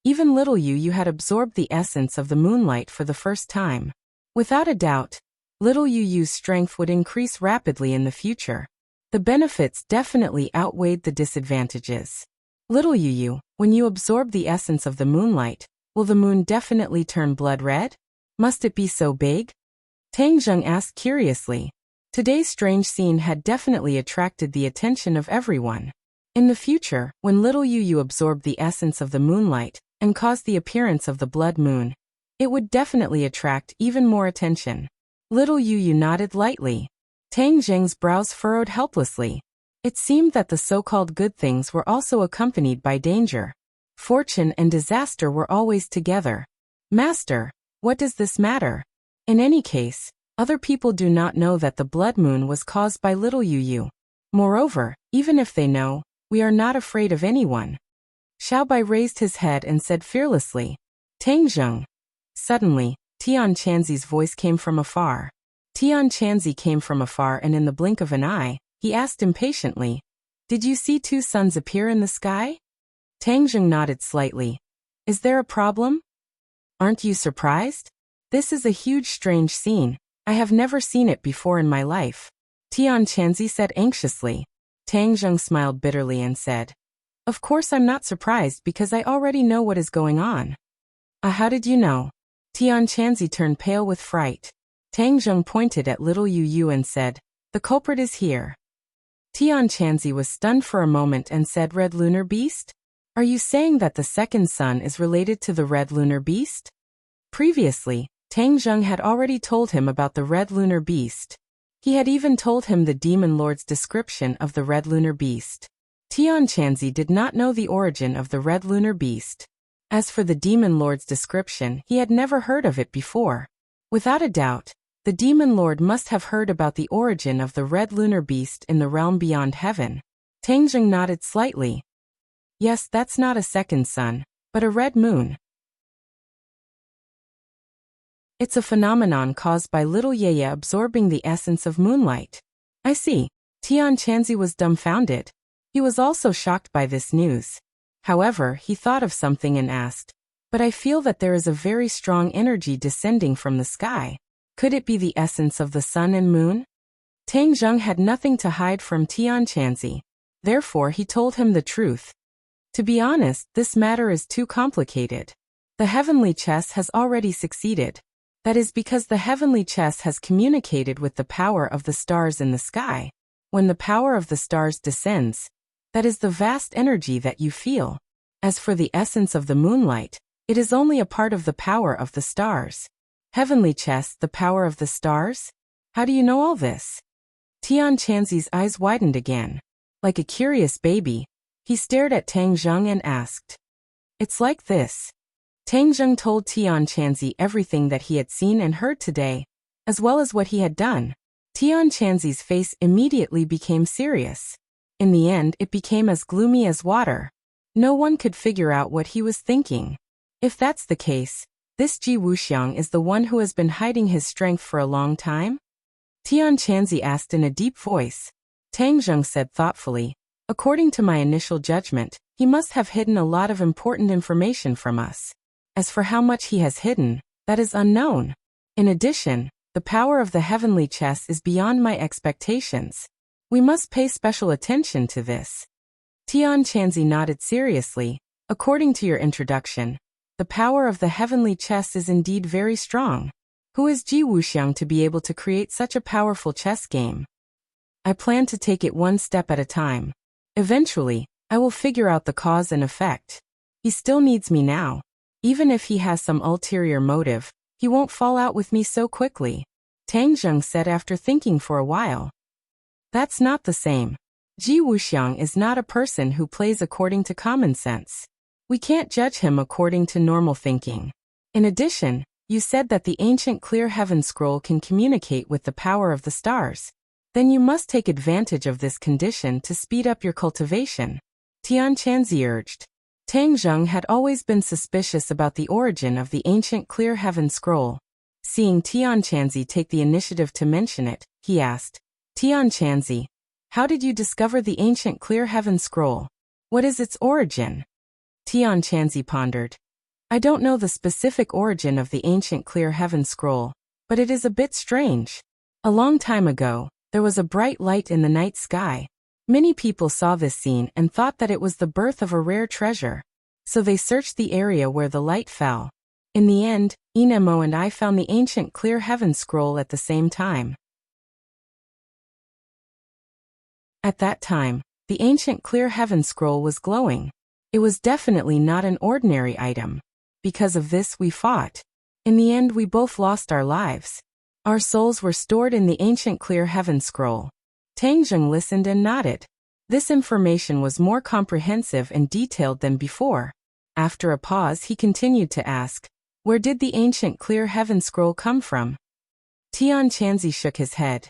even little Yu had absorbed the essence of the moonlight for the first time. Without a doubt, little Yu's strength would increase rapidly in the future. The benefits definitely outweighed the disadvantages. Little Yu, when you absorb the essence of the moonlight, will the moon definitely turn blood red? Must it be so big? Tang Zheng asked curiously. Today's strange scene had definitely attracted the attention of everyone. In the future, when little Yu absorbed the essence of the moonlight and caused the appearance of the blood moon, it would definitely attract even more attention. Little Yu nodded lightly. Tang Zheng's brows furrowed helplessly. It seemed that the so-called good things were also accompanied by danger. Fortune and disaster were always together. "Master, what does this matter?" In any case, other people do not know that the blood moon was caused by little Yu. Moreover, even if they know, we are not afraid of anyone. Xiaobai raised his head and said fearlessly, "Tang Zheng." Suddenly, Tian Chanzi's voice came from afar. Tian Chanzi came from afar and in the blink of an eye, he asked impatiently, "Did you see two suns appear in the sky?" Tang Zheng nodded slightly. "Is there a problem? Aren't you surprised? This is a huge strange scene. I have never seen it before in my life," Tian Chanzi said anxiously. Tang Zheng smiled bitterly and said, "Of course I'm not surprised because I already know what is going on." How did you know?" Tian Chanzi turned pale with fright. Tang Zheng pointed at little Yu and said, "The culprit is here." Tian Chanzi was stunned for a moment and said, "Red lunar beast? Are you saying that the second sun is related to the red lunar beast?" Previously, Tang Zheng had already told him about the red lunar beast. He had even told him the demon lord's description of the red lunar beast. Tian Chanzi did not know the origin of the red lunar beast. As for the demon lord's description, he had never heard of it before. Without a doubt, the demon lord must have heard about the origin of the red lunar beast in the realm beyond heaven. Tang Zheng nodded slightly. "Yes, that's not a second sun, but a red moon. It's a phenomenon caused by little Yaya absorbing the essence of moonlight." "I see." Tian Chanzi was dumbfounded. He was also shocked by this news. However, he thought of something and asked, "But I feel that there is a very strong energy descending from the sky. Could it be the essence of the sun and moon?" Tang Zheng had nothing to hide from Tian Chanzi. Therefore he told him the truth. "To be honest, this matter is too complicated. The heavenly chess has already succeeded. That is because the heavenly chess has communicated with the power of the stars in the sky. When the power of the stars descends, that is the vast energy that you feel. As for the essence of the moonlight, it is only a part of the power of the stars." "Heavenly chess, the power of the stars? How do you know all this?" Tian Chanzi's eyes widened again. Like a curious baby, he stared at Tang Zheng and asked. "It's like this." Tang Zheng told Tian Chanzi everything that he had seen and heard today, as well as what he had done. Tian Chanzi's face immediately became serious. In the end, it became as gloomy as water. No one could figure out what he was thinking. If that's the case, this Ji Wuxiang is the one who has been hiding his strength for a long time? Tian Chanzi asked in a deep voice. Tang Zheng said thoughtfully, "According to my initial judgment, he must have hidden a lot of important information from us. As for how much he has hidden, that is unknown. In addition, the power of the heavenly chess is beyond my expectations. We must pay special attention to this." Tian Chanzi nodded seriously. "According to your introduction, the power of the heavenly chess is indeed very strong. Who is Ji Wuxiang to be able to create such a powerful chess game? I plan to take it one step at a time. Eventually, I will figure out the cause and effect. He still needs me now. Even if he has some ulterior motive, he won't fall out with me so quickly, Tang Zheng said after thinking for a while. That's not the same. Ji Wuxiang is not a person who plays according to common sense. We can't judge him according to normal thinking. In addition, you said that the ancient clear heaven scroll can communicate with the power of the stars. Then you must take advantage of this condition to speed up your cultivation, Tian Chanzi urged. Tang Zheng had always been suspicious about the origin of the ancient clear heaven scroll. Seeing Tian Chanzi take the initiative to mention it, he asked, Tian Chanzi, how did you discover the ancient clear heaven scroll? What is its origin? Tian Chanzi pondered. I don't know the specific origin of the ancient clear heaven scroll, but it is a bit strange. A long time ago, there was a bright light in the night sky. Many people saw this scene and thought that it was the birth of a rare treasure. So they searched the area where the light fell. In the end, Inemo and I found the ancient clear heaven scroll at the same time. At that time, the ancient clear heaven scroll was glowing. It was definitely not an ordinary item. Because of this, we fought. In the end, we both lost our lives. Our souls were stored in the ancient clear heaven scroll. Tang Zheng listened and nodded. This information was more comprehensive and detailed than before. After a pause, he continued to ask, where did the ancient clear heaven scroll come from? Tian Chanzi shook his head.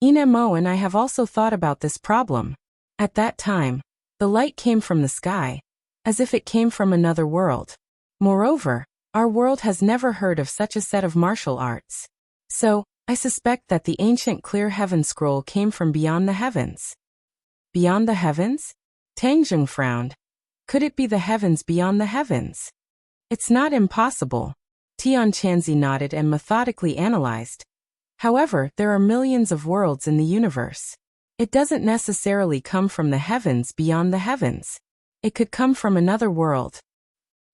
Inemo and I have also thought about this problem. At that time, the light came from the sky, as if it came from another world. Moreover, our world has never heard of such a set of martial arts. So, I suspect that the ancient clear heaven scroll came from beyond the heavens. Beyond the heavens? Tang Zheng frowned. Could it be the heavens beyond the heavens? It's not impossible. Tian Chanzi nodded and methodically analyzed. However, there are millions of worlds in the universe. It doesn't necessarily come from the heavens beyond the heavens. It could come from another world.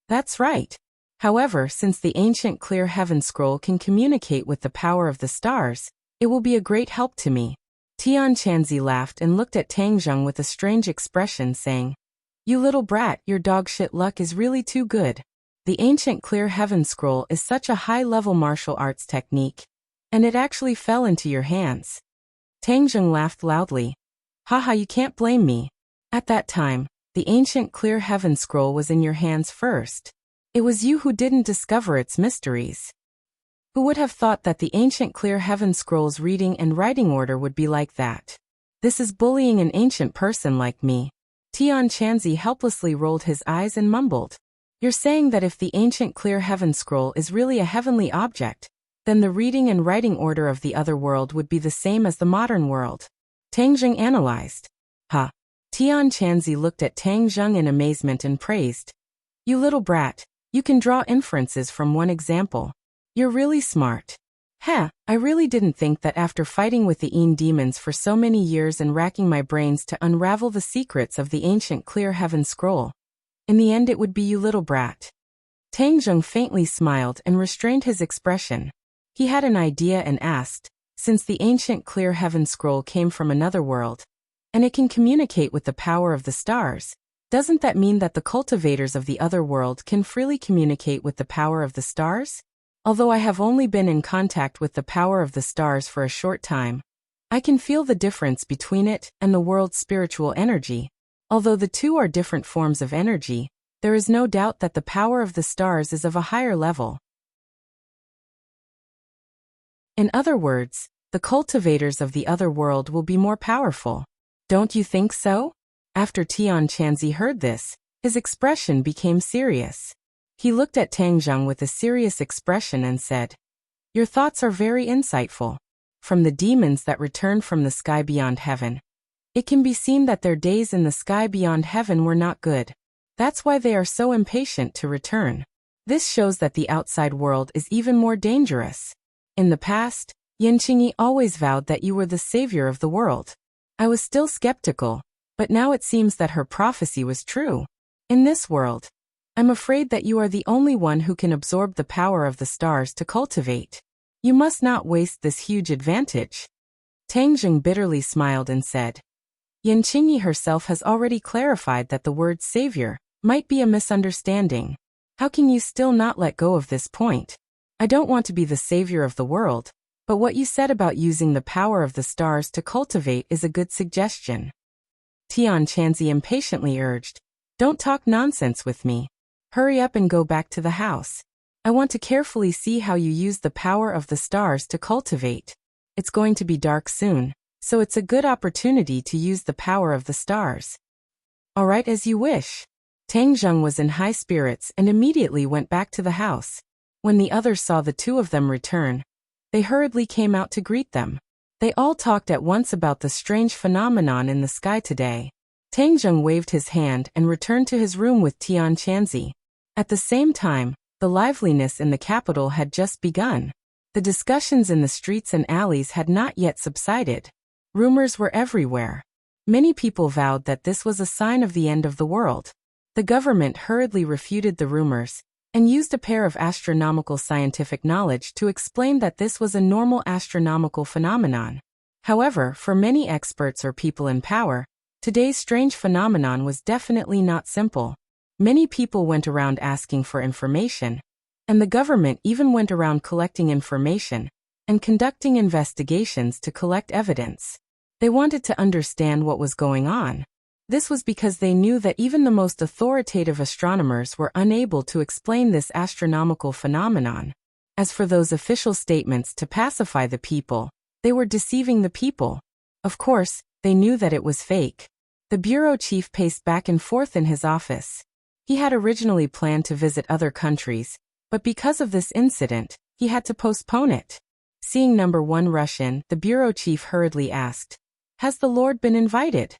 That's right. However, since the ancient clear heaven scroll can communicate with the power of the stars, it will be a great help to me. Tian Chanzi laughed and looked at Tang Zheng with a strange expression, saying, You little brat, your dogshit luck is really too good. The ancient clear heaven scroll is such a high-level martial arts technique, and it actually fell into your hands. Tang Zheng laughed loudly. Haha, you can't blame me. At that time, the ancient clear heaven scroll was in your hands first. It was you who didn't discover its mysteries. Who would have thought that the ancient clear heaven scroll's reading and writing order would be like that? This is bullying an ancient person like me. Tian Chanzi helplessly rolled his eyes and mumbled. You're saying that if the ancient clear heaven scroll is really a heavenly object, then the reading and writing order of the other world would be the same as the modern world. Tang Zheng analyzed. Huh. Tian Chanzi looked at Tang Zheng in amazement and praised. You little brat, you can draw inferences from one example. You're really smart. Heh, I really didn't think that after fighting with the Een demons for so many years and racking my brains to unravel the secrets of the ancient clear heaven scroll, in the end it would be you little brat. Tang Zheng faintly smiled and restrained his expression. He had an idea and asked, since the ancient clear heaven scroll came from another world, and it can communicate with the power of the stars, doesn't that mean that the cultivators of the other world can freely communicate with the power of the stars? Although I have only been in contact with the power of the stars for a short time, I can feel the difference between it and the world's spiritual energy. Although the two are different forms of energy, there is no doubt that the power of the stars is of a higher level. In other words, the cultivators of the other world will be more powerful. Don't you think so? After Tian Chanzi heard this, his expression became serious. He looked at Tang Zheng with a serious expression and said, Your thoughts are very insightful. From the demons that returned from the sky beyond heaven, it can be seen that their days in the sky beyond heaven were not good. That's why they are so impatient to return. This shows that the outside world is even more dangerous. In the past, Yanqingyi always vowed that you were the savior of the world. I was still skeptical, but now it seems that her prophecy was true. In this world, I'm afraid that you are the only one who can absorb the power of the stars to cultivate. You must not waste this huge advantage. Tang Jing bitterly smiled and said, Yan Qingyi herself has already clarified that the word savior might be a misunderstanding. How can you still not let go of this point? I don't want to be the savior of the world, but what you said about using the power of the stars to cultivate is a good suggestion. Tian Chanzi impatiently urged, Don't talk nonsense with me. Hurry up and go back to the house. I want to carefully see how you use the power of the stars to cultivate. It's going to be dark soon, so it's a good opportunity to use the power of the stars. All right, as you wish. Tang Zheng was in high spirits and immediately went back to the house. When the others saw the two of them return, they hurriedly came out to greet them. They all talked at once about the strange phenomenon in the sky today. Tang Zheng waved his hand and returned to his room with Tian Chanzi. At the same time, the liveliness in the capital had just begun. The discussions in the streets and alleys had not yet subsided. Rumors were everywhere. Many people vowed that this was a sign of the end of the world. The government hurriedly refuted the rumors and used a pair of astronomical scientific knowledge to explain that this was a normal astronomical phenomenon. However, for many experts or people in power, today's strange phenomenon was definitely not simple. Many people went around asking for information, and the government even went around collecting information and conducting investigations to collect evidence. They wanted to understand what was going on. This was because they knew that even the most authoritative astronomers were unable to explain this astronomical phenomenon. As for those official statements to pacify the people, they were deceiving the people. Of course, they knew that it was fake. The bureau chief paced back and forth in his office. He had originally planned to visit other countries, but because of this incident, he had to postpone it. Seeing number 1 rush in, the bureau chief hurriedly asked, Has the Lord been invited?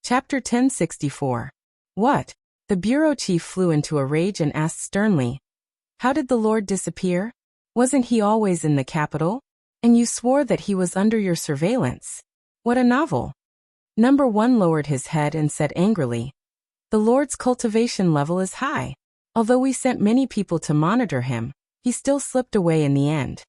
Chapter 1064. What? The bureau chief flew into a rage and asked sternly, How did the Lord disappear? Wasn't he always in the capital? And you swore that he was under your surveillance. What a novel. Number 1 lowered his head and said angrily, The Lord's cultivation level is high. Although we sent many people to monitor him, he still slipped away in the end.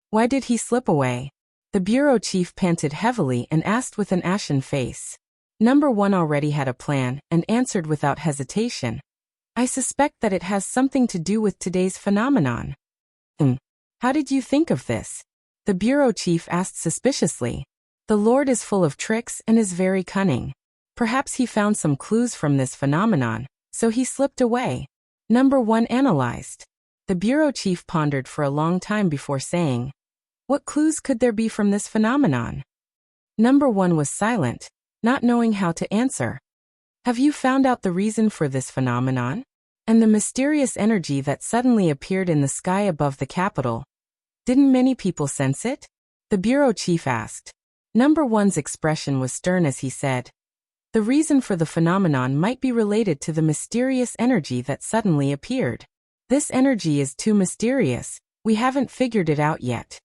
Why did he slip away? The bureau chief panted heavily and asked with an ashen face. Number 1 already had a plan and answered without hesitation. I suspect that it has something to do with today's phenomenon. How did you think of this? The bureau chief asked suspiciously. The Lord is full of tricks and is very cunning. Perhaps he found some clues from this phenomenon, so he slipped away. Number 1 analyzed. The bureau chief pondered for a long time before saying, What clues could there be from this phenomenon? Number 1 was silent, not knowing how to answer. Have you found out the reason for this phenomenon? And the mysterious energy that suddenly appeared in the sky above the capital. Didn't many people sense it? The bureau chief asked. Number 1's expression was stern as he said, The reason for the phenomenon might be related to the mysterious energy that suddenly appeared. This energy is too mysterious, we haven't figured it out yet.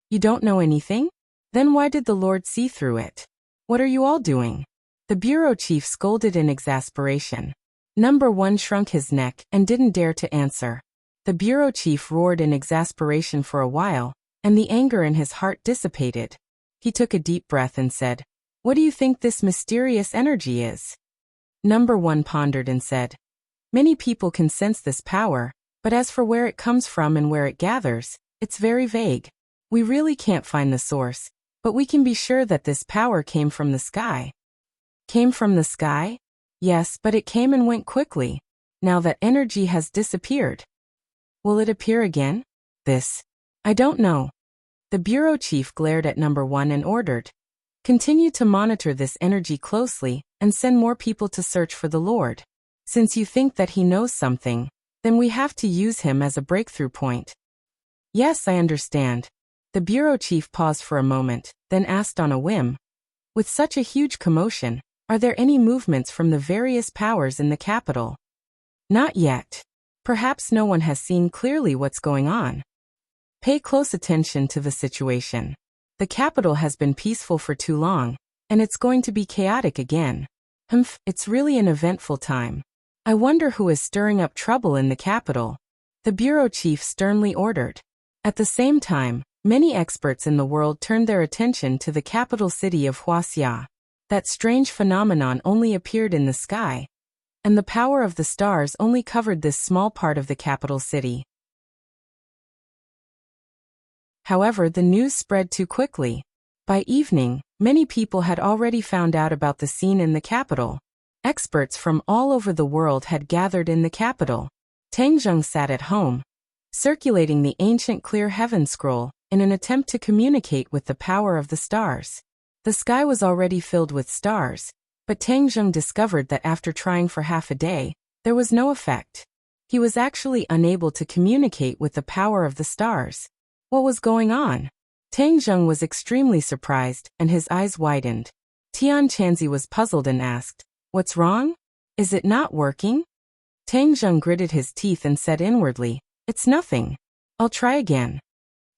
You don't know anything? Then why did the Lord see through it? What are you all doing? The bureau chief scolded in exasperation. Number 1 shrunk his neck and didn't dare to answer. The bureau chief roared in exasperation for a while, and the anger in his heart dissipated. He took a deep breath and said, What do you think this mysterious energy is? Number 1 pondered and said, Many people can sense this power, but as for where it comes from and where it gathers, it's very vague. We really can't find the source, but we can be sure that this power came from the sky. Came from the sky? Yes, but it came and went quickly. Now that energy has disappeared. Will it appear again? I don't know. The bureau chief glared at number 1 and ordered, Continue to monitor this energy closely and send more people to search for the Lord. Since you think that he knows something, then we have to use him as a breakthrough point. Yes, I understand. The bureau chief paused for a moment, then asked on a whim, With such a huge commotion, are there any movements from the various powers in the capital? Not yet. Perhaps no one has seen clearly what's going on. Pay close attention to the situation. The capital has been peaceful for too long, and it's going to be chaotic again. It's really an eventful time. I wonder who is stirring up trouble in the capital, the bureau chief sternly ordered. At the same time, many experts in the world turned their attention to the capital city of Huaxia. That strange phenomenon only appeared in the sky, and the power of the stars only covered this small part of the capital city. However, the news spread too quickly. By evening, many people had already found out about the scene in the capital. Experts from all over the world had gathered in the capital. Tang Zheng sat at home, circulating the ancient clear heaven scroll in an attempt to communicate with the power of the stars. The sky was already filled with stars, but Tang Zheng discovered that after trying for half a day, there was no effect. He was actually unable to communicate with the power of the stars. What was going on? Tang Zheng was extremely surprised, and his eyes widened. Tian Chanzi was puzzled and asked, "What's wrong? Is it not working?" Tang Zheng gritted his teeth and said inwardly, "It's nothing. I'll try again."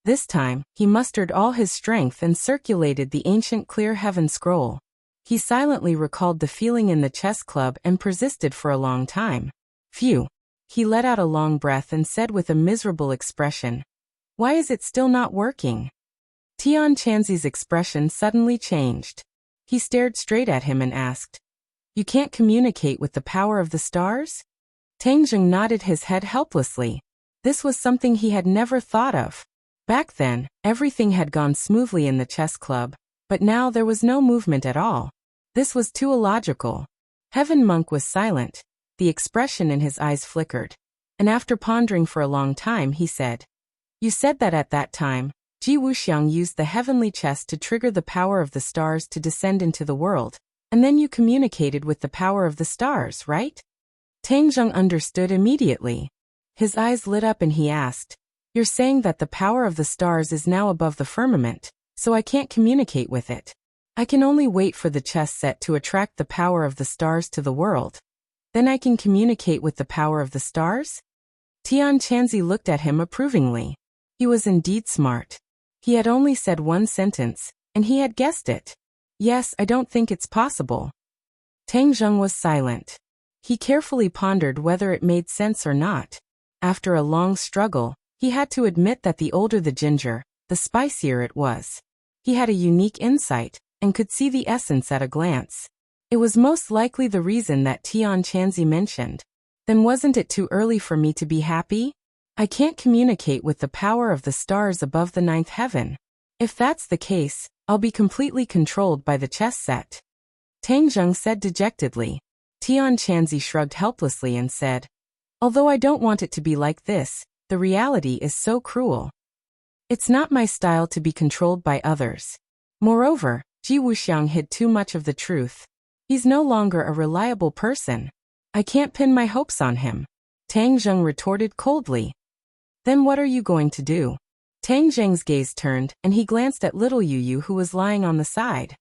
This time, he mustered all his strength and circulated the ancient clear heaven scroll. He silently recalled the feeling in the chess club and persisted for a long time. Phew! He let out a long breath and said with a miserable expression, "Why is it still not working?" Tian Chanzi's expression suddenly changed. He stared straight at him and asked, "You can't communicate with the power of the stars?" Tang Zheng nodded his head helplessly. This was something he had never thought of. Back then, everything had gone smoothly in the chess club, but now there was no movement at all. This was too illogical. Heaven Monk was silent. The expression in his eyes flickered. And after pondering for a long time, he said, "You said that at that time, Ji Wuxiang used the heavenly chest to trigger the power of the stars to descend into the world, and then you communicated with the power of the stars, right?" Tang Zheng understood immediately. His eyes lit up and he asked, "You're saying that the power of the stars is now above the firmament, so I can't communicate with it. I can only wait for the chess set to attract the power of the stars to the world. Then I can communicate with the power of the stars?" Tian Chanzi looked at him approvingly. He was indeed smart. He had only said one sentence, and he had guessed it. "Yes, I don't think it's possible." Tang Zheng was silent. He carefully pondered whether it made sense or not. After a long struggle, he had to admit that the older the ginger, the spicier it was. He had a unique insight, and could see the essence at a glance. It was most likely the reason that Tian Chanzi mentioned. Then wasn't it too early for me to be happy? I can't communicate with the power of the stars above the ninth heaven. If that's the case, I'll be completely controlled by the chess set. Tang Zheng said dejectedly. Tian Chanzi shrugged helplessly and said, "Although I don't want it to be like this, the reality is so cruel. It's not my style to be controlled by others. Moreover, Ji Wuxiang hid too much of the truth. He's no longer a reliable person. I can't pin my hopes on him." Tang Zheng retorted coldly. "Then what are you going to do?" Tang Zheng's gaze turned, and he glanced at little Yu Yu who was lying on the side.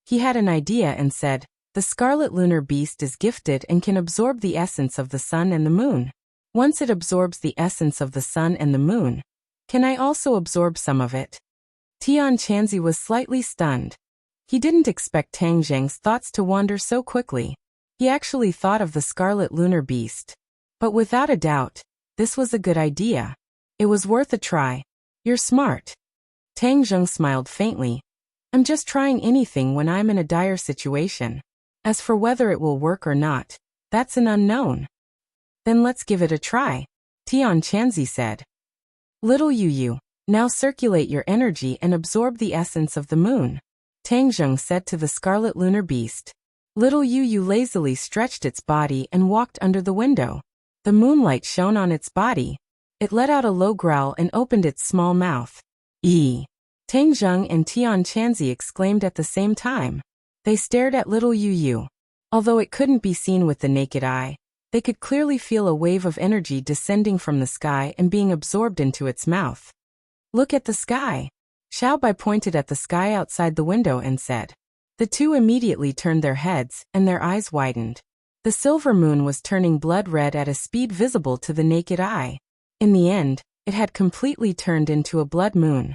He had an idea and said, "The scarlet lunar beast is gifted and can absorb the essence of the sun and the moon. Once it absorbs the essence of the sun and the moon, can I also absorb some of it?" Tian Chanzi was slightly stunned. He didn't expect Tang Zheng's thoughts to wander so quickly. He actually thought of the scarlet lunar beast. But without a doubt, this was a good idea. It was worth a try. "You're smart." Tang Zheng smiled faintly. "I'm just trying anything when I'm in a dire situation. As for whether it will work or not, that's an unknown." "Then let's give it a try," Tian Chanzi said. "Little Yu Yu, now circulate your energy and absorb the essence of the moon," Tang Zheng said to the scarlet lunar beast. Little Yu Yu lazily stretched its body and walked under the window. The moonlight shone on its body. It let out a low growl and opened its small mouth. "Ee!" Tang Zheng and Tian Chanzi exclaimed at the same time. They stared at little Yu Yu. Although it couldn't be seen with the naked eye, they could clearly feel a wave of energy descending from the sky and being absorbed into its mouth. "Look at the sky." Xiao Bai pointed at the sky outside the window and said. The two immediately turned their heads, and their eyes widened. The silver moon was turning blood red at a speed visible to the naked eye. In the end, it had completely turned into a blood moon.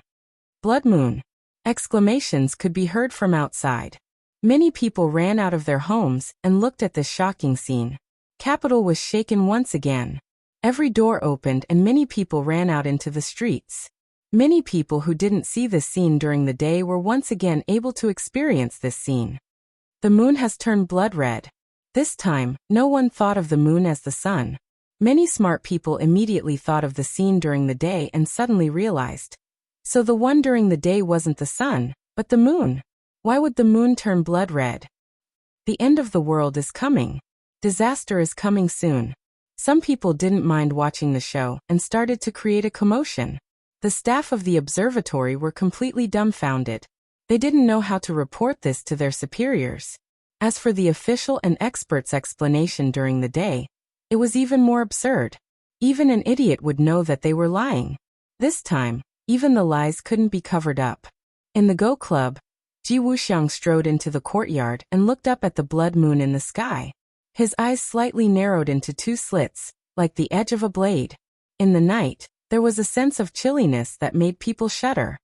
"Blood moon!" Exclamations could be heard from outside. Many people ran out of their homes and looked at this shocking scene. Capital was shaken once again. Every door opened and many people ran out into the streets. Many people who didn't see this scene during the day were once again able to experience this scene. The moon has turned blood red. This time, no one thought of the moon as the sun. Many smart people immediately thought of the scene during the day and suddenly realized. So the one during the day wasn't the sun, but the moon. Why would the moon turn blood red? The end of the world is coming. Disaster is coming soon. Some people didn't mind watching the show and started to create a commotion. The staff of the observatory were completely dumbfounded. They didn't know how to report this to their superiors. As for the official and experts' explanation during the day, it was even more absurd. Even an idiot would know that they were lying. This time, even the lies couldn't be covered up. In the Go Club, Ji Wuxiang strode into the courtyard and looked up at the blood moon in the sky. His eyes slightly narrowed into two slits, like the edge of a blade. In the night, there was a sense of chilliness that made people shudder.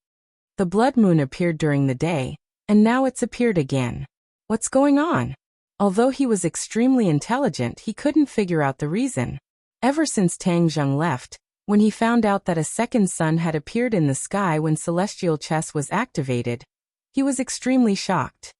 The blood moon appeared during the day, and now it's appeared again. What's going on? Although he was extremely intelligent, he couldn't figure out the reason. Ever since Tang Zheng left, when he found out that a second sun had appeared in the sky when celestial chess was activated, he was extremely shocked.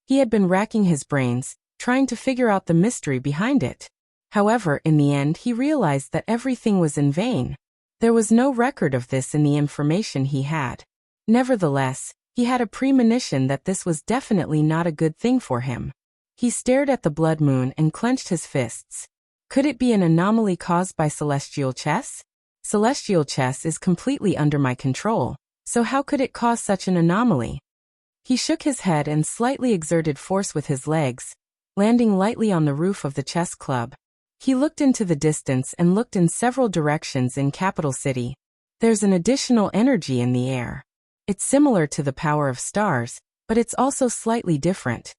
He had been racking his brains, trying to figure out the mystery behind it. However, in the end he realized that everything was in vain. There was no record of this in the information he had. Nevertheless, he had a premonition that this was definitely not a good thing for him. He stared at the blood moon and clenched his fists. Could it be an anomaly caused by celestial chess? Celestial chess is completely under my control, so how could it cause such an anomaly? He shook his head and slightly exerted force with his legs, landing lightly on the roof of the chess club. He looked into the distance and looked in several directions in Capital City. There's an additional energy in the air. It's similar to the power of stars, but it's also slightly different.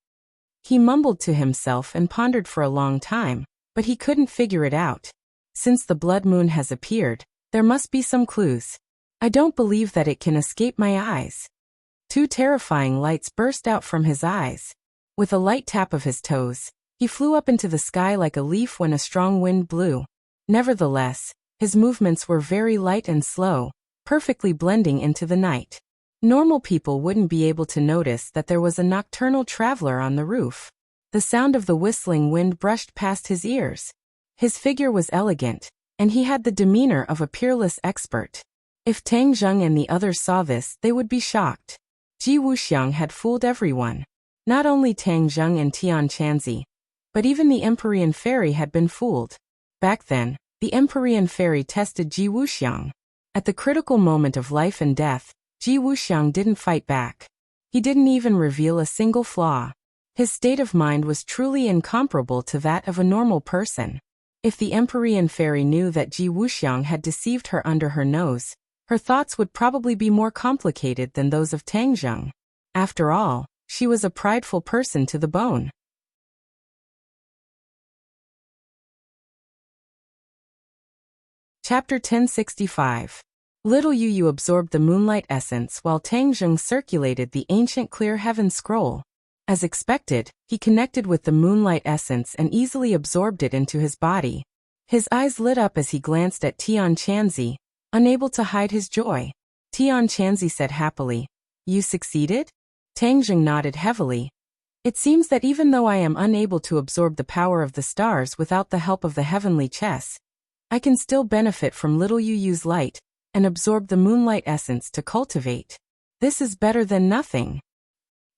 He mumbled to himself and pondered for a long time, but he couldn't figure it out. Since the blood moon has appeared, there must be some clues. I don't believe that it can escape my eyes. Two terrifying lights burst out from his eyes. With a light tap of his toes, he flew up into the sky like a leaf when a strong wind blew. Nevertheless, his movements were very light and slow, perfectly blending into the night. Normal people wouldn't be able to notice that there was a nocturnal traveler on the roof. The sound of the whistling wind brushed past his ears. His figure was elegant, and he had the demeanor of a peerless expert. If Tang Zheng and the others saw this, they would be shocked. Ji Wuxiang had fooled everyone. Not only Tang Zheng and Tian Chanzi, but even the Empyrean Fairy had been fooled. Back then, the Empyrean Fairy tested Ji Wuxiang. At the critical moment of life and death, Ji Wuxiang didn't fight back. He didn't even reveal a single flaw. His state of mind was truly incomparable to that of a normal person. If the Empyrean Fairy knew that Ji Wuxiang had deceived her under her nose, her thoughts would probably be more complicated than those of Tang Zheng. After all, she was a prideful person to the bone. Chapter 1065. Little Yu Yu absorbed the moonlight essence while Tang Zheng circulated the ancient clear heaven scroll. As expected, he connected with the moonlight essence and easily absorbed it into his body. His eyes lit up as he glanced at Tian Chanzi, unable to hide his joy. Tian Chanzi said happily, "You succeeded?" Tang Zheng nodded heavily. "It seems that even though I am unable to absorb the power of the stars without the help of the heavenly chess, I can still benefit from little Yu Yu's light and absorb the moonlight essence to cultivate. This is better than nothing."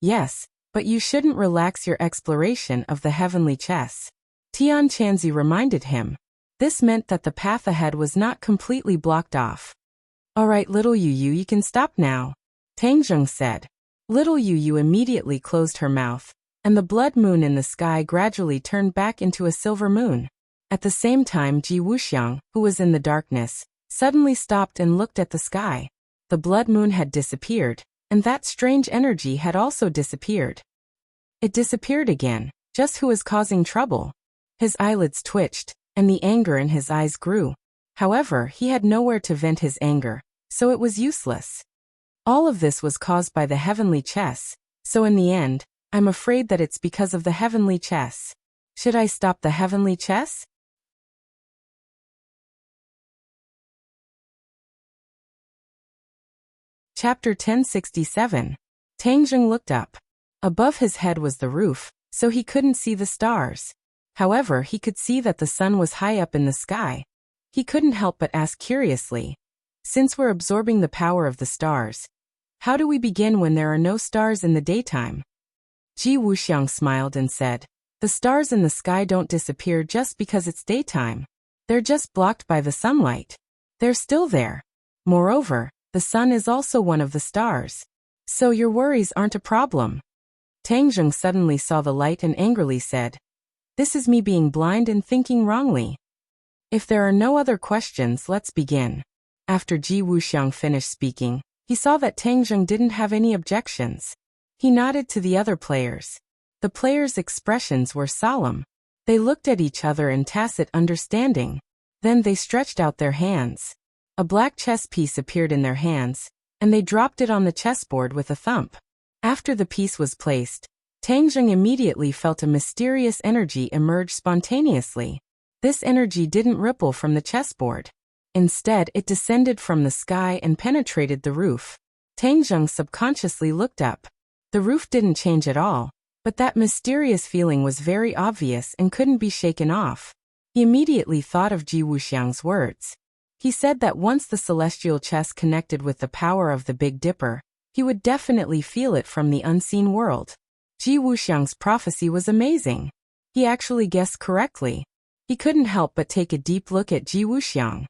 "Yes, but you shouldn't relax your exploration of the heavenly chess," Tian Chanzi reminded him. This meant that the path ahead was not completely blocked off. "All right, little Yu Yu, you can stop now," Tang Zheng said. Little Yu Yu immediately closed her mouth, and the blood moon in the sky gradually turned back into a silver moon. At the same time, Ji Wuxiang, who was in the darkness, suddenly stopped and looked at the sky. The blood moon had disappeared, and that strange energy had also disappeared. It disappeared again. Just who was causing trouble? His eyelids twitched, and the anger in his eyes grew. However, he had nowhere to vent his anger, so it was useless. All of this was caused by the heavenly chess, so in the end, I'm afraid that it's because of the heavenly chess. Should I stop the heavenly chess? Chapter 1067. Tangjung looked up. Above his head was the roof, so he couldn't see the stars. However, he could see that the sun was high up in the sky. He couldn't help but ask curiously, since we're absorbing the power of the stars, how do we begin when there are no stars in the daytime? Ji Wuxiang smiled and said, the stars in the sky don't disappear just because it's daytime. They're just blocked by the sunlight. They're still there. Moreover, the sun is also one of the stars. So your worries aren't a problem. Tangjung suddenly saw the light and angrily said, this is me being blind and thinking wrongly. If there are no other questions, let's begin. After Ji Wuxiang finished speaking, he saw that Tangjung didn't have any objections. He nodded to the other players. The players' expressions were solemn. They looked at each other in tacit understanding. Then they stretched out their hands. A black chess piece appeared in their hands, and they dropped it on the chessboard with a thump. After the piece was placed, Tangjung immediately felt a mysterious energy emerge spontaneously. This energy didn't ripple from the chessboard. Instead, it descended from the sky and penetrated the roof. Tangjung subconsciously looked up. The roof didn't change at all, but that mysterious feeling was very obvious and couldn't be shaken off. He immediately thought of Ji Wuxiang's words. He said that once the celestial chess connected with the power of the Big Dipper, he would definitely feel it from the unseen world. Ji Wuxiang's prophecy was amazing. He actually guessed correctly. He couldn't help but take a deep look at Ji Wuxiang.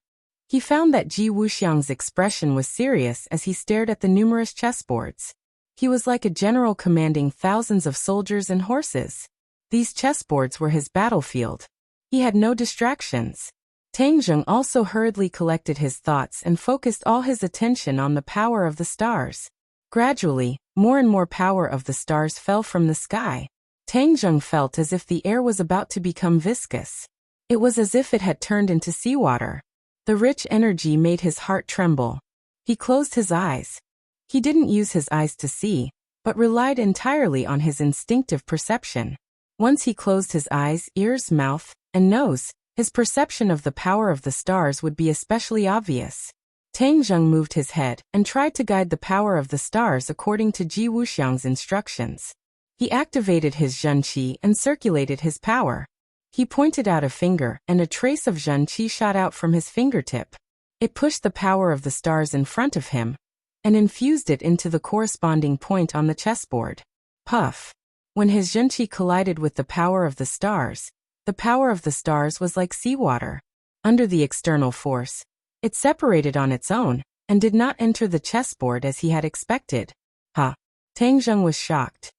He found that Ji Wuxiang's expression was serious as he stared at the numerous chessboards. He was like a general commanding thousands of soldiers and horses. These chessboards were his battlefield. He had no distractions. Tangjung also hurriedly collected his thoughts and focused all his attention on the power of the stars. Gradually, more and more power of the stars fell from the sky. Tangjung felt as if the air was about to become viscous. It was as if it had turned into seawater. The rich energy made his heart tremble. He closed his eyes. He didn't use his eyes to see, but relied entirely on his instinctive perception. Once he closed his eyes, ears, mouth, and nose, his perception of the power of the stars would be especially obvious. Tangjung moved his head and tried to guide the power of the stars according to Ji Wuxiang's instructions. He activated his zhenqi and circulated his power. He pointed out a finger, and a trace of zhenqi shot out from his fingertip. It pushed the power of the stars in front of him and infused it into the corresponding point on the chessboard. Puff! When his zhenqi collided with the power of the stars was like seawater. Under the external force, it separated on its own and did not enter the chessboard as he had expected. Tangjung was shocked.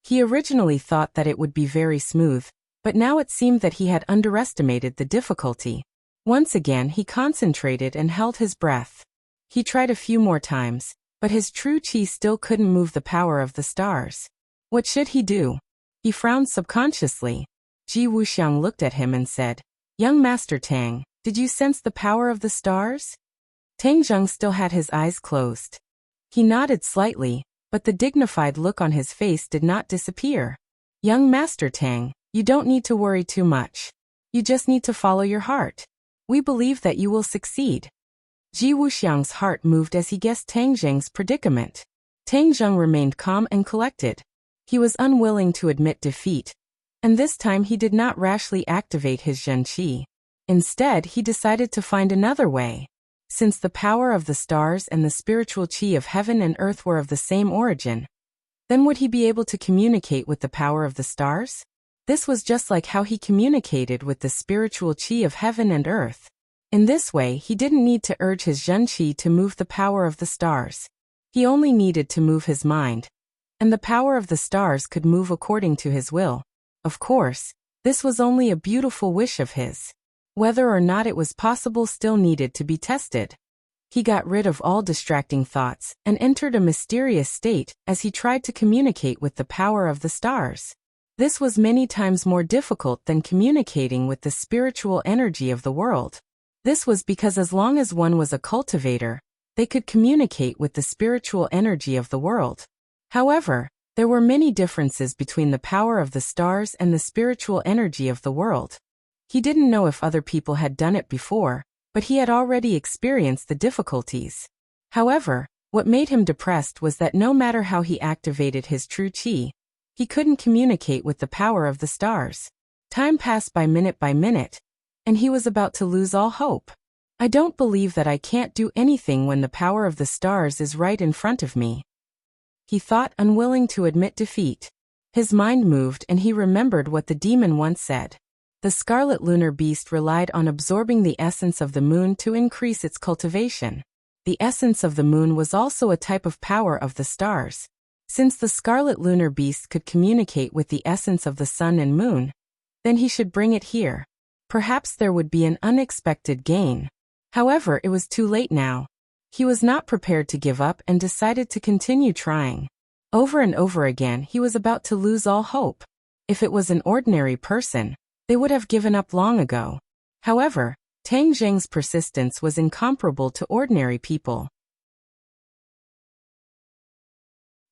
He originally thought that it would be very smooth, but now it seemed that he had underestimated the difficulty. Once again he concentrated and held his breath. He tried a few more times, but his true qi still couldn't move the power of the stars. What should he do? He frowned subconsciously. Ji Wuxiang looked at him and said, Young Master Tang, did you sense the power of the stars? Tangjung still had his eyes closed. He nodded slightly, but the dignified look on his face did not disappear. Young Master Tang, you don't need to worry too much. You just need to follow your heart. We believe that you will succeed. Ji Wuxiang's heart moved as he guessed Tangjung's predicament. Tangjung remained calm and collected. He was unwilling to admit defeat, and this time he did not rashly activate his zhenqi. Instead, he decided to find another way. Since the power of the stars and the spiritual qi of heaven and earth were of the same origin, then would he be able to communicate with the power of the stars? This was just like how he communicated with the spiritual qi of heaven and earth. In this way, he didn't need to urge his zhenqi to move the power of the stars. He only needed to move his mind, and the power of the stars could move according to his will. Of course, this was only a beautiful wish of his. Whether or not it was possible still needed to be tested. He got rid of all distracting thoughts and entered a mysterious state as he tried to communicate with the power of the stars. This was many times more difficult than communicating with the spiritual energy of the world. This was because as long as one was a cultivator, they could communicate with the spiritual energy of the world. However, there were many differences between the power of the stars and the spiritual energy of the world. He didn't know if other people had done it before, but he had already experienced the difficulties. However, what made him depressed was that no matter how he activated his true chi, he couldn't communicate with the power of the stars. Time passed by minute, and he was about to lose all hope. I don't believe that I can't do anything when the power of the stars is right in front of me, he thought, unwilling to admit defeat. His mind moved and he remembered what the demon once said. The scarlet lunar beast relied on absorbing the essence of the moon to increase its cultivation. The essence of the moon was also a type of power of the stars. Since the scarlet lunar beast could communicate with the essence of the sun and moon, then he should bring it here. Perhaps there would be an unexpected gain. However, it was too late now. He was not prepared to give up and decided to continue trying. Over and over again, he was about to lose all hope. If it was an ordinary person, they would have given up long ago. However, Tang Zheng's persistence was incomparable to ordinary people.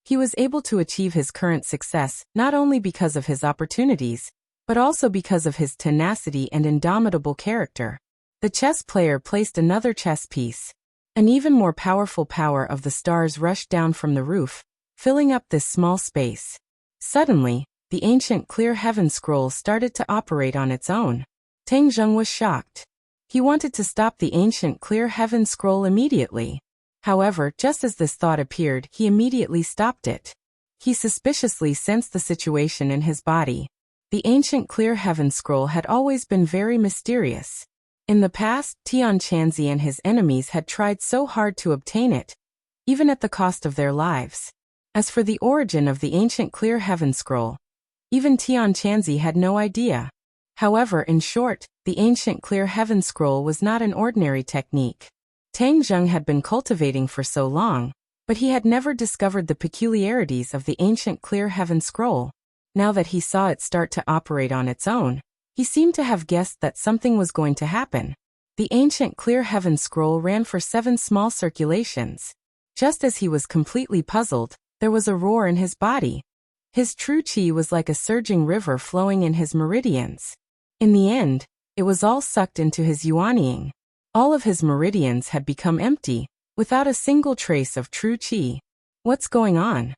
He was able to achieve his current success not only because of his opportunities, but also because of his tenacity and indomitable character. The chess player placed another chess piece. An even more powerful power of the stars rushed down from the roof, filling up this small space. Suddenly, the ancient clear heaven scroll started to operate on its own. Tang Zheng was shocked. He wanted to stop the ancient clear heaven scroll immediately. However, just as this thought appeared, he immediately stopped it. He suspiciously sensed the situation in his body. The ancient clear heaven scroll had always been very mysterious. In the past, Tian Chanzi and his enemies had tried so hard to obtain it, even at the cost of their lives. As for the origin of the ancient clear heaven scroll, even Tian Chanzi had no idea. However, in short, the ancient clear heaven scroll was not an ordinary technique. Tang Zheng had been cultivating for so long, but he had never discovered the peculiarities of the ancient clear heaven scroll. Now that he saw it start to operate on its own, he seemed to have guessed that something was going to happen. The ancient clear heaven scroll ran for 7 small circulations. Just as he was completely puzzled, there was a roar in his body. His true chi was like a surging river flowing in his meridians. In the end, it was all sucked into his yuanying. All of his meridians had become empty, without a single trace of true chi. What's going on?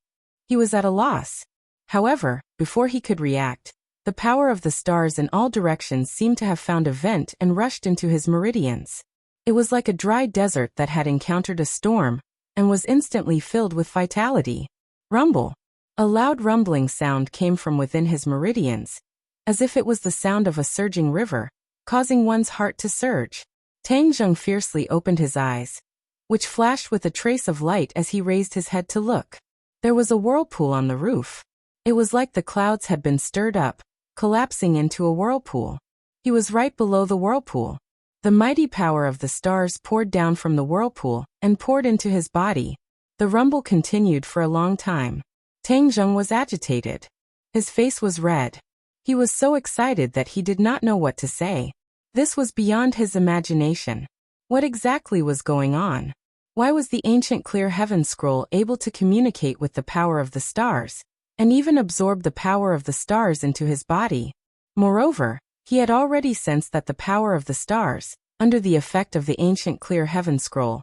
He was at a loss. However, before he could react, the power of the stars in all directions seemed to have found a vent and rushed into his meridians. It was like a dry desert that had encountered a storm, and was instantly filled with vitality. Rumble. A loud rumbling sound came from within his meridians, as if it was the sound of a surging river, causing one's heart to surge. Tang Zheng fiercely opened his eyes, which flashed with a trace of light as he raised his head to look. There was a whirlpool on the roof. It was like the clouds had been stirred up, collapsing into a whirlpool. He was right below the whirlpool. The mighty power of the stars poured down from the whirlpool and poured into his body. The rumble continued for a long time. Tang Zheng was agitated. His face was red. He was so excited that he did not know what to say. This was beyond his imagination. What exactly was going on? Why was the ancient clear heaven scroll able to communicate with the power of the stars, and even absorb the power of the stars into his body? Moreover, he had already sensed that the power of the stars, under the effect of the ancient clear heaven scroll,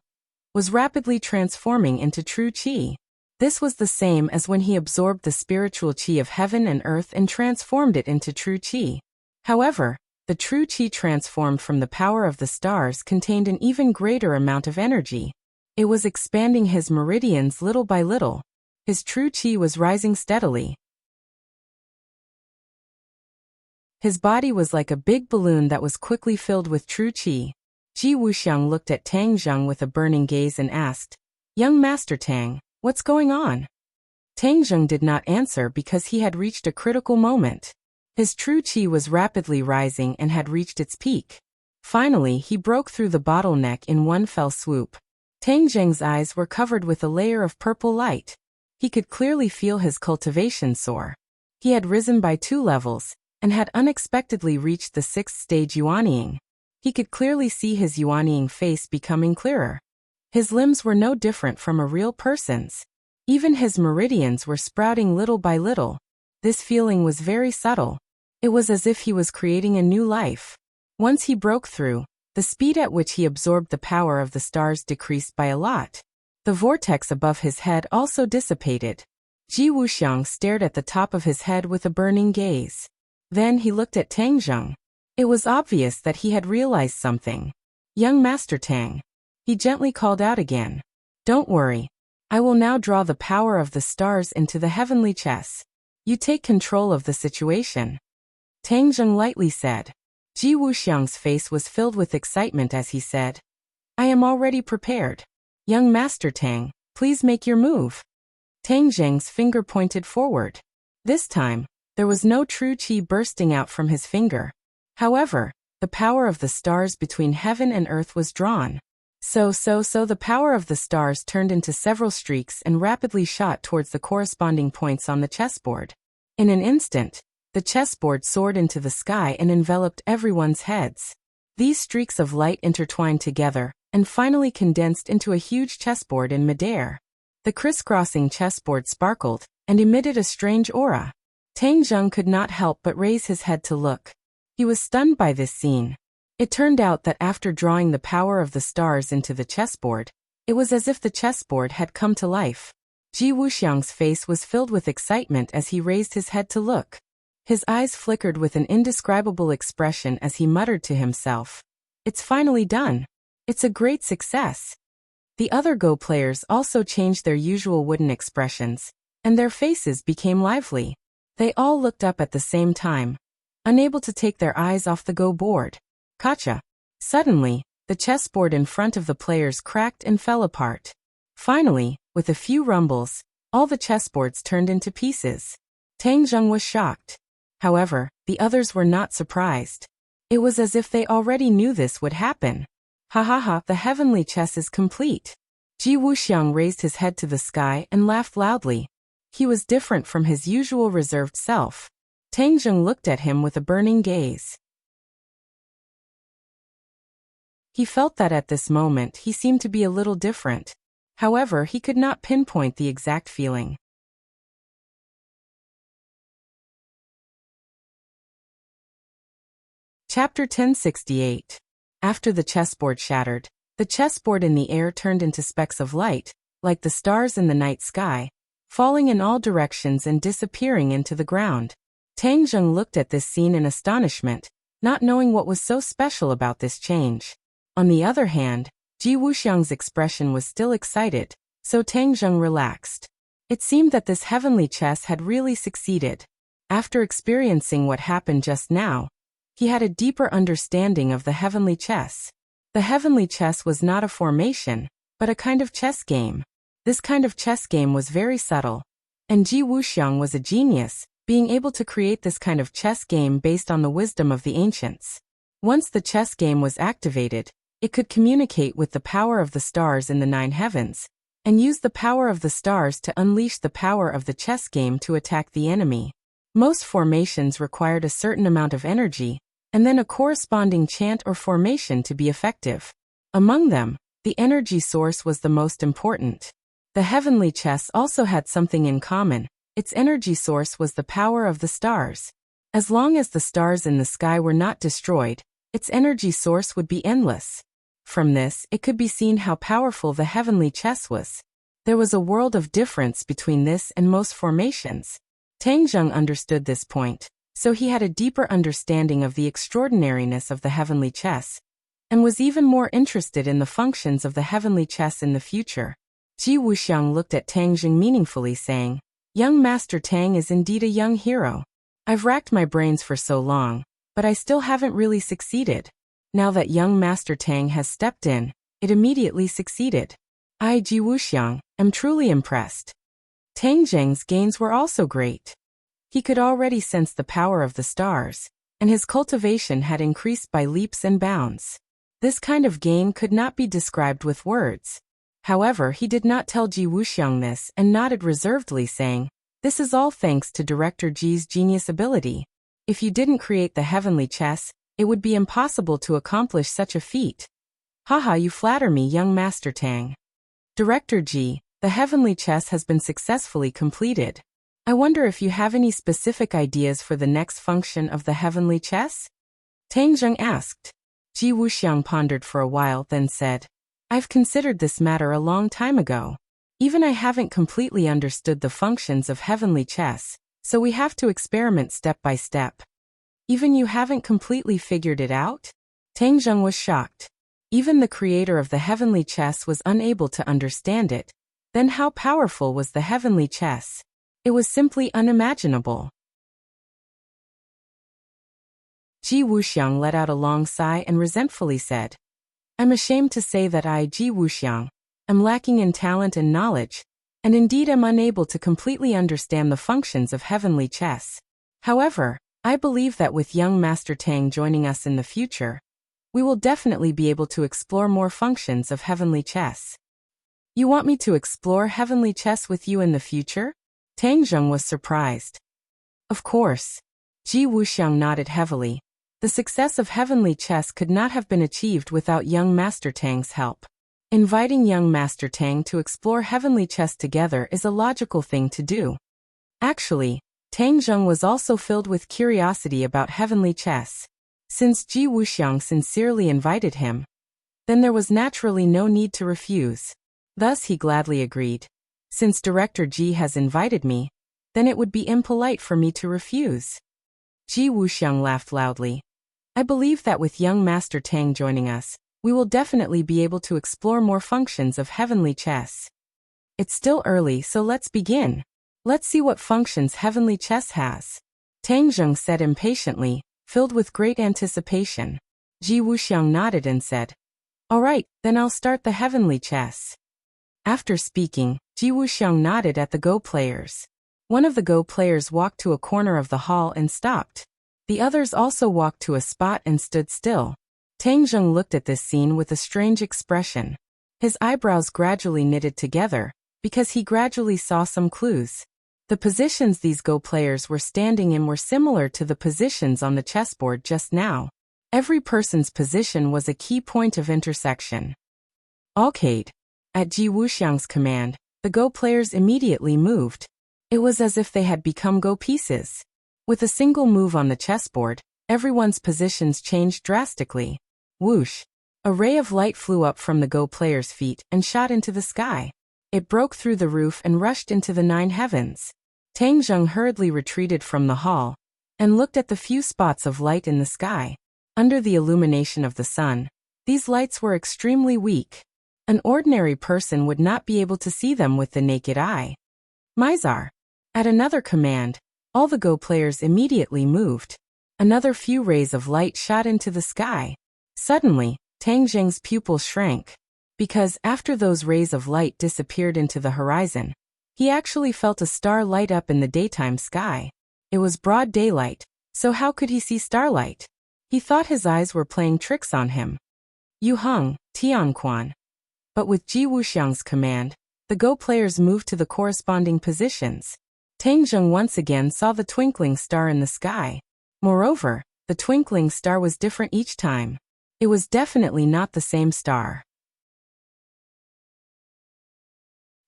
was rapidly transforming into true chi. This was the same as when he absorbed the spiritual chi of heaven and earth and transformed it into true chi. However, the true chi transformed from the power of the stars contained an even greater amount of energy. It was expanding his meridians little by little. His true chi was rising steadily. His body was like a big balloon that was quickly filled with true chi. Ji Wuxiang looked at Tang Zheng with a burning gaze and asked, "Young Master Tang, what's going on?" Tang Zheng did not answer because he had reached a critical moment. His true chi was rapidly rising and had reached its peak. Finally, he broke through the bottleneck in one fell swoop. Tang Zheng's eyes were covered with a layer of purple light. He could clearly feel his cultivation soar. He had risen by 2 levels, and had unexpectedly reached the 6th stage yuanying. He could clearly see his Yuanying face becoming clearer. His limbs were no different from a real person's. Even his meridians were sprouting little by little. This feeling was very subtle. It was as if he was creating a new life. Once he broke through, the speed at which he absorbed the power of the stars decreased by a lot. The vortex above his head also dissipated. Ji Wuxiang stared at the top of his head with a burning gaze. Then he looked at Tang Zheng. It was obvious that he had realized something. "Young Master Tang," he gently called out again. "Don't worry. I will now draw the power of the stars into the heavenly chess. You take control of the situation." Tang Zheng lightly said. Ji Wuxiang's face was filled with excitement as he said, "I am already prepared. Young Master Tang, please make your move." Tang Zheng's finger pointed forward. This time, there was no true qi bursting out from his finger. However, the power of the stars between heaven and earth was drawn. So the power of the stars turned into several streaks and rapidly shot towards the corresponding points on the chessboard. In an instant, the chessboard soared into the sky and enveloped everyone's heads. These streaks of light intertwined together and finally condensed into a huge chessboard in midair. The crisscrossing chessboard sparkled and emitted a strange aura. Tang Zheng could not help but raise his head to look. He was stunned by this scene. It turned out that after drawing the power of the stars into the chessboard, it was as if the chessboard had come to life. Ji Wuxiang's face was filled with excitement as he raised his head to look. His eyes flickered with an indescribable expression as he muttered to himself, "It's finally done. It's a great success." The other Go players also changed their usual wooden expressions, and their faces became lively. They all looked up at the same time, unable to take their eyes off the Go board. Gotcha! Suddenly, the chessboard in front of the players cracked and fell apart. Finally, with a few rumbles, all the chessboards turned into pieces. Tang Zheng was shocked. However, the others were not surprised. It was as if they already knew this would happen. "Ha ha ha, the heavenly chess is complete." Ji Wuxiang raised his head to the sky and laughed loudly. He was different from his usual reserved self. Tang Zheng looked at him with a burning gaze. He felt that at this moment he seemed to be a little different. However, he could not pinpoint the exact feeling. Chapter 1068. After the chessboard shattered, the chessboard in the air turned into specks of light, like the stars in the night sky, falling in all directions and disappearing into the ground. Tang Zheng looked at this scene in astonishment, not knowing what was so special about this change. On the other hand, Ji Wuxiang's expression was still excited, so Tang Zheng relaxed. It seemed that this heavenly chess had really succeeded. After experiencing what happened just now, he had a deeper understanding of the heavenly chess. The heavenly chess was not a formation, but a kind of chess game. This kind of chess game was very subtle, and Ji Wuxiang was a genius, being able to create this kind of chess game based on the wisdom of the ancients. Once the chess game was activated, it could communicate with the power of the stars in the 9 heavens, and use the power of the stars to unleash the power of the chess game to attack the enemy. Most formations required a certain amount of energy, and then a corresponding chant or formation to be effective. Among them, the energy source was the most important. The heavenly chess also had something in common. Its energy source was the power of the stars. As long as the stars in the sky were not destroyed, its energy source would be endless. From this, it could be seen how powerful the heavenly chess was. There was a world of difference between this and most formations. Tang Zheng understood this point, so he had a deeper understanding of the extraordinariness of the heavenly chess, and was even more interested in the functions of the heavenly chess in the future. Ji Wuxiang looked at Tang Zheng meaningfully, saying, "Young Master Tang is indeed a young hero. I've racked my brains for so long, but I still haven't really succeeded. Now that young Master Tang has stepped in, it immediately succeeded. I, Ji Wuxiang, am truly impressed." Tang Zheng's gains were also great. He could already sense the power of the stars, and his cultivation had increased by leaps and bounds. This kind of gain could not be described with words. However, he did not tell Ji Wuxiang this and nodded reservedly, saying, "This is all thanks to Director Ji's genius ability. If you didn't create the heavenly chess, It would be impossible to accomplish such a feat. Haha, you flatter me, young Master Tang. Director Ji, the heavenly chess has been successfully completed. I wonder if you have any specific ideas for the next function of the heavenly chess? Tang Zheng asked. Ji Wuxiang pondered for a while, then said, I've considered this matter a long time ago. Even I haven't completely understood the functions of heavenly chess, so we have to experiment step by step. Even you haven't completely figured it out? Tang Zheng was shocked. Even the creator of the heavenly chess was unable to understand it. Then how powerful was the heavenly chess? It was simply unimaginable. Ji Wuxiang let out a long sigh and resentfully said, I'm ashamed to say that I, Ji Wuxiang, am lacking in talent and knowledge, and indeed am unable to completely understand the functions of heavenly chess. However, I believe that with young Master Tang joining us in the future, we will definitely be able to explore more functions of heavenly chess. You want me to explore heavenly chess with you in the future? Tang Zheng was surprised. Of course. Ji Wuxiang nodded heavily. The success of heavenly chess could not have been achieved without young Master Tang's help. Inviting young Master Tang to explore heavenly chess together is a logical thing to do. Actually, Tang Zheng was also filled with curiosity about heavenly chess. Since Ji Wuxiang sincerely invited him, then there was naturally no need to refuse. Thus he gladly agreed. Since Director Ji has invited me, then it would be impolite for me to refuse. Ji Wuxiang laughed loudly. I believe that with young Master Tang joining us, we will definitely be able to explore more functions of heavenly chess. It's still early, so let's begin. Let's see what functions heavenly chess has. Tang Zheng said impatiently, filled with great anticipation. Ji Wuxiang nodded and said, All right, then I'll start the heavenly chess. After speaking, Ji Wuxiang nodded at the Go players. One of the Go players walked to a corner of the hall and stopped. The others also walked to a spot and stood still. Tang Zheng looked at this scene with a strange expression. His eyebrows gradually knitted together, because he gradually saw some clues. The positions these Go players were standing in were similar to the positions on the chessboard just now. Every person's position was a key point of intersection. Arcade. At Ji Wuxiang's command, the Go players immediately moved. It was as if they had become Go pieces. With a single move on the chessboard, everyone's positions changed drastically. Whoosh! A ray of light flew up from the Go player's feet and shot into the sky. It broke through the roof and rushed into the 9 heavens. Tang Zheng hurriedly retreated from the hall and looked at the few spots of light in the sky. Under the illumination of the sun, these lights were extremely weak. An ordinary person would not be able to see them with the naked eye. Mizar. At another command, all the Go players immediately moved. Another few rays of light shot into the sky. Suddenly, Tang Zheng's pupils shrank. Because after those rays of light disappeared into the horizon, he actually felt a star light up in the daytime sky. It was broad daylight, so how could he see starlight? He thought his eyes were playing tricks on him. Yu Heng, Tianquan. But with Ji Wuxiang's command, the Go players moved to the corresponding positions. Tang Zheng once again saw the twinkling star in the sky. Moreover, the twinkling star was different each time. It was definitely not the same star.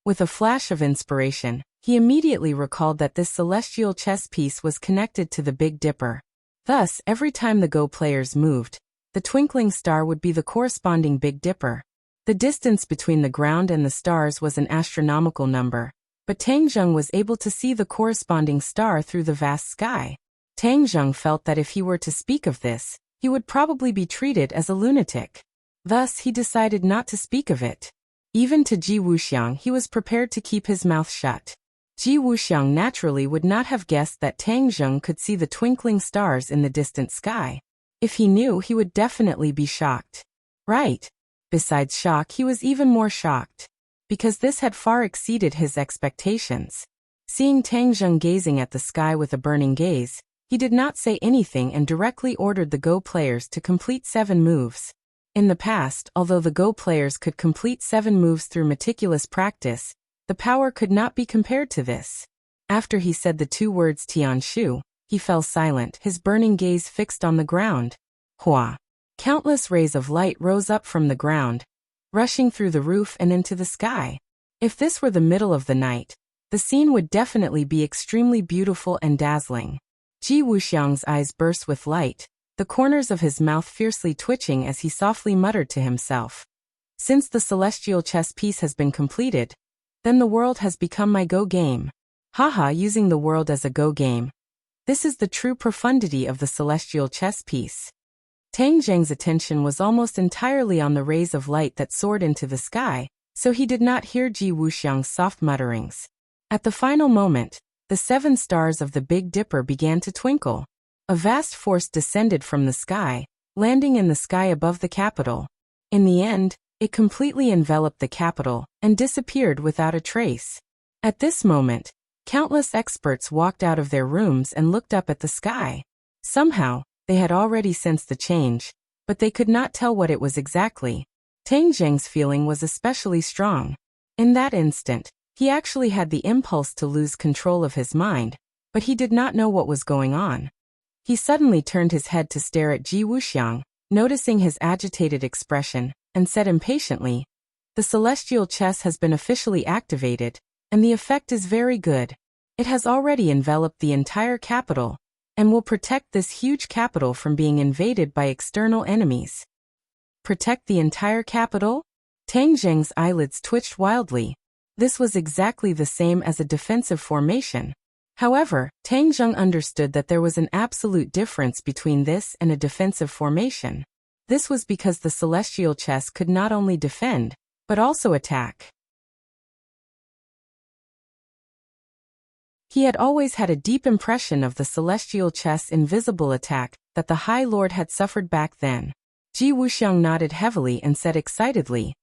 With a flash of inspiration, he immediately recalled that this celestial chess piece was connected to the Big Dipper. Thus, every time the Go players moved, the twinkling star would be the corresponding Big Dipper. The distance between the ground and the stars was an astronomical number, but Tang Zheng was able to see the corresponding star through the vast sky. Tang Zheng felt that if he were to speak of this, he would probably be treated as a lunatic. Thus, he decided not to speak of it. Even to Ji Wuxiang, he was prepared to keep his mouth shut. Ji Wuxiang naturally would not have guessed that Tang Zheng could see the twinkling stars in the distant sky. If he knew, he would definitely be shocked. Right. Besides shock, he was even more shocked. Because this had far exceeded his expectations. Seeing Tang Zheng gazing at the sky with a burning gaze, he did not say anything and directly ordered the Go players to complete 7 moves. In the past, although the Go players could complete 7 moves through meticulous practice, the power could not be compared to this. After he said the 2 words Tian Shu, he fell silent, his burning gaze fixed on the ground. Hua! Countless rays of light rose up from the ground, rushing through the roof and into the sky. If this were the middle of the night, the scene would definitely be extremely beautiful and dazzling. Ji Wuxiang's eyes burst with light, the corners of his mouth fiercely twitching as he softly muttered to himself. Since the celestial chess piece has been completed, then the world has become my go game. Haha, using the world as a go game. This is the true profundity of the celestial chess piece. Tang Zheng's attention was almost entirely on the rays of light that soared into the sky, so he did not hear Ji Wuxiang's soft mutterings. At the final moment, the 7 stars of the Big Dipper began to twinkle. A vast force descended from the sky, landing in the sky above the capital. In the end, it completely enveloped the capital and disappeared without a trace. At this moment, countless experts walked out of their rooms and looked up at the sky. Somehow, they had already sensed the change, but they could not tell what it was exactly. Tang Zheng's feeling was especially strong. In that instant, he actually had the impulse to lose control of his mind, but he did not know what was going on. He suddenly turned his head to stare at Ji Wuxiang, noticing his agitated expression, and said impatiently, "The celestial chess has been officially activated, and the effect is very good. It has already enveloped the entire capital, and will protect this huge capital from being invaded by external enemies." Protect the entire capital? Tang Zheng's eyelids twitched wildly. This was exactly the same as a defensive formation. However, Tang Zheng understood that there was an absolute difference between this and a defensive formation. This was because the celestial chess could not only defend, but also attack. He had always had a deep impression of the celestial chess' invisible attack that the High Lord had suffered back then. Ji Wuxiang nodded heavily and said excitedly,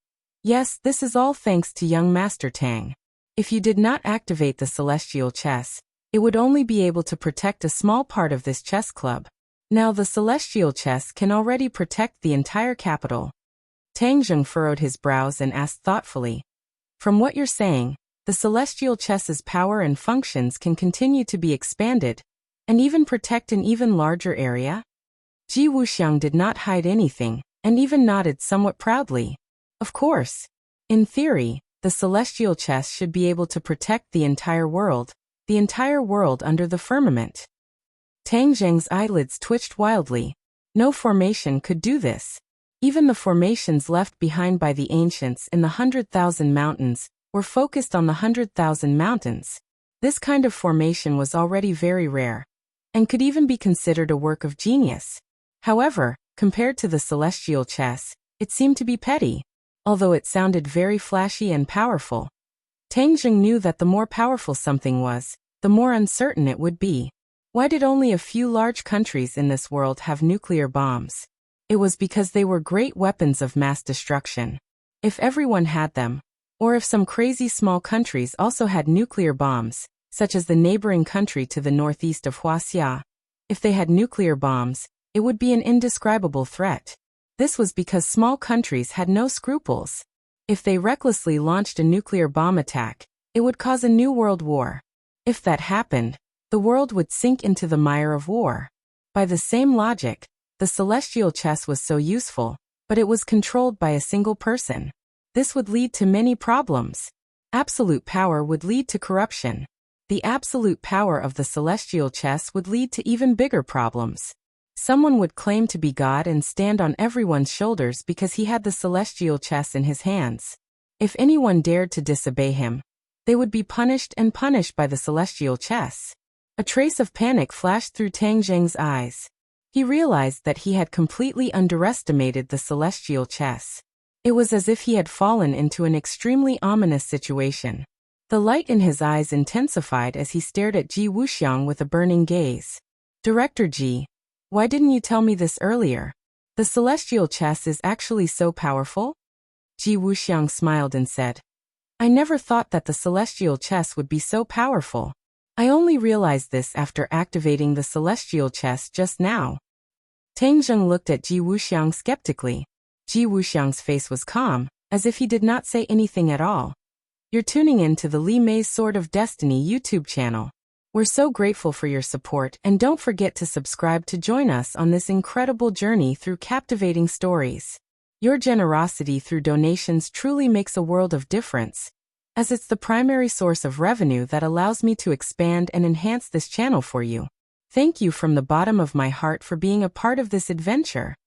"Yes, this is all thanks to young Master Tang. If you did not activate the celestial chess, it would only be able to protect a small part of this chess club. Now the celestial chess can already protect the entire capital." Tang Zheng furrowed his brows and asked thoughtfully, "From what you're saying, the celestial chess's power and functions can continue to be expanded, and even protect an even larger area?" Ji Wuxiang did not hide anything, and even nodded somewhat proudly. Of course. In theory, the celestial chess should be able to protect the entire world under the firmament. Tang Zheng's eyelids twitched wildly. No formation could do this. Even the formations left behind by the ancients in the 100,000 mountains were focused on the 100,000 mountains. This kind of formation was already very rare, and could even be considered a work of genius. However, compared to the celestial chess, it seemed to be petty, although it sounded very flashy and powerful. Tang Zheng knew that the more powerful something was, the more uncertain it would be. Why did only a few large countries in this world have nuclear bombs? It was because they were great weapons of mass destruction. If everyone had them, or if some crazy small countries also had nuclear bombs, such as the neighboring country to the northeast of Huaxia, if they had nuclear bombs, it would be an indescribable threat. This was because small countries had no scruples. If they recklessly launched a nuclear bomb attack, it would cause a new world war. If that happened, the world would sink into the mire of war. By the same logic, the celestial chess was so useful, but it was controlled by a single person. This would lead to many problems. Absolute power would lead to corruption. The absolute power of the celestial chess would lead to even bigger problems. Someone would claim to be God and stand on everyone's shoulders because he had the celestial chess in his hands. If anyone dared to disobey him, they would be punished by the celestial chess. A trace of panic flashed through Tang Zheng's eyes. He realized that he had completely underestimated the celestial chess. It was as if he had fallen into an extremely ominous situation. The light in his eyes intensified as he stared at Ji Wuxiang with a burning gaze. "Director Ji, why didn't you tell me this earlier? The celestial chess is actually so powerful?" Ji Wuxiang smiled and said, "I never thought that the celestial chess would be so powerful. I only realized this after activating the celestial chess just now." Tang Zheng looked at Ji Wuxiang skeptically. Ji Wuxiang's face was calm, as if he did not say anything at all. "You're tuning in to the Li Mei's Sword of Destiny YouTube channel. We're so grateful for your support, and don't forget to subscribe to join us on this incredible journey through captivating stories. Your generosity through donations truly makes a world of difference, as it's the primary source of revenue that allows me to expand and enhance this channel for you. Thank you from the bottom of my heart for being a part of this adventure.